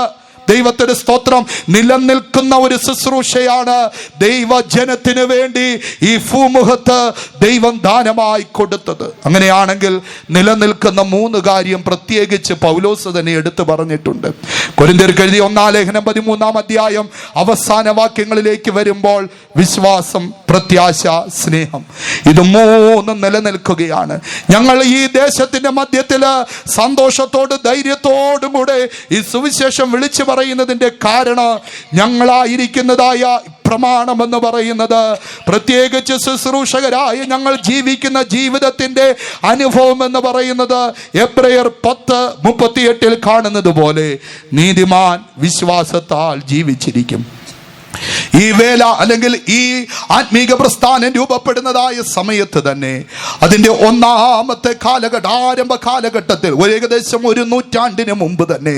ദൈവത്തിന്റെ സ്തോത്രം. നിലനിൽക്കുന്ന ഒരു ശുശ്രൂഷയാണ് ദൈവജനത്തിന് വേണ്ടി ഈ ഭൂമുഖത്ത് ദൈവം ദാനമായി കൊടുത്തത്. അങ്ങനെയാണെങ്കിൽ നിലനിൽക്കുന്ന 3 കാര്യം പ്രത്യേകിച്ച് പൗലോസ് തന്നെ എടുത്തു പറഞ്ഞിട്ടുണ്ട്. കൊരിന്ത്യർക്ക് എഴുതിയ 1 ലേഖനം 13-ാം അധ്യായം അവസാന വാക്യങ്ങളിലേക്ക് വരുമ്പോൾ വിശ്വാസം, പ്രത്യാശ, സ്നേഹം, ഇത് 3 നിലനിൽക്കുകയാണ്. ഞങ്ങൾ ഈ ദേശത്തിന്റെ മധ്യത്തില് സന്തോഷത്തോടും ധൈര്യത്തോടും കൂടെ ഈ സുവിശേഷം വിളിച്ചു പറയുന്നതിന്റെ കാരണം ഞങ്ങളായിരിക്കുന്നതായ പ്രമാണം എന്ന് പറയുന്നത്, പ്രത്യേകിച്ച് ശുശ്രൂഷകരായ ഞങ്ങൾ ജീവിക്കുന്ന ജീവിതത്തിന്റെ അനുഭവം എന്ന് പറയുന്നത് എബ്രയർ 10:38 കാണുന്നത് പോലെ നീതിമാൻ വിശ്വാസത്താൽ ജീവിച്ചിരിക്കും. ഈ വേല അല്ലെങ്കിൽ ഈ ആത്മീക പ്രസ്ഥാനം രൂപപ്പെടുന്നതായ സമയത്ത് തന്നെ അതിൻ്റെ ഒന്നാമത്തെ ആരംഭ കാലഘട്ടത്തിൽ ഏകദേശം 1 നൂറ്റാണ്ടിന് മുമ്പ് തന്നെ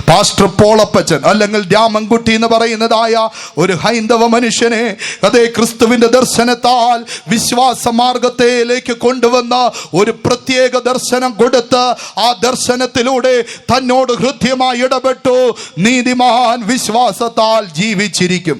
പാസ്റ്റർ പോളപ്പച്ചൻ അല്ലെങ്കിൽ രാമൻകുട്ടി എന്ന് പറയുന്നതായ ഒരു ഹൈന്ദവ മനുഷ്യനെ ക്രിസ്തുവിന്റെ ദർശനത്താൽ വിശ്വാസ മാർഗത്തിലേക്ക് കൊണ്ടുവന്ന ഒരു പ്രത്യേക ദർശനം കൊടുത്ത് ആ ദർശനത്തിലൂടെ തന്നോട് ഹൃദ്യമായി ഇടപെട്ടു. നീതിമാൻ വിശ്വാസത്താൽ ജീവിച്ചിരിക്കും.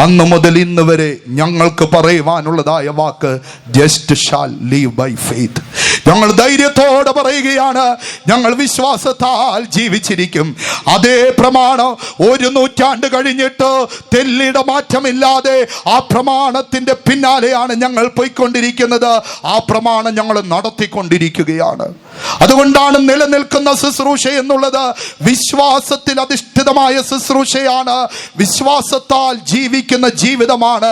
അന്ന് മുതൽ ഇന്ന് വരെ ഞങ്ങൾക്ക് പറയുവാനുള്ളതായ വാക്ക് just shall live by faith. ഞങ്ങൾ ധൈര്യത്തോടെ പറയുകയാണ്, ഞങ്ങൾ വിശ്വാസത്താൽ ജീവിച്ചിരിക്കും. അതേ പ്രമാണം 1 നൂറ്റാണ്ട് കഴിഞ്ഞിട്ട് തെല്ലിട മാറ്റമില്ലാതെ ആ പ്രമാണത്തിന്റെ പിന്നാലെയാണ് ഞങ്ങൾ പോയിക്കൊണ്ടിരിക്കുന്നത്. ആ പ്രമാണം ഞങ്ങൾ നടത്തിക്കൊണ്ടിരിക്കുകയാണ്. അതുകൊണ്ടാണ് നിലനിൽക്കുന്ന ശുശ്രൂഷ എന്നുള്ളത് വിശ്വാസത്തിൽ അധിഷ്ഠിതമായ ശുശ്രൂഷയാണ്. വിശ്വാസത്താൽ ജീവിക്കുന്ന ജീവിതമാണ്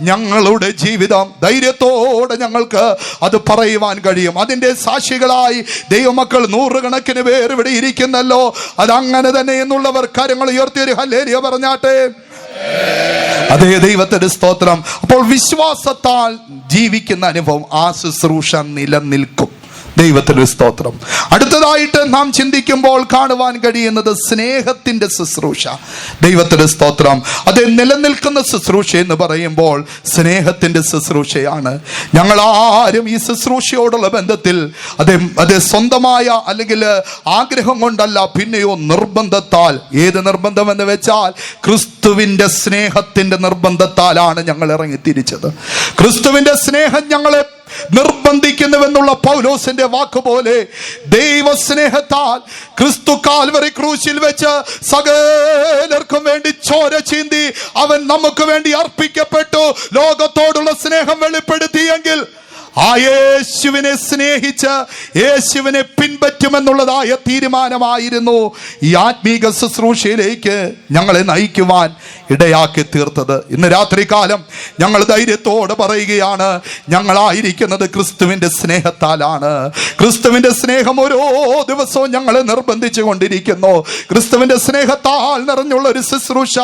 ഞങ്ങളുടെ ജീവിതം. ധൈര്യത്തോടെ ഞങ്ങൾക്ക് അത് പറയുവാൻ കഴിയും. അതിൻ്റെ സാക്ഷികളായി ദൈവമക്കൾ 100 കണക്കിന് പേര് ഇവിടെ ഇരിക്കുന്നല്ലോ. അതങ്ങനെ തന്നെ എന്നുള്ളവർ കരങ്ങൾ ഉയർത്തിയൊരു ഹല്ലേലൂയ പറഞ്ഞാട്ടെ. അതേ ദൈവത്തിന്റെ സ്തോത്രം. അപ്പോൾ വിശ്വാസത്താൽ ജീവിക്കുന്ന അനുഭവം, ആ ശുശ്രൂഷ നിലനിൽക്കും. ദൈവത്തിന്റെ സ്തോത്രം. അടുത്തതായിട്ട് നാം ചിന്തിക്കുമ്പോൾ കാണുവാൻ കഴിയുന്നത് സ്നേഹത്തിന്റെ ശുശ്രൂഷ. ദൈവത്തിന്റെ സ്തോത്രം. അത് നിലനിൽക്കുന്ന ശുശ്രൂഷ എന്ന് പറയുമ്പോൾ സ്നേഹത്തിന്റെ ശുശ്രൂഷയാണ്. ഞങ്ങൾ ആരും ഈ ശുശ്രൂഷയോടുള്ള ബന്ധത്തിൽ അത് സ്വന്തമായ അല്ലെങ്കിൽ ആഗ്രഹം കൊണ്ടല്ല, പിന്നെയോ നിർബന്ധത്താൽ. ഏത് നിർബന്ധം എന്ന് വെച്ചാൽ ക്രിസ്തുവിന്റെ സ്നേഹത്തിന്റെ നിർബന്ധത്താലാണ് ഞങ്ങൾ ഇറങ്ങിത്തിരിച്ചത്. ക്രിസ്തുവിന്റെ സ്നേഹം ഞങ്ങളെ നിർബന്ധിക്കുന്നുവെന്നുള്ള പൗലോസിന്റെ വാക്കുപോലെ ദൈവസ്നേഹത്താൽ ക്രിസ്തു കാൽവറി ക്രൂശിൽ വെച്ച് സകലർക്കും വേണ്ടി ചോര ചീന്തി അവൻ നമുക്ക് വേണ്ടി അർപ്പിക്കപ്പെട്ടു. ലോകത്തോടുള്ള സ്നേഹം വെളിപ്പെടുത്തിയെങ്കിൽ ആ യേശുവിനെ സ്നേഹിച്ച് യേശുവിനെ പിൻപറ്റുമെന്നുള്ളതായ തീരുമാനമായിരുന്നു ഈ ആത്മീക ശുശ്രൂഷയിലേക്ക് ഞങ്ങളെ നയിക്കുവാൻ ഇടയാക്കി തീർത്തത്. ഇന്ന് രാത്രികാലം ഞങ്ങൾ ധൈര്യത്തോടെ പറയുകയാണ്, ഞങ്ങളായിരിക്കുന്നത് ക്രിസ്തുവിന്റെ സ്നേഹത്താലാണ്. ക്രിസ്തുവിന്റെ സ്നേഹം ഓരോ ദിവസവും ഞങ്ങളെ നിർബന്ധിച്ചു കൊണ്ടിരിക്കുന്നു. ക്രിസ്തുവിന്റെ സ്നേഹത്താൽ നിറഞ്ഞുള്ള ഒരു ശുശ്രൂഷ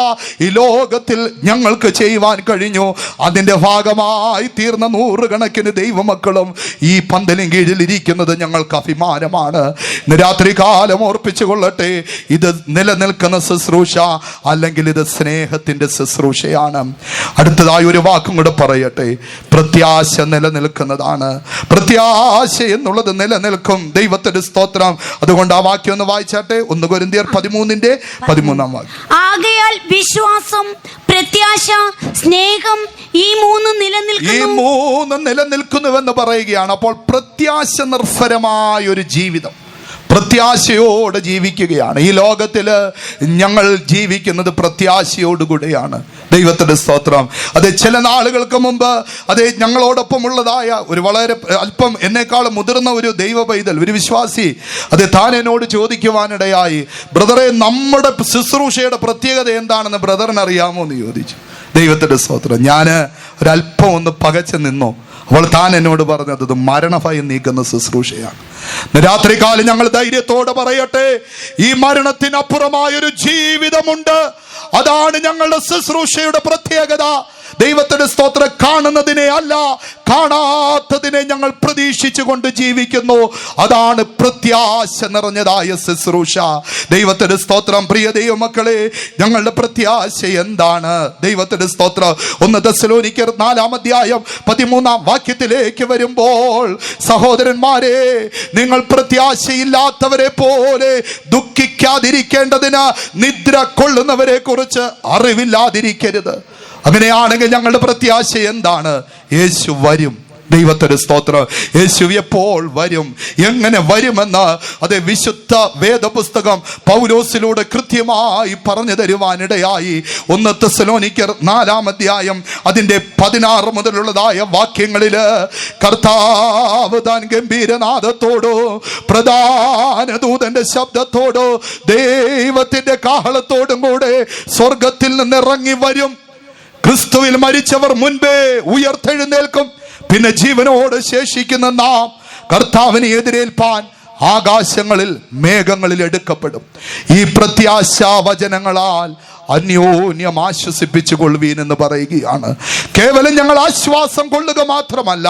ഈ ലോകത്തിൽ ഞങ്ങൾക്ക് ചെയ്യുവാൻ കഴിഞ്ഞു. അതിന്റെ ഭാഗമായി തീർന്ന നൂറുകണക്കിന് ദൈവമക്കളും ഈ പന്തലിൻ കീഴിൽ ഇരിക്കുന്നത് ഞങ്ങൾക്ക് അഭിമാനമാണ്. ഇന്ന് രാത്രികാലം ഓർപ്പിച്ചു കൊള്ളട്ടെ, ഇത് നിലനിൽക്കുന്ന ശുശ്രൂഷ അല്ലെങ്കിൽ ഇത് സ്നേഹത്തിന്റെ ശുശ്രൂഷയാണ്. അടുത്തതായി ഒരു വാക്കും കൂടെ പറയട്ടെ, പ്രത്യാശ നിലനിൽക്കുന്നതാണ്. പ്രത്യാശ എന്നുള്ളത് നിലനിൽക്കും. ദൈവത്തിന്റെ സ്തോത്രം. അതുകൊണ്ട് ആ വാക്യം ഒന്ന് വായിച്ചാട്ടെ. 1 കൊരിന്ത്യർ 13:13 വാക്യം. ആകയാൽ വിശ്വാസം, പ്രത്യാശ, സ്നേഹം ഈ മൂന്ന് നിലനിൽക്കുന്നുവെന്ന് പറയുകയാണ്. അപ്പോൾ പ്രത്യാശ നിർഭരമായ ഒരു ജീവിതം, പ്രത്യാശയോടെ ജീവിക്കുകയാണ്. ഈ ലോകത്തിൽ ഞങ്ങൾ ജീവിക്കുന്നത് പ്രത്യാശയോടുകൂടെയാണ്. ദൈവത്തിന്റെ സ്തോത്രം. അതെ, ചില നാളുകൾക്ക് മുമ്പ് അതെ ഞങ്ങളോടൊപ്പം ഉള്ളതായ ഒരു വളരെ അല്പം എന്നെക്കാൾ മുതിർന്ന ഒരു ദൈവ പൈതൽ, ഒരു വിശ്വാസി, അതെ താൻ എന്നോട് ചോദിക്കുവാനിടയായി, ബ്രദറെ, നമ്മുടെ ശുശ്രൂഷയുടെ പ്രത്യേകത എന്താണെന്ന് ബ്രദറിന് അറിയാമോ എന്ന് ചോദിച്ചു. ദൈവത്തിന്റെ സ്തോത്രം. ഞാൻ ഒരല്പം ഒന്ന് പകച്ചു നിന്നു. അപ്പോൾ താൻ എന്നോട് പറഞ്ഞത് ഇത് മരണഭയം നീക്കുന്ന ശുശ്രൂഷയാണ്. രാത്രികാലം ഞങ്ങൾ ധൈര്യത്തോടെ പറയട്ടെ, ഈ മരണത്തിനപ്പുറമായൊരു ജീവിതമുണ്ട്. അതാണ് ഞങ്ങളുടെ ശുശ്രൂഷയുടെ പ്രത്യേകത. ദൈവത്തിന്റെ സ്തോത്രം. കാണുന്നതിനെ അല്ല, കാണാത്തതിനെ ഞങ്ങൾ പ്രതീക്ഷിച്ചു കൊണ്ട് ജീവിക്കുന്നു. അതാണ് പ്രത്യാശ നിറഞ്ഞതായ ശുശ്രൂഷ. ദൈവത്തിന്റെ സ്തോത്രം. പ്രിയ ദൈവമക്കളെ, ഞങ്ങളുടെ പ്രത്യാശ എന്താണ്? ദൈവത്തിന്റെ സ്തോത്രം. 1 തെസ്സലോനിക്കർ 4:13 വാക്യത്തിലേക്ക് വരുമ്പോൾ, സഹോദരന്മാരെ, നിങ്ങൾ പ്രത്യാശയില്ലാത്തവരെ പോലെ ദുഃഖിക്കാതിരിക്കേണ്ടതിന് നിദ്ര കൊള്ളുന്നവരെ കുറിച്ച് അറിവില്ലാതിരിക്കരുത്. അങ്ങനെയാണെങ്കിൽ ഞങ്ങളുടെ പ്രത്യാശ എന്താണ്? യേശു വരും. ദൈവത്തിന്റെ സ്തോത്രം. യേശു എപ്പോൾ വരും, എങ്ങനെ വരുമെന്ന് അതേ വിശുദ്ധ വേദപുസ്തകം പൗലോസിലൂടെ കൃത്യമായി പറഞ്ഞു തരുവാനിടയായി. 1 തെസ്സലോനിക്കർ 4 അതിന്റെ 16 മുതലുള്ളതായ വാക്യങ്ങളില്, കർത്താവ് താൻ ഗംഭീരനാദത്തോടോ പ്രധാന ദൂതന്റെ ശബ്ദത്തോടോ ദൈവത്തിന്റെ കാഹളത്തോടും കൂടെ സ്വർഗത്തിൽ നിന്ന് ഇറങ്ങി വരും. ക്രിസ്തുവിൽ മരിച്ചവർ മുൻപേ ഉയർത്തെഴുന്നേൽക്കും. പിന്നെ ജീവനോട് ശേഷിക്കുന്ന നാം കർത്താവിനെ എതിരേൽപ്പാൻ ആകാശങ്ങളിൽ മേഘങ്ങളിൽ എടുക്കപ്പെടും. ഈ പ്രത്യാശാ വചനങ്ങളാൽ അന്യോന്യം ആശ്വസിപ്പിച്ചു കൊള്ളുവീൻ എന്ന് പറയുകയാണ്. കേവലം ഞങ്ങൾ ആശ്വാസം കൊള്ളുക മാത്രമല്ല,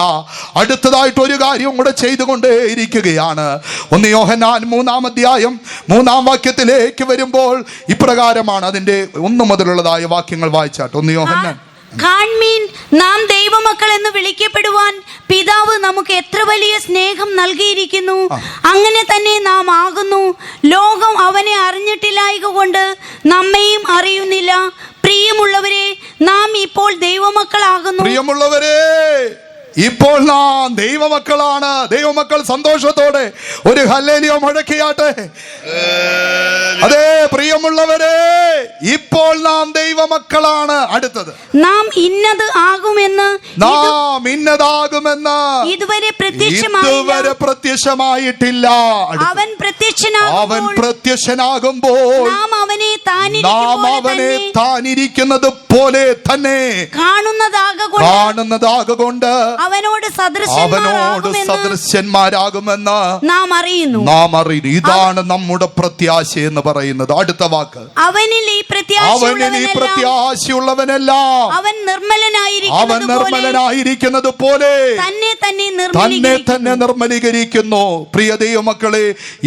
അടുത്തതായിട്ട് ഒരു കാര്യം കൂടെ ചെയ്തുകൊണ്ടേ ഇരിക്കുകയാണ്. 1 യോഹന്നാൻ 3 വാക്യത്തിലേക്ക് വരുമ്പോൾ ഇപ്രകാരമാണ്. അതിന്റെ 1 മുതലുള്ളതായ വാക്യങ്ങൾ വായിച്ചാട്ട്. 1 യോഹന്നാൻ. കാൺമീൻ, നാം ദൈവമക്കൾ എന്ന് വിളിക്കപ്പെടുവാൻ പിതാവ് നമുക്ക് എത്ര വലിയ സ്നേഹം നൽകിയിരിക്കുന്നു. അങ്ങനെ തന്നെ നാം ആകുന്നു. ലോകം അവനെ അറിഞ്ഞിട്ടില്ലായകൊണ്ട് നമ്മെയും അറിയുന്നില്ല. പ്രിയമുള്ളവരെ, നാം ഇപ്പോൾ ദൈവമക്കളാകുന്നു. പ്രിയമുള്ളവരെ, ഇപ്പോൾ നാം ദൈവമക്കളാണ്. ദൈവമക്കൾ സന്തോഷത്തോടെ ഒരു ഹല്ലേലൂയ മുഴക്കിയാട്ടെ. അതെ പ്രിയമുള്ളവരെ, ഇപ്പോൾ നാം ദൈവമക്കളാണ്. അടുത്തത്, നാം ഇന്നത് ആകുമെന്ന് ഇതുവരെ പ്രത്യക്ഷമായിട്ടില്ല. അവൻ പ്രത്യക്ഷനാകുമ്പോൾ നാം അവനെ താനിരിക്കുന്നത് പോലെ തന്നെ കാണുന്നതാകൊണ്ട് അവനോട് സദൃശന്മാരാകുമെന്ന് നാം അറിയുന്നു. ഇതാണ് നമ്മുടെ പ്രത്യാശ എന്ന് പറയുന്നത്. അടുത്ത വാക്ക്, അവനിൽ ഈ പ്രത്യാശയുള്ളവനെല്ലാം അവൻ നിർമ്മലനായിരിക്കുന്നത് പോലെ തന്നെ നിർമ്മലീകരിക്കുന്നു. പ്രിയ ദൈവമക്കളെ,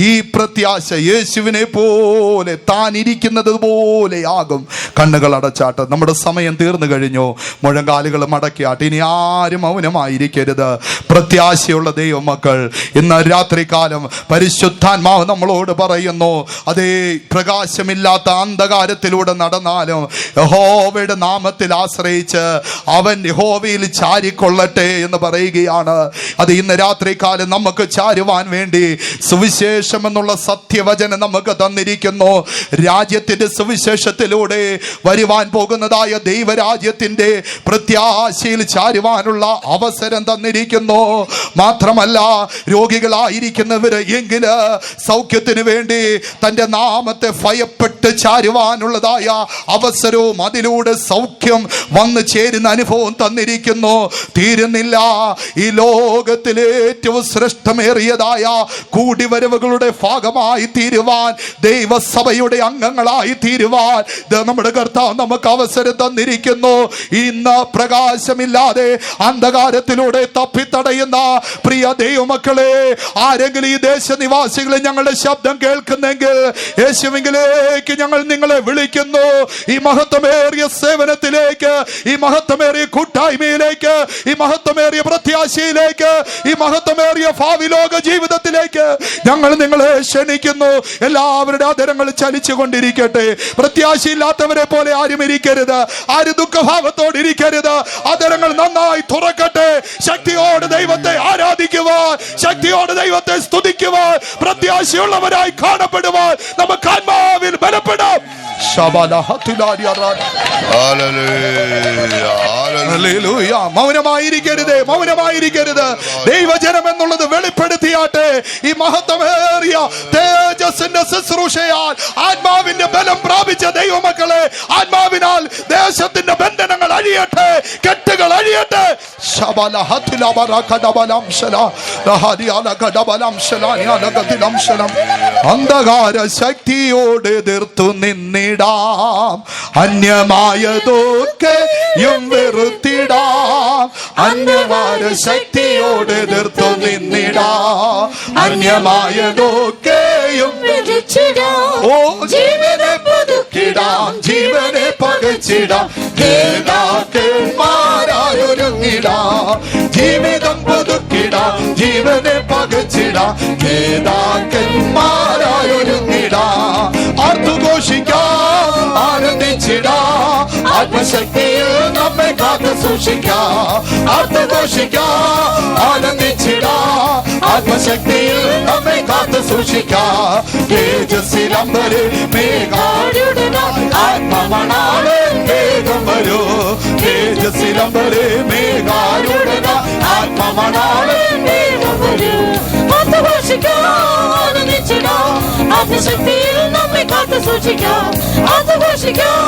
ഈ പ്രത്യാശ യേശുവിനെ പോലെ താൻ ഇരിക്കുന്നത് പോലെയാകും. കണ്ണുകൾ അടച്ചാട്ട്. നമ്മുടെ സമയം തീർന്നു കഴിഞ്ഞു. മുഴങ്കാലുകൾ മടക്കിയാട്ട്. ഇനി ആരും മൗനമായിരിക്കരുത്. പ്രത്യാശയുള്ള ദൈവമക്കൾ, ഇന്ന് രാത്രികാലം പരിശുദ്ധാത്മാവ് നമ്മളോട് പറയുന്നു, അതേ പ്രകാശമില്ലാത്ത അന്ധകാരത്തിലൂടെ നടന്നാലും യഹോവയുടെ നാമത്തിൽ ആശ്രയിച്ച് അവൻ യഹോവയിൽ ചാരിക്കൊള്ളട്ടെ എന്ന് പറയുകയാണ്. അത് ഇന്ന് രാത്രികാലം നമുക്ക് ചാരുവാൻ വേണ്ടി സുവിശേഷം എന്നുള്ള സത്യവചനം നമുക്ക് നമുക്ക് തന്നിരിക്കുന്നു. രാജ്യത്തിന്റെ സുവിശേഷത്തിലൂടെ വരുവാൻ പോകുന്നതായ ദൈവരാജ്യത്തിന്റെ പ്രത്യാശയിൽ ചാരുവാനുള്ള അവസരം തന്നിരിക്കുന്നു. മാത്രമല്ല, രോഗികളായിരിക്കുന്നവര് എങ്കില് സൗഖ്യത്തിന് വേണ്ടി തന്റെ നാമത്തെ ഭയപ്പെട്ട് ചാരുവാനുള്ളതായ അവസരവും അതിലൂടെ സൗഖ്യം വന്നു ചേരുന്ന അനുഭവം തന്നിരിക്കുന്നു. തീരുന്നില്ല. ഈ ലോകത്തിലെ ഏറ്റവും ശ്രേഷ്ഠമേറിയതായ കൂടിവരവുകളുടെ ഭാഗമായി തീരുവാൻ, ദൈവസഭയുടെ അംഗങ്ങളായി തീരുവാൻ നമ്മുടെ കർത്താവ് നമുക്ക് അവസരം തന്നിരിക്കുന്നു. ഇന്ന് പ്രകാശമില്ലാതെ അന്ധകാരത്തിലൂടെ തപ്പിത്തടയുന്ന പ്രിയ ദൈവമക്കളെ, ആരെങ്കിലും ഈ ദേശനിവാസികളെ ഞങ്ങളുടെ ശബ്ദം കേൾക്കുന്നെങ്കിൽ യേശുവിലേക്ക് ഞങ്ങൾ നിങ്ങളെ വിളിക്കുന്നു. ഈ മഹത്വമേറിയ സേവനത്തിലേക്ക്, ഈ മഹത്വമേറിയ കൂട്ടായ്മയിലേക്ക്, ഈ മഹത്വമേറിയ പ്രത്യാശയിലേക്ക്, ഈ മഹത്വമേറിയ ഭാവി ലോക ജീവിതത്തിലേക്ക് ഞങ്ങൾ നിങ്ങളെ ക്ഷണിക്കുന്നു. എല്ലാവരുടെ ആദരങ്ങൾ ചലിച്ചുകൊണ്ടിരിക്കട്ടെ. പ്രത്യാശയില്ലാത്തവരെ പോലെ ആരും ഇരിക്കരുത്, ആരും ദുഃഖഭാവത്തോട് ഇരിക്കരുത്. ആദരങ്ങൾ നന്നായി തുറക്കട്ടെ. ശക്തിയോട് ദൈവത്തെ ആരാധിക്കുവാൻ, ശക്തിയോട് ദൈവത്തെ സ്തുതിക്കുവാൻ, പ്രത്യാശയുള്ളവരായി കാണപ്പെടുവാൻ നമുക്ക് ആത്മാവിൽ ബലപ്പെടാം. മൗനമായിരിക്കരുത്, മൗനമായിരിക്കരുത്. ദൈവജനം എന്നുള്ളത് വെളിപ്പെടുത്തിയാട്ടെ. ഈ മഹത്വമേറിയ തേജസ്സിന്റെ ശുശ്രൂഷയാൽ ആത്മാവിന്റെ ബലം പ്രാപിച്ച ദൈവമക്കളെ, ആത്മാവിനാൽ ദേശത്തിന്റെ ബന്ധനങ്ങൾ അഴിയട്ടെ, കെട്ടുകൾ അഴിയട്ടെ. അന്ധകാര ശക്തിയോട് എതിർത്തു നിന്നിടാം, അന്യമായതൊക്കെയും വെറുത്തിടാം. അന്യമായ ശക്തിയോട് എതിർത്തു നിന്നിടാം, അന്യമായതൊക്കെയും ഓ ജീവനെ പുതുക്കിടാം, ജീവനെ പകച്ചിടാം. നേതാക്കന്മാരായൊരുങ്ങിടാം, ജീവിതം പുതുക്കിടാം, ജീവനെ പകച്ചിടാം. നേതാക്കന്മാരായൊരുങ്ങിടാം, ആർത്തുഘോഷിക്കാം, ആനന്ദിച്ചിടാം. ആത്മശക്തിയിൽ നമ്മെ കാത്തു സൂക്ഷിക്കാം, ആർത്തുഘോഷിക്കാം, ആനന്ദിച്ചിടാം. ആത്മശക്തിയിൽ നമ്മെ കാത്തു സൂക്ഷിക്കാം. തേജസ്സിലമ്പര് മേഘാരുടനാം, ആത്മമണാള് വേഗം വരൂ. തേജസ്സിലമ്പര് മേഘാരുടനാം, ആത്മമണാള് വേഗം വരൂ. ആത്മഘോഷിക്കാം, ആനന്ദിച്ചിടാം. ആത്മശക്തിയിൽ നമ്മെ കാത്തു സൂക്ഷിക്കാം, ആത്മഘോഷിക്കാം,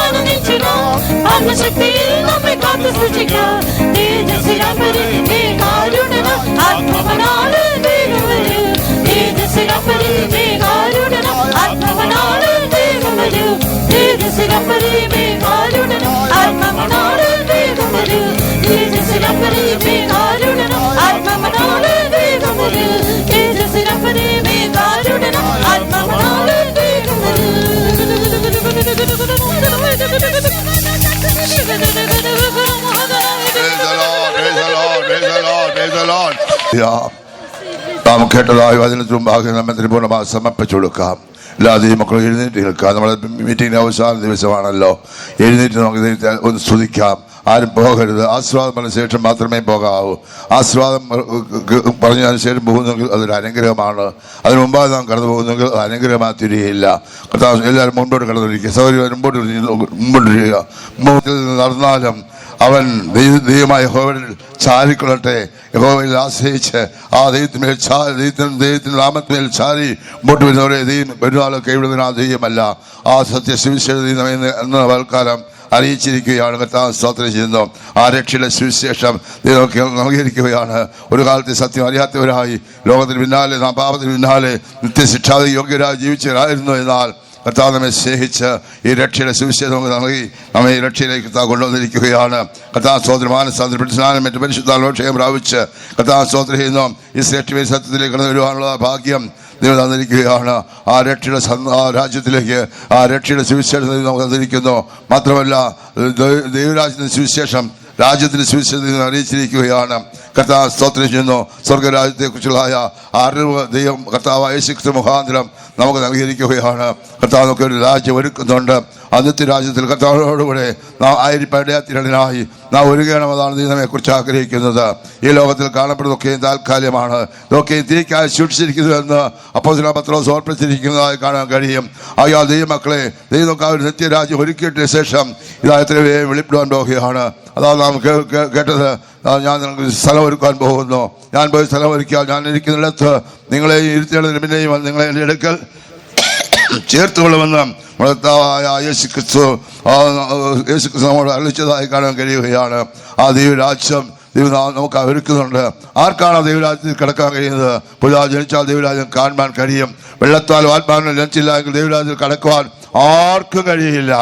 ആനന്ദിച്ചിടാം. ആത്മശക്തിയിൽ നമ്മെ കാത്തു സൂക്ഷിക്കാം. തേജസ്സിലമ്പര് മേഘാരുടനാം, ആത്മമണാള് വേഗം വരൂ. തേജസ്സിലമ്പര് മേഘാരുടനാം, ആത്മമണാള് വേഗം വരൂ. തേജസ്സിലമ്പര് മേഘാരുടനാം, ആത്മമണാള് വേഗം വരൂ. തേജസ്സിലമ്പര് മേഘാരുടനാം, ആത്മമണാള് വേഗം വരൂ. തേജസ്സിലമ്പര് മേഘാരുടനാം, ആത്മമണാള് വേഗം വരൂ. നാം കേട്ടതായ വചനത്തിന് മുമ്പാകെ നമ്മെ പൂർണ്ണമായി സമർപ്പിച്ചു കൊടുക്കാം. എല്ലാ ദൈവമക്കളും എഴുന്നേറ്റ് നിൽക്കാം. നമ്മുടെ മീറ്റിംഗിന്റെ അവസാന ദിവസമാണല്ലോ. എഴുന്നേറ്റ് നമുക്ക് ഒന്ന് സ്തുതിക്കാം. ആരും പോകരുത്. ആസ്വാദം പറഞ്ഞ ശേഷം മാത്രമേ പോകാവൂ. ആസ്വാദം പറഞ്ഞതിന് ശേഷം പോകുന്നെങ്കിൽ അതൊരു അനുഗ്രഹമാണ്. അതിന് മുമ്പാകെ നാം കടന്നു പോകുന്നെങ്കിൽ അത് അനുഗ്രഹമായി തീരുകയില്ല. എല്ലാവരും മുൻപോട്ട് കടന്നിരിക്കുക. സൗകര്യം മുമ്പോട്ടിരിക്കുക. മുമ്പിൽ നടന്നാലും അവൻ ദൈവമായ യഹോവയിൽ ചാരിക്കൊള്ളട്ടെ. യഹോവയിൽ ആശ്രയിച്ച് ആ ദൈവത്തിന്റെ നാമത്തിന്മേൽ ചാരി മുമ്പോട്ട് വരുന്നവരെ ദൈവം വരുന്നാൾ കൈവിടുന്ന ആ ദൈവമല്ല. ആ സത്യ സുവിശേഷം എന്ന വൽക്കാലം അറിയിച്ചിരിക്കുകയാണ്. കർത്താവ് സ്തോത്രം ചെയ്യുന്നു. ആ രക്ഷയുടെ സുവിശേഷം നൽകിയിരിക്കുകയാണ്. ഒരു കാലത്ത് സത്യം അറിയാത്തവരായി ലോകത്തിന് പിന്നാലെ, നാം പാപത്തിന് പിന്നാലെ നിത്യശിക്ഷാതി യോഗ്യരായി ജീവിച്ചവരായിരുന്നു. എന്നാൽ കർത്താവ് നമ്മെ സ്നേഹിച്ച് ഈ രക്ഷയുടെ സുവിശേഷം നമുക്ക് നൽകി നമ്മെ ഈ രക്ഷയിലേക്ക് കർത്താവ് കൊണ്ടുവന്നിരിക്കുകയാണ്. കർത്താവ് സ്തോത്രം. മാനസാന്തരം മറ്റ് പരിശുദ്ധാലോക്ഷയം പ്രാപിച്ച് കർത്താവ് സ്തോത്രം ചെയ്യുന്നു. ഈ ശ്രേഷ്ഠമായ സത്യത്തിലേക്ക് കടന്നു വരുവാനുള്ള ഭാഗ്യം ദൈവം തന്നിരിക്കുകയാണ്. ആ രക്ഷയുടെ രാജ്യത്തിലേക്ക് ആ രക്ഷയുടെ സുവിശേഷം നമുക്ക് തന്നിരിക്കുന്നു. മാത്രമല്ല ദൈവരാജ്യത്തിന്റെ സുവിശേഷം രാജ്യത്തിന്റെ സുവിശേഷം അറിയിച്ചിരിക്കുകയാണ്. കർത്താവ് സ്തോത്രം ചെയ്യുന്നു. സ്വർഗരാജ്യത്തെക്കുറിച്ചുള്ളതായ അറിവ് ദൈവം കർത്താവായ യേശുക്രിസ്തു മുഖാന്തരം നമുക്ക് നൽകിയിരിക്കുകയാണ്. കർത്താവ് നമുക്ക് ഒരു രാജ്യം ഒരുക്കുന്നുണ്ട്. അന്നത്തെ രാജ്യത്തിൽ കർത്താവിനോടുകൂടെ നാം ആയിരിപ്പടയാത്തിനായി നാം ഒരുങ്ങണമെന്നാണ് ദൈവത്തെക്കുറിച്ച് ആഗ്രഹിക്കുന്നത്. ഈ ലോകത്തിൽ കാണപ്പെടുന്നതൊക്കെയും താൽക്കാലികമാണ്, ഇതൊക്കെയും തീക്കായി സൂക്ഷിച്ചിരിക്കുന്നുവെന്ന് അപ്പോസ്തലനായ പത്രോസ് ഓർപ്പിച്ചിരിക്കുന്നതായി കാണാൻ കഴിയും. ആയാൽ ദൈവമക്കളെ, ദൈവം നമുക്ക് ആ ഒരു നിത്യരാജ്യം ഒരുക്കിയിട്ടതിന് ശേഷം ഇതാ എത്രയോ വെളിപ്പെടുവാൻ പോവുകയാണ്. അതാണ് നാം കേട്ടത്. ഞാൻ നിങ്ങൾക്ക് സ്ഥലം ഒരുക്കാൻ പോകുന്നു, ഞാൻ പോയി സ്ഥലം ഒരുക്കിയാൽ ഞാൻ ഇരിക്കുന്നിടത്ത് നിങ്ങളെ ഇരുത്തിയതിന് പിന്നെയും നിങ്ങളെ എൻ്റെ അടുക്കൽ ചേർത്തുകൊള്ളുമെന്ന് യേശുക്രിസ്തു നമ്മോട് അറിയിച്ചതായി കാണാൻ കഴിയുകയാണ്. ആ ദൈവരാജ്യം ദൈവം നമുക്ക് ഒരുക്കുന്നുണ്ട്. ആർക്കാണ് ദൈവരാജ്യത്തിൽ കിടക്കാൻ കഴിയുന്നത്? പുതുതായി ജനിച്ചാൽ ദൈവരാജ്യം കാണാൻ കഴിയും. വെള്ളത്താൽ ആത്മാവിനെ ജനിച്ചില്ല എങ്കിൽ ദൈവരാജ്യത്തിൽ കടക്കുവാൻ ആർക്കും കഴിയില്ല.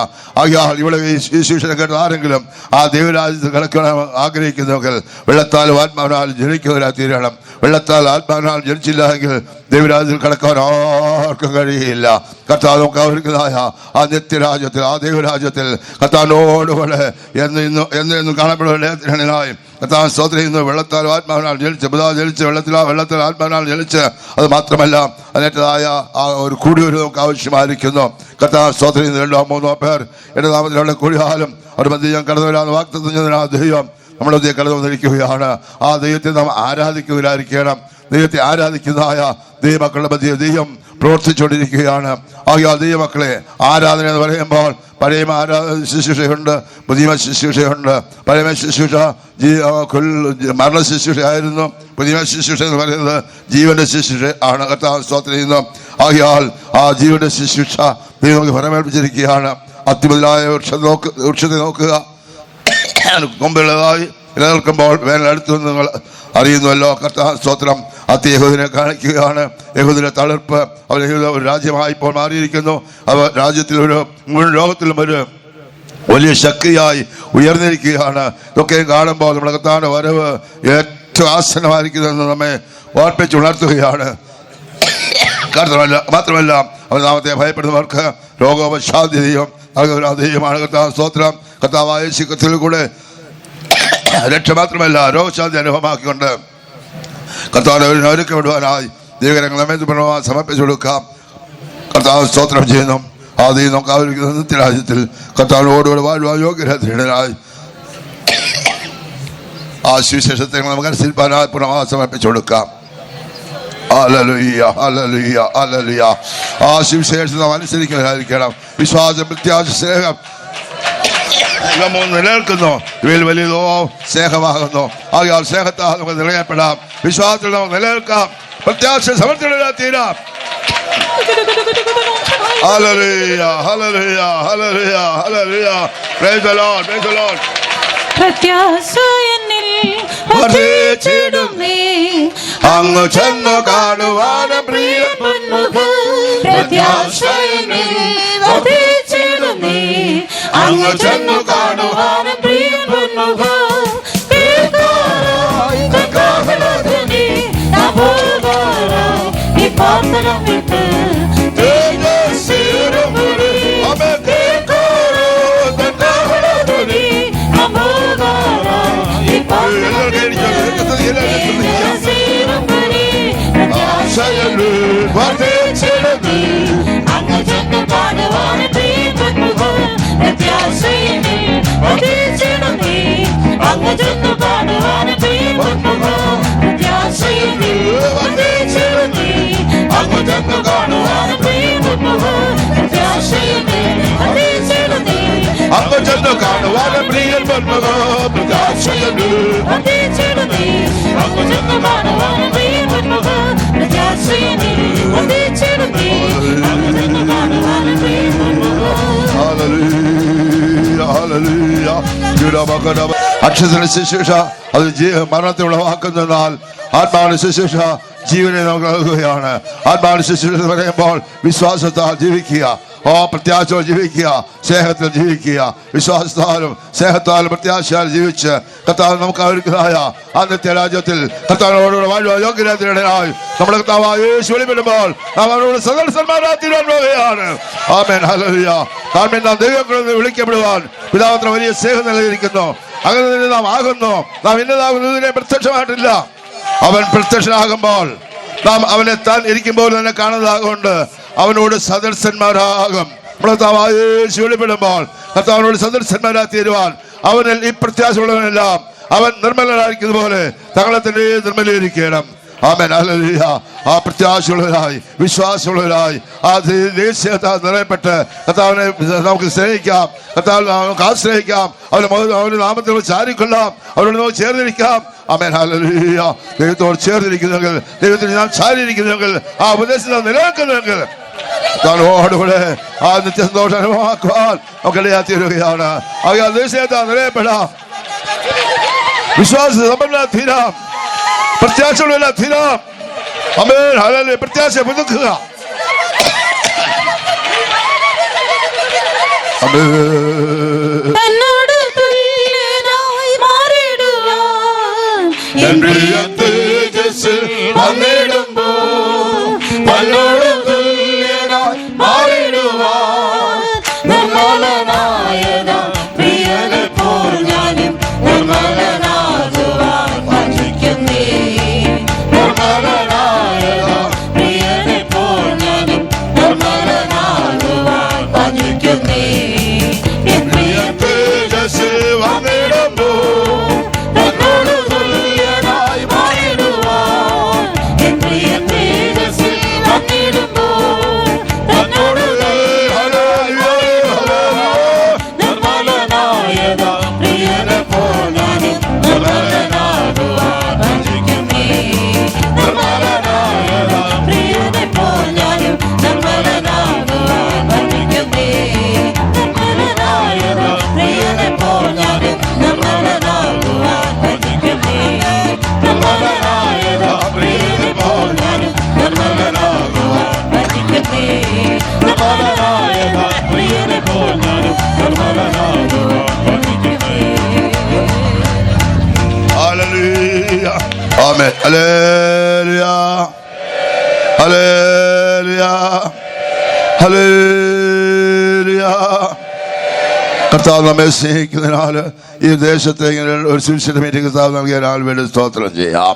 ആയാൽ ഇവിടെ ഈ ശിശുവിനെ കേട്ട ആരെങ്കിലും ആ ദൈവരാജ്യത്തിൽ കിടക്കാൻ ആഗ്രഹിക്കുന്നെങ്കിൽ വെള്ളത്താൽ ആത്മാവിനാൽ ജനിക്കുന്നവരായി തീരണം. വെള്ളത്താൽ ആത്മാവിനാൽ ജനിച്ചില്ല എങ്കിൽ ദൈവരാജ്യത്തിൽ കടക്കാൻ ആർക്കും കഴിയില്ല. കർത്താവ് നമുക്ക് ഒരുക്കുന്നതായ ആ നിത്യരാജ്യത്തിൽ, ആ ദൈവരാജ്യത്തിൽ കർത്താവിനോടുകൂടെ എന്നും കാണപ്പെടുന്നതിനായി കർത്താവ് സ്തോത്രം ചെയ്യുന്നു. വെള്ളത്താൽ ആത്മാവിനാൽ ജനിച്ച്, പിതാവ് ജനിച്ച് വെള്ളത്താൽ ആത്മാവിനാൽ ജനിച്ച്, അത് മാത്രമല്ല അതിനേറ്റതായ ആ ഒരു കൂടിയൊരു നമുക്ക് ആവശ്യമായിരിക്കുന്നു. കർത്താവ് സ്തോത്രം ചെയ്യുന്നു. 2-3 പേർ എൻ്റെ നാമത്തിലുള്ള കൂടിയാലും ഒരു മധ്യ ഞാൻ കടന്നു വരാൻ വാഗ്ദത്തം ചെയ്യുന്ന ആ ദൈവം നമ്മുടെ മധ്യ കടന്നു വന്നിരിക്കുകയാണ്. ആ ദൈവത്തെ നാം ആരാധിക്കുന്നവരായിരിക്കണം. ദൈവത്തെ ആരാധിക്കുന്നതായ ദൈവമക്കളുടെ മധ്യ ദൈവം പ്രവർത്തിച്ചുകൊണ്ടിരിക്കുകയാണ്. ആകെ ദൈവമക്കളെ, ആരാധന എന്ന് പറയുമ്പോൾ പഴയ ശുശ്രൂഷയുണ്ട്, പുതിയ ശുശ്രൂഷയുണ്ട്. പഴയ ശുശ്രൂഷ മരണ ശുശ്രൂഷയായിരുന്നു. പുതിയ ശുശ്രൂഷ എന്ന് പറയുന്നത് ജീവന്റെ ശുശ്രൂഷ ആണ്. കർത്താവ് സ്തോത്രം ചെയ്യുന്നു. ആകയാൽ ആ ജീവന്റെ ശുശ്രൂഷ ദൈവം നമുക്ക് ഫലമേൽപ്പിച്ചിരിക്കുകയാണ്. അത്തിമുതലായ വൃക്ഷത്തെ നോക്കുക, കൊമ്പുള്ളതായി നിലനിൽക്കുമ്പോൾ വേനലെടുത്തു നിങ്ങൾ അറിയുന്നുവല്ലോ. കർത്താവ് സ്തോത്രം. അത്തി യഹൂദിനെ കാണിക്കുകയാണ്. യഹൂദിന്റെ തളിർപ്പ് അവർ ഒരു രാജ്യമായി ഇപ്പോൾ മാറിയിരിക്കുന്നു. അവർ രാജ്യത്തിൽ മുഴുവൻ ലോകത്തിലും ഒരു വലിയ ശക്തിയായി ഉയർന്നിരിക്കുകയാണ്. ഇതൊക്കെ കാണുമ്പോൾ നമ്മുടെ കർത്താവിന്റെ വരവ് ഏറ്റവും ആസന്നമായിരിക്കുന്നതെന്ന് നമ്മെ ഓർപ്പിച്ചുണർത്തുകയാണ്. മാത്രമല്ല അവർ നാമത്തെ ഭയപ്പെടുന്നവർക്ക് രോഗോപശാന്തിയും ദൈവമാണ്. കർത്താവ് സ്തോത്രം. കർത്താവായ യേശുക്രിസ്തുവിൽ കൂടെ രക്ഷ മാത്രമല്ല രോഗശാന്തി അനുഭവമാക്കിക്കൊണ്ട് കർത്താവിനെ ഒരുക്കപ്പെടുവാനായി ദൈവകരങ്ങൾ നമ്മെ സമർപ്പിച്ചു കൊടുക്കാം. കർത്താവ് സ്തോത്രം ചെയ്യുന്നു. ആദ്യം നമുക്ക് ആയിരിക്കുന്ന നിത്യരാജ്യത്തിൽ കർത്താവിനോടുകൂടെ വാഴുവാൻ യോഗ്യരായി ആ സുവിശേഷത്തെ നമുക്ക് അനുസരിപ്പാനായി പുനഃ സമർപ്പിച്ചു കൊടുക്കാം. Hallelujah, hallelujah, hallelujah. ആ സുവിശേഷം നാം അനുസരിക്കുന്നതായിരിക്കണം. വിശ്വാസം, പ്രത്യാശ, സ്നേഹം ഇവ മൂന്ന് നിലനിൽക്കുന്നു. ഇവയിൽ വലിയതോ സ്നേഹമാകുന്നു. ആകയാൽ സ്നേഹത്താൽ നമുക്ക് നിലനിൽപ്പെടാം, വിശ്വാസത്തിൽ നമുക്ക് നിലനിൽക്കാം, പ്രത്യാശ സമർത്ഥികളായി തീരാം. Hallelujah, hallelujah, hallelujah, hallelujah. Praise the Lord, praise the Lord. പ്രത്യാശ എന്നിൽ വർദ്ധിച്ചിടുമേ, അങ്ങ് ചെന്നു കാണുവാനും പ്രിയ പൊന്മുഖം. പ്രത്യാശ എന്നിൽ വർദ്ധിച്ചിടുമേ, അങ്ങ് ചെന്നു കാണുവാനും പ്രിയ പൊന്മുഖം. കേൾക്കാറായി കാഹളധ്വനി, നഭോഗാറായി ഈ പാത്രം വിട്ട് തേജസ്സേറുപുരി. കേൾക്കാറായി കാഹളധ്വനി, നഭോഗാറായി ഈ പാത്രം വിട്ട് തേജസ്സേറുപുരി. പ്രത്യാശ എന്നിൽ വർദ്ധിച്ചിടുമേ, അങ്ങ് ചെന്നു കാണുവാനും പ്രിയ പൊന്മുഖം. പ്രത്യാശ എന്നിൽ വർദ്ധിച്ചിടുമേ, അങ്ങ് ചെന്നു കാണുവാനും പ്രിയ പൊന്മുഖം. പ്രത്യാശ എന്നിൽ വർദ്ധിച്ചിടുമേ, അങ്ങ് ചെന്നു കാണുവാനും പ്രിയ പൊന്മുഖം. പ്രത്യാശ എന്നിൽ വർദ്ധിച്ചിടുമേ, അങ്ങ് ചെന്നു കാണുവാനും പ്രിയ പൊന്മുഖം. പ്രത്യാശ എന്നിൽ വർദ്ധിച്ചിടുമേ, അങ്ങ് ചെന്നു കാണുവാനും പ്രിയ പൊന്മുഖം. പ്രത്യാശ എന്നിൽ വർദ്ധിച്ചിടുമേ, അങ്ങ് ചെന്നു കാണുവാനും പ്രിയ പൊന്മുഖം. അക്ഷരത്തിന്റെ ശുശ്രൂഷ അത് മരണത്തെ ഉളവാക്കുന്നതിനാൽ ആത്മാവിന്റെ ശുശ്രൂഷ ജീവനെ നമുക്ക് നൽകുകയാണ്. ആത്മാവിന്റെ ശുശ്രൂഷ എന്ന് പറയുമ്പോൾ വിശ്വാസത്താൽ ജീവിക്കുക, പ്രത്യാശയോടെ ജീവിക്കുക, സ്നേഹത്തിൽ ജീവിക്കുക. വിശ്വാസത്താലും സ്നേഹത്താലും പ്രത്യാശയാലും ജീവിച്ച് കർത്താവ് നമുക്ക് ഒരുക്കുന്നതായ ആ നിത്യരാജ്യത്തിൽ കർത്താവിനോടുകൂടെ വാഴുവാൻ യോഗ്യരായി നമ്മുടെ കർത്താവായ യേശു വെളിപ്പെടുമ്പോൾ നാം അവരോട് സദർശന്മാരായി തീരാൻ പോവുകയാണ്. ആമേൻ, ഹല്ലേലൂയ. ആമേൻ. നാം ദൈവങ്ങളിൽ നിന്ന് വിളിക്കപ്പെടുവാൻ പിതാവിന് വലിയ സ്നേഹം നൽകിയിരിക്കുന്നു. അങ്ങനെ തന്നെ നാം ആകുന്നു. നാം ഇന്നതാകുന്നതിനെ പ്രത്യക്ഷമായിട്ടില്ല. അവൻ പ്രത്യക്ഷനാകുമ്പോൾ നാം അവനെ താൻ ഇരിക്കുമ്പോൾ തന്നെ കാണുന്നതാകൊണ്ട് അവനോട് സദൃശന്മാരാകും. യേശു വെളിപ്പെടുമ്പോൾ കർത്താവിനോട് സദൃശന്മാരായി തീരുവാൻ അവനിൽ ഈ പ്രത്യാശയുള്ളവനെല്ലാം അവൻ നിർമ്മലനായിരിക്കുന്ന പോലെ തങ്ങളെ തന്നെ നിർമ്മലീകരിക്കണം. ആമേൻ, ഹല്ലേലൂയ. ആ പ്രത്യാശയുള്ളവരായി, വിശ്വാസമുള്ളവരായി, ആ ദേശീയത നിറയപ്പെട്ട് കർത്താവിനെ നമുക്ക് സ്നേഹിക്കാം, കർത്താവിനെ നമുക്ക് ആശ്രയിക്കാം, അവന്റെ നാമത്തിൽ ചാരിക്കൊള്ളാം, അവരോട് നമുക്ക് ചേർന്നിരിക്കാം. ആമേൻ, ഹല്ലേലൂയ. ദൈവത്തോട് ചേർന്നിരിക്കുന്നെങ്കിൽ, ദൈവത്തിന് നാം ചാരിയിരിക്കുന്നെങ്കിൽ, ആ ഉപദേശത്തിൽ നിലനിൽക്കുന്നെങ്കിൽ താനോടുകൂടെ ആ നിത്യസന്തോഷം അനുഭവമാക്കുവാൻ നമുക്ക് ഇടയാത്തീരുകയാണ്. ആ ദേശീയത നിലയപ്പെടാം, വിശ്വാസ സമ്പന്ന തീരാം, പ്രത്യാശയുള്ള തീരാം. ആമേൻ, ഹല്ലേലൂയ. പ്രത്യാശ പുതുക്കുക. എന്നോട് തുല്യനായി മാറിടുവാൻ എന്നോട് തുല്യനായി മാറിടുവാൻ നിർമ്മലനായതാ പ്രിയനെ പോൽ ഞാനും നിർമ്മലനാകുവാൻ വാഞ്ചിക്കുന്നേ. നിർമ്മലനായതാ പ്രിയനെ പോൽ ഞാനും നിർമ്മലനാകുവാൻ വാഞ്ചിക്കുന്നേ. എന്നോട് തുല്യനായി മാറിടുവാൻ എൻ പ്രിയ തേജസ്സിൽ വന്നിടുമ്പോൾ എന്നോട് നിർമ്മലനായതാ പ്രിയനെ പോൽ ഞാനും നിർമ്മലനാകുവാൻ വാഞ്ചിക്കുന്നേ. നിർമ്മലനായതാ പ്രിയനെ പോൽ ഞാനും നിർമ്മലനാകുവാൻ വാഞ്ചിക്കുന്നേ. നിർമ്മലനായതാ പ്രിയനെ പോൽ ഞാനും നിർമ്മലനാകുവാൻ വാഞ്ചിക്കുന്നേ. നിർമ്മലനായതാ പ്രിയനെ പോൽ ഞാനും നിർമ്മലനാകുവാൻ വാഞ്ചിക്കുന്നേ. നിർമ്മലനായതാ പ്രിയനെ പോൽ ഞാനും നിർമ്മലനാകുവാൻ വാഞ്ചിക്കുന്നേ. ഹല്ലേലൂയ. ആമേൻ, ഹല്ലേലൂയ, ഹല്ലേലൂയ, ഹല്ലേലൂയ. കർത്താവ് നമ്മെ സ്നേഹിക്കുന്നതിനാൽ ഈ ദേശത്തെ ഇങ്ങനെ ഒരു സുവിശേഷ മീറ്റിംഗ് കർത്താവ് നൽകിയതിനാൽ വേണ്ടി സ്തോത്രം ചെയ്യാം.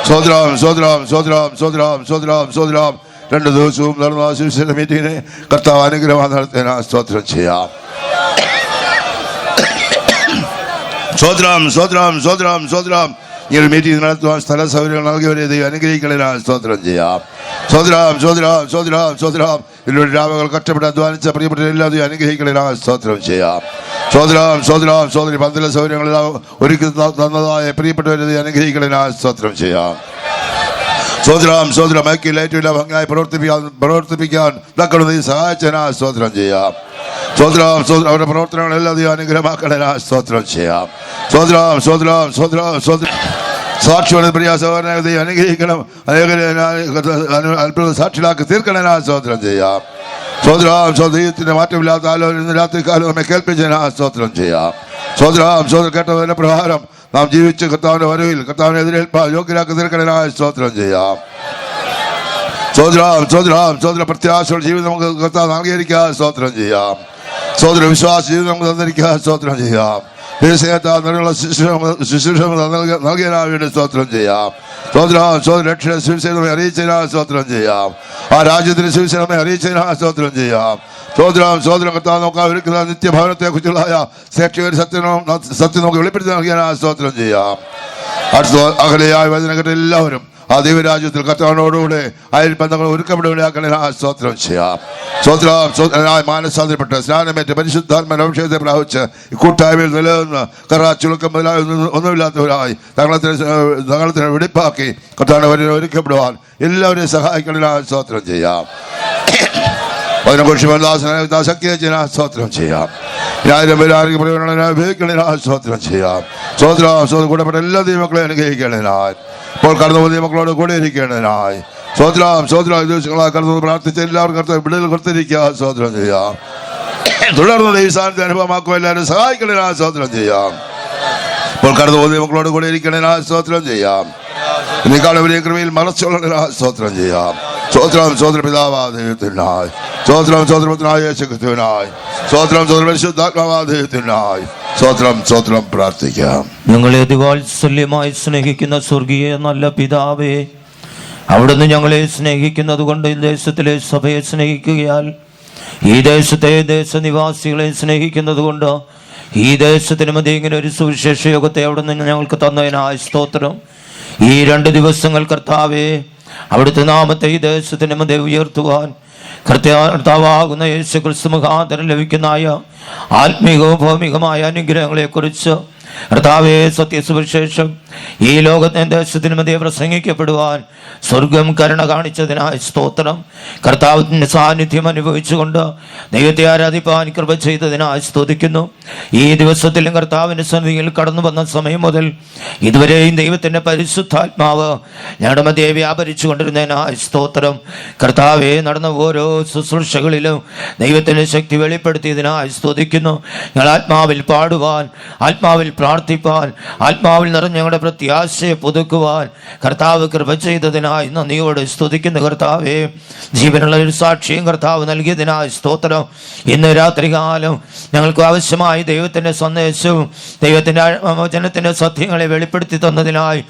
സ്തോത്രം, സ്തോത്രം, സ്തോത്രം, സ്തോത്രം, സ്തോത്രം, സ്തോത്രം. 2 ദിവസവും നടന്ന സുവിശേഷ മീറ്റിങ്ങിനെ കർത്താവ് അനുഗ്രഹമായി നടത്തിയതിനാൽ സ്തോത്രം ചെയ്യാം. സ്തോത്രം, സ്തോത്രം, സ്തോത്രം, സ്തോത്രം. ഈ ഒരു മീറ്റിംഗ് നടത്തുവാൻ സ്ഥല സൗകര്യങ്ങൾ നൽകിയവരെ ദൈവം അനുഗ്രഹിക്കുന്നതിനാൽ സ്തോത്രം ചെയ്യാം. സ്തോത്രം, സ്തോത്രം, സ്തോത്രം, സ്തോത്രം. ഇതിലൂടെ രാവുകൾ കഷ്ടപ്പെട്ട് അധ്വാനിച്ച പ്രിയപ്പെട്ട എല്ലാവരും അനുഗ്രഹിക്കുന്നതിനാൽ സ്തോത്രം ചെയ്യാം. സ്തോത്രം, സ്തോത്രം, സ്തോത്രം. പന്തല സൗകര്യങ്ങളെല്ലാം ഒരുക്കി തന്നതായ പ്രിയപ്പെട്ടവരെ അനുഗ്രഹിക്കുന്നതിനാൽ സ്തോത്രം ചെയ്യാം. സ്തോത്രം, സ്തോത്രം. മൈക്ക് ലൈറ്റുമില്ല ഭംഗിയായി പ്രവർത്തിപ്പിക്കാൻ തക്കളുടെ നീ സഹായിച്ചതിനാൽ സ്തോത്രം ചെയ്യാം. സ്തോത്രം, സ്തോത്രം. അവരുടെ പ്രവർത്തനങ്ങളെല്ലാം നീ അനുഗ്രഹമാക്കുന്നതിനാൽ സ്തോത്രം ചെയ്യാം. സ്തോത്രം, സ്തോത്രം, സ്തോത്രം, സ്തോത്രം. സാക്ഷിയുടെ പ്രിയ സഹോദരനെ അനുഗ്രഹിക്കണം, അനേകരെ അത്ഭുത സാക്ഷികളാക്കി തീർക്കണതിനാൽ സ്തോത്രം ചെയ്യാം. സ്തോത്രം, ദൈവത്തിന്റെ മാറ്റമില്ലാത്ത ആലോചന ഇന്ന് രാത്രി കാലം നമ്മെ കേൾപ്പിച്ചതിനാൽ സ്തോത്രം ചെയ്യാം. സ്തോത്രം, സ്തോത്രം. കേട്ടതിന്റെ പ്രകാരം നാം ജീവിച്ച് കർത്താവിന്റെ വരവിൽ കർത്താവിനെ എതിരേൽപ്പാൻ യോഗ്യരാക്കി തീർക്കണതിനാൽ സ്തോത്രം ചെയ്യാം. സ്തോത്രം, സ്തോത്രം, സ്തോത്രം. പ്രത്യാശയുടെ ജീവിതം നമുക്ക് കർത്താവ് നൽകിയിരിക്കാൻ സ്തോത്രം ചെയ്യാം. സ്തോത്രം. വിശ്വാസ ജീവിതം നമുക്ക് തന്നിരിക്കാൻ സ്തോത്രം ചെയ്യാം. ദേശീയത്താനുള്ള ശുശ്രൂഷ നൽകിയതിനാൽ വേണ്ടി സ്തോത്രം ചെയ്യാം. സ്തോത്രം, സ്തോത്രം. രക്ഷ സുവിശേഷമേ അറിയിച്ചതിനാൽ സ്തോത്രം ചെയ്യാം. ആ രാജ്യത്തിന് സുവിശേഷമേ അറിയിച്ചതിനാൽ സ്തോത്രം ചെയ്യാം. സ്തോത്രം, സ്തോത്രം. കർത്താവ് നോക്കാൻ ഒരുക്കുന്ന നിത്യഭവനത്തെ കുറിച്ചുള്ളതായ സാക്ഷിയുടെ സത്യം നമുക്ക് വെളിപ്പെടുത്തി നൽകിയതിനാൽ സ്തോത്രം ചെയ്യാം. അടുത്ത അകലെയായ വചനം കേട്ട എല്ലാവരും ആ ദൈവരാജ്യത്തിൽ കർത്താവിനോടുകൂടെ അയൽ ബന്ധങ്ങൾ ഒരുക്കപ്പെടുകയാക്കാൻ സ്തോത്രം ചെയ്യാം. സ്തോത്രം, മാനസാന്തരപ്പെട്ട് സ്നാനമേറ്റ് പരിശുദ്ധാത്മാവിന്റെ അഭിഷേകത്തെ പ്രാപിച്ച് കൂട്ടായ്മയിൽ നിലനിന്ന് കറ ചുളുക്കം മുതലായ ഒന്നുമില്ലാത്തവരായി തങ്ങളത്തിന് വെടിപ്പാക്കി കർത്താവിനെ ഒരുക്കപ്പെടുവാൻ എല്ലാവരെയും സഹായിക്കാൻ സ്തോത്രം ചെയ്യാം. സ്തോത്രം ചെയ്യാം. 1000 പേര് ഉപയോഗിക്കണതിനാൽ സ്തോത്രം ചെയ്യാം. സ്തോത്രം, സ്തോത്രം. കൂടപ്പെട്ട എല്ലാ ദൈവമക്കളെ അനുഗ്രഹിക്കേണ്ടതിനായി ഇപ്പോൾ കടന്നു പോകുന്ന മക്കളോട് കൂടെ ഇരിക്കേണ്ടതിനായി സ്തോത്രം, സ്തോത്രം. ദിവസങ്ങളായി കടന്നു പ്രാർത്ഥിച്ച എല്ലാവർക്കും കർത്താവ് വിടുതൽ കൊടുത്തിരിക്കുക. സ്തോത്രം ചെയ്യാം. തുടർന്ന് ദൈവസ്ഥാനത്തെ അനുഭവമാക്കുക എല്ലാവരും സഹായിക്കേണ്ടതിനാൽ സ്തോത്രം ചെയ്യാം. ഇപ്പോൾ കടന്നു പോകുന്ന മക്കളോട് കൂടെ ഇരിക്കേണ്ടതിനാൽ സ്തോത്രം ചെയ്യാം. ഇതിനേക്കാൾ വലിയ കൃപയിൽ മറച്ചുള്ളതിനാൽ സ്തോത്രം ചെയ്യാം. സ്തോത്രം, സ്തോത്ര. പിതാവാ ദൈവത്തിനായി സ്തോത്രം സ്തോത്രത്തിനായി യേശുക്രിസ്തുവിനായി സ്തോത്രം സ്തോത്രം പരിശുദ്ധാത്മാവാദത്തിനായി സ്തോത്രം സ്തോത്രം പ്രാർത്ഥിക്കാം. ഞങ്ങളെ അതിവാത്സല്യമായി സ്നേഹിക്കുന്ന സ്വർഗീയ നല്ല പിതാവേ, അവിടുന്ന് ഞങ്ങളെ സ്നേഹിക്കുന്നത് കൊണ്ട് ഈ ദേശത്തിലെ സഭയെ സ്നേഹിക്കുകയാൽ ഈ ദേശത്തെ ദേശനിവാസികളെ സ്നേഹിക്കുന്നത് കൊണ്ട് ഈ ദേശത്തിന് മധ്യ ഇങ്ങനെ ഒരു സുവിശേഷ യോഗത്തെ അവിടുന്ന് ഞങ്ങൾക്ക് തന്നതിനായി സ്തോത്രം. ഈ 2 ദിവസങ്ങൾ കർത്താവേ, അവിടുത്തെ നാമത്തെ ഈ ദേശത്തിന് മധ്യ ഉയർത്തുവാൻ കർത്താവാകുന്ന യേശു ക്രിസ്തു മുഖാന്തരം ലഭിക്കുന്നതായ ആത്മീകവും ഭൗമികമായ അനുഗ്രഹങ്ങളെക്കുറിച്ച് കർത്താവേ, സത്യസുവിശേഷം ഈ ലോകത്തെ ദേശത്തിന് മധ്യ പ്രസംഗിക്കപ്പെടുവാൻ സ്വർഗം കരുണ കാണിച്ചതിനായി സ്തോത്രം. കർത്താവിൻ്റെ സാന്നിധ്യം അനുഭവിച്ചുകൊണ്ട് ദൈവത്തെ ആരാധിപ്പാൻ കൃപ ചെയ്തതിനായി സ്തുതിക്കുന്നു. ഈ ദിവസത്തിലും കർത്താവിൻ്റെ സന്നിധിയിൽ കടന്നു വന്ന സമയം മുതൽ ഇതുവരെയും ദൈവത്തിൻ്റെ പരിശുദ്ധാത്മാവ് ഞങ്ങളുടെ മധ്യേ വ്യാപരിച്ചു കൊണ്ടിരുന്നതിനായി സ്തോത്രം. കർത്താവെ, നടന്ന ഓരോ ശുശ്രൂഷകളിലും ദൈവത്തിൻ്റെ ശക്തി വെളിപ്പെടുത്തിയതിനായി സ്തുതിക്കുന്നു. ഞങ്ങൾ ആത്മാവിൽ പാടുവാൻ, ആത്മാവിൽ പ്രാർത്ഥിപ്പാൻ, ആത്മാവിൽ നിറഞ്ഞ ഞങ്ങളുടെ പ്രത്യാശയെ പുതുക്കുവാൻ കർത്താവ് കൃപ ചെയ്തതിനായി നന്ദിയോട് സ്തുതിക്കുന്നു. കർത്താവേ, ജീവനുള്ള ഒരു സാക്ഷിയും കർത്താവ് നൽകിയതിനായി സ്തോത്രം. ഇന്ന് രാത്രികാലം ഞങ്ങൾക്ക് ആവശ്യമായി ദൈവത്തിൻ്റെ സന്ദേശവും ദൈവത്തിൻ്റെ വചനത്തിൻ്റെ സത്യങ്ങളെ വെളിപ്പെടുത്തി തന്നതിനായി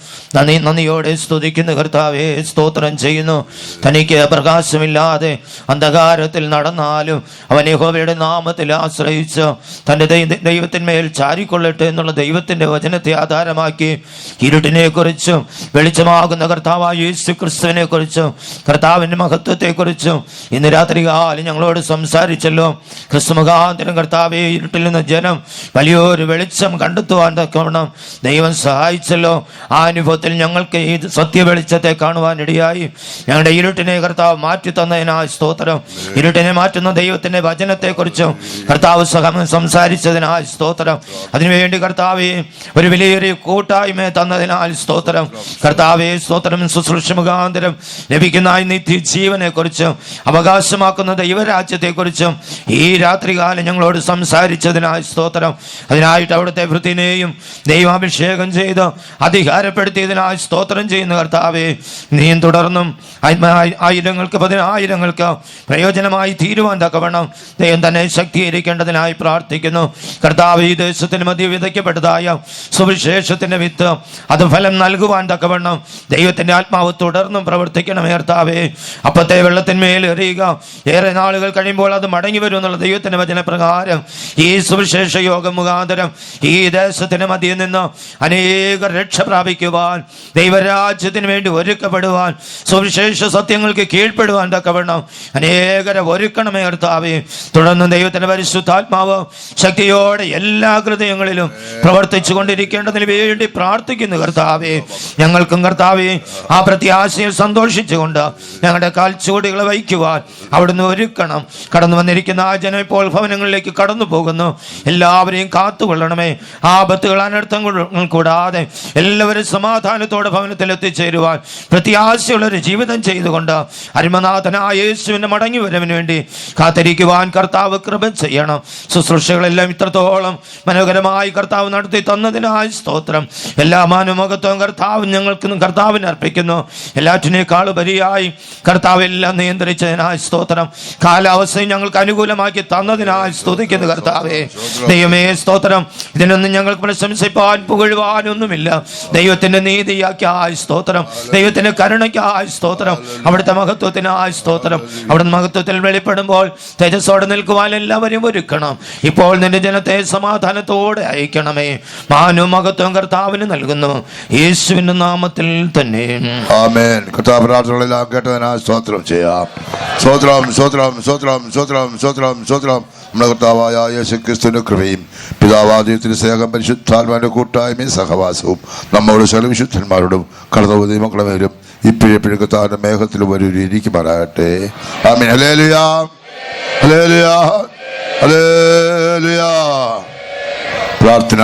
നന്ദിയോടെ സ്തുതിക്കുന്നു. കർത്താവേ, സ്തോത്രം ചെയ്യുന്നു. തനിക്ക് പ്രകാശമില്ലാതെ അന്ധകാരത്തിൽ നടന്നാലും അവൻ യഹോവയുടെ നാമത്തിൽ ആശ്രയിച്ച് തൻ്റെ ദൈവത്തിന്മേൽ ചാരിക്കൊള്ളട്ടെ എന്നുള്ള ദൈവത്തിൻ്റെ വചനത്തെ ആധാരമാക്കി ഇരുട്ടിനെ കുറിച്ചും വെളിച്ചമാകുന്ന കർത്താവായ യേശു ക്രിസ്തുവിനെ കുറിച്ചും കർത്താവിൻ്റെ മഹത്വത്തെക്കുറിച്ചും ഇന്ന് രാത്രികാലം ഞങ്ങളോട് സംസാരിച്ചല്ലോ. ക്രിസ്തു മുഖാന്തരം കർത്താവെ, ഇരുട്ടിൽ നിന്ന് ജനം വലിയൊരു വെളിച്ചം കണ്ടെത്തുവാൻ തക്കവണ്ണം ദൈവം സഹായിച്ചല്ലോ. ആ അനുഭവത്തിൽ ഞങ്ങൾക്ക് ഈ സത്യ വെളിച്ചത്തെ കാണുവാൻ ഇടയായി. ഞങ്ങളുടെ ഇരുട്ടിനെ കർത്താവ് മാറ്റി തന്നതിനായി സ്തോത്രം. ഇരുട്ടിനെ മാറ്റുന്ന ദൈവത്തിൻ്റെ വചനത്തെക്കുറിച്ചും കർത്താവ് സംസാരിച്ചതിനായി സ്തോത്രം. അതിനുവേണ്ടി കർത്താവെ, ഒരു വലിയൊരു കൂട്ടായ്മ തന്നതിനാൽ സ്തോത്രം. കർത്താവെ, സ്തോത്രം. ശുശ്രൂഷ മുഖാന്തരം ലഭിക്കുന്ന നിത്യജീവനെ കുറിച്ചും അവകാശമാക്കുന്ന ദൈവരാജ്യത്തെക്കുറിച്ചും ഈ രാത്രികാലം ഞങ്ങളോട് സംസാരിച്ചതിനായി സ്തോത്രം. അതിനായിട്ട് അവിടുത്തെ വൃത്തിനെയും ദൈവാഭിഷേകം ചെയ്ത് അധികാരപ്പെടുത്തിയതിനായി സ്തോത്രം ചെയ്യുന്ന കർത്താവെ, നീയും തുടർന്നും ആയിരങ്ങൾക്ക് 10,000-ങ്ങൾക്ക് പ്രയോജനമായി തീരുവാൻ തക്കവണ്ണം ദൈവം തന്നെ ശക്തീകരിക്കേണ്ടതിനായി പ്രാർത്ഥിക്കുന്നു. കർത്താവ്, ഈ ദേശത്തിന് മധ്യ വിതയ്ക്കപ്പെട്ടതായ സുവിശേഷത്തിന്റെ വിത്ത് അത് ഫലം നൽകുവാൻ തക്കവണ്ണം ദൈവത്തിന്റെ ആത്മാവ് തുടർന്നും പ്രവർത്തിക്കണമേ. കർത്താവേ, അപ്പത്തെ വെള്ളത്തിന്മേൽ എറിയുക, ഏറെ നാളുകൾ കഴിയുമ്പോൾ അത് മടങ്ങി വരും എന്നുള്ള ദൈവത്തിന്റെ വചനപ്രകാരം ഈ സുവിശേഷ യോഗം മുഖാന്തരം ഈ ദേശത്തിന് മധ്യയിൽ നിന്ന് അനേക രക്ഷ പ്രാപിക്കുവാൻ, ദൈവരാജ്യത്തിന് വേണ്ടി ഒരുക്കപ്പെടുവാൻ, സുവിശേഷ സത്യങ്ങൾക്ക് കീഴ്പ്പെടുവാൻ തക്കവണ്ണം അനേകരെ ഒരുക്കണമേ കർത്താവേ. തുടർന്ന് ദൈവത്തിന്റെ പരിശുദ്ധാത്മാവ് ശക്തിയോടെ എല്ലാ ഹൃദയങ്ങളിലും പ്രവർത്തിച്ചു കൊണ്ടിരിക്കേണ്ടതിന് വേണ്ടി പ്രാർത്ഥിക്കുന്നു കർത്താവേ. ഞങ്ങൾക്കും കർത്താവേ, ആ പ്രത്യാശയിൽ സന്തോഷിച്ചുകൊണ്ട് ഞങ്ങളുടെ കാൽച്ചുവടുകളെ വഹിക്കുവാൻ അവിടുന്ന് ഒരുക്കണം. കടന്നു വന്നിരിക്കുന്ന ആ ജനം ഇപ്പോൾ ഭവനങ്ങളിലേക്ക് കടന്നു പോകുന്നു. എല്ലാവരെയും കാത്തുകൊള്ളണമേ. ആപത്തുകൾ, അനർത്ഥങ്ങൾ കൂടാതെ എല്ലാവരും സമാധാനത്തോടെ ഭവനത്തിൽ എത്തിച്ചേരുവാൻ പ്രത്യാശയുള്ളൊരു ജീവിതം ചെയ്തുകൊണ്ട് അരുമനാഥനായ യേശുവിന്റെ മടങ്ങി വരവിന് വേണ്ടി കാത്തിരിക്കുവാൻ കർത്താവ് കൃപ ചെയ്യണം. ശുശ്രൂഷകളെല്ലാം ഇത്രത്തോളം മനോഹരമായി കർത്താവ് നടത്തി തന്നതിനായി സ്തോത്രം. എല്ലാ മാനമകത്വവും കർത്താവ് ഞങ്ങൾക്ക് കർത്താവിന് അർപ്പിക്കുന്നു. എല്ലാറ്റിനേക്കാൾ ഉപരിയായി കർത്താവ് എല്ലാം നിയന്ത്രിച്ചതിനായി സ്തോത്രം. കാലാവസ്ഥയും ഞങ്ങൾക്ക് അനുകൂലമാക്കി തന്നതിനായി സ്തുതിക്കുന്നു കർത്താവേ. ദൈവമേ, സ്തോത്രം. ഇതിനൊന്നും ഞങ്ങൾക്ക് പ്രശംസിപ്പാൻ പുകഴുവാനൊന്നുമില്ല. ദൈവത്തിന്റെ നീതിയാക്കിയായി സ്തോത്രം, ദൈവത്തിന്റെ കരുണയ്ക്കായി സ്തോത്രം, അവിടുത്തെ മഹത്വത്തിനായി സ്തോത്രം. അവിടുന്ന് മഹത്വത്തിൽ വെളിപ്പെടുമ്പോൾ തേജസ്സോടെ നിൽക്കുവാൻ എല്ലാവരും ഒരുക്കണം. ഇപ്പോൾ നിന്റെ ജനത്തെ സമാധാനത്തോടെ അയക്കണമേ. മാനവും മഹത്വവും കർത്താവിന് നൽകുന്നു, യേശുവിന്റെ നാമത്തിൽ തന്നെ. ആമേൻ. കർത്താവ് പ്രാർത്ഥനകളെല്ലാം കേട്ടതിനായി സ്തോത്രം ചെയ്യാം. സ്തോത്രം സ്തോത്രം സ്തോത്രം സ്തോത്രം സ്തോത്രം സ്തോത്രം. നമ്മുടെ കർത്താവായ യേശു ക്രിസ്തുവിന്റെ കൃപയും പിതാവാദീയത്തിന്റെ സ്നേഹം പരിശുദ്ധാത്മാവിന്റെ കൂട്ടായ്മയും സഹവാസവും നമ്മോട് സകല വിശുദ്ധന്മാരോടും കടന്നു മക്കളെ വരും ഇപ്പോഴെപ്പോഴും കർത്താവിന്റെ മേഘത്തിലും ഇരിക്കുമാറാകട്ടെ. ആമേൻ. Hallelujah hallelujah hallelujah. പ്രാർത്ഥന.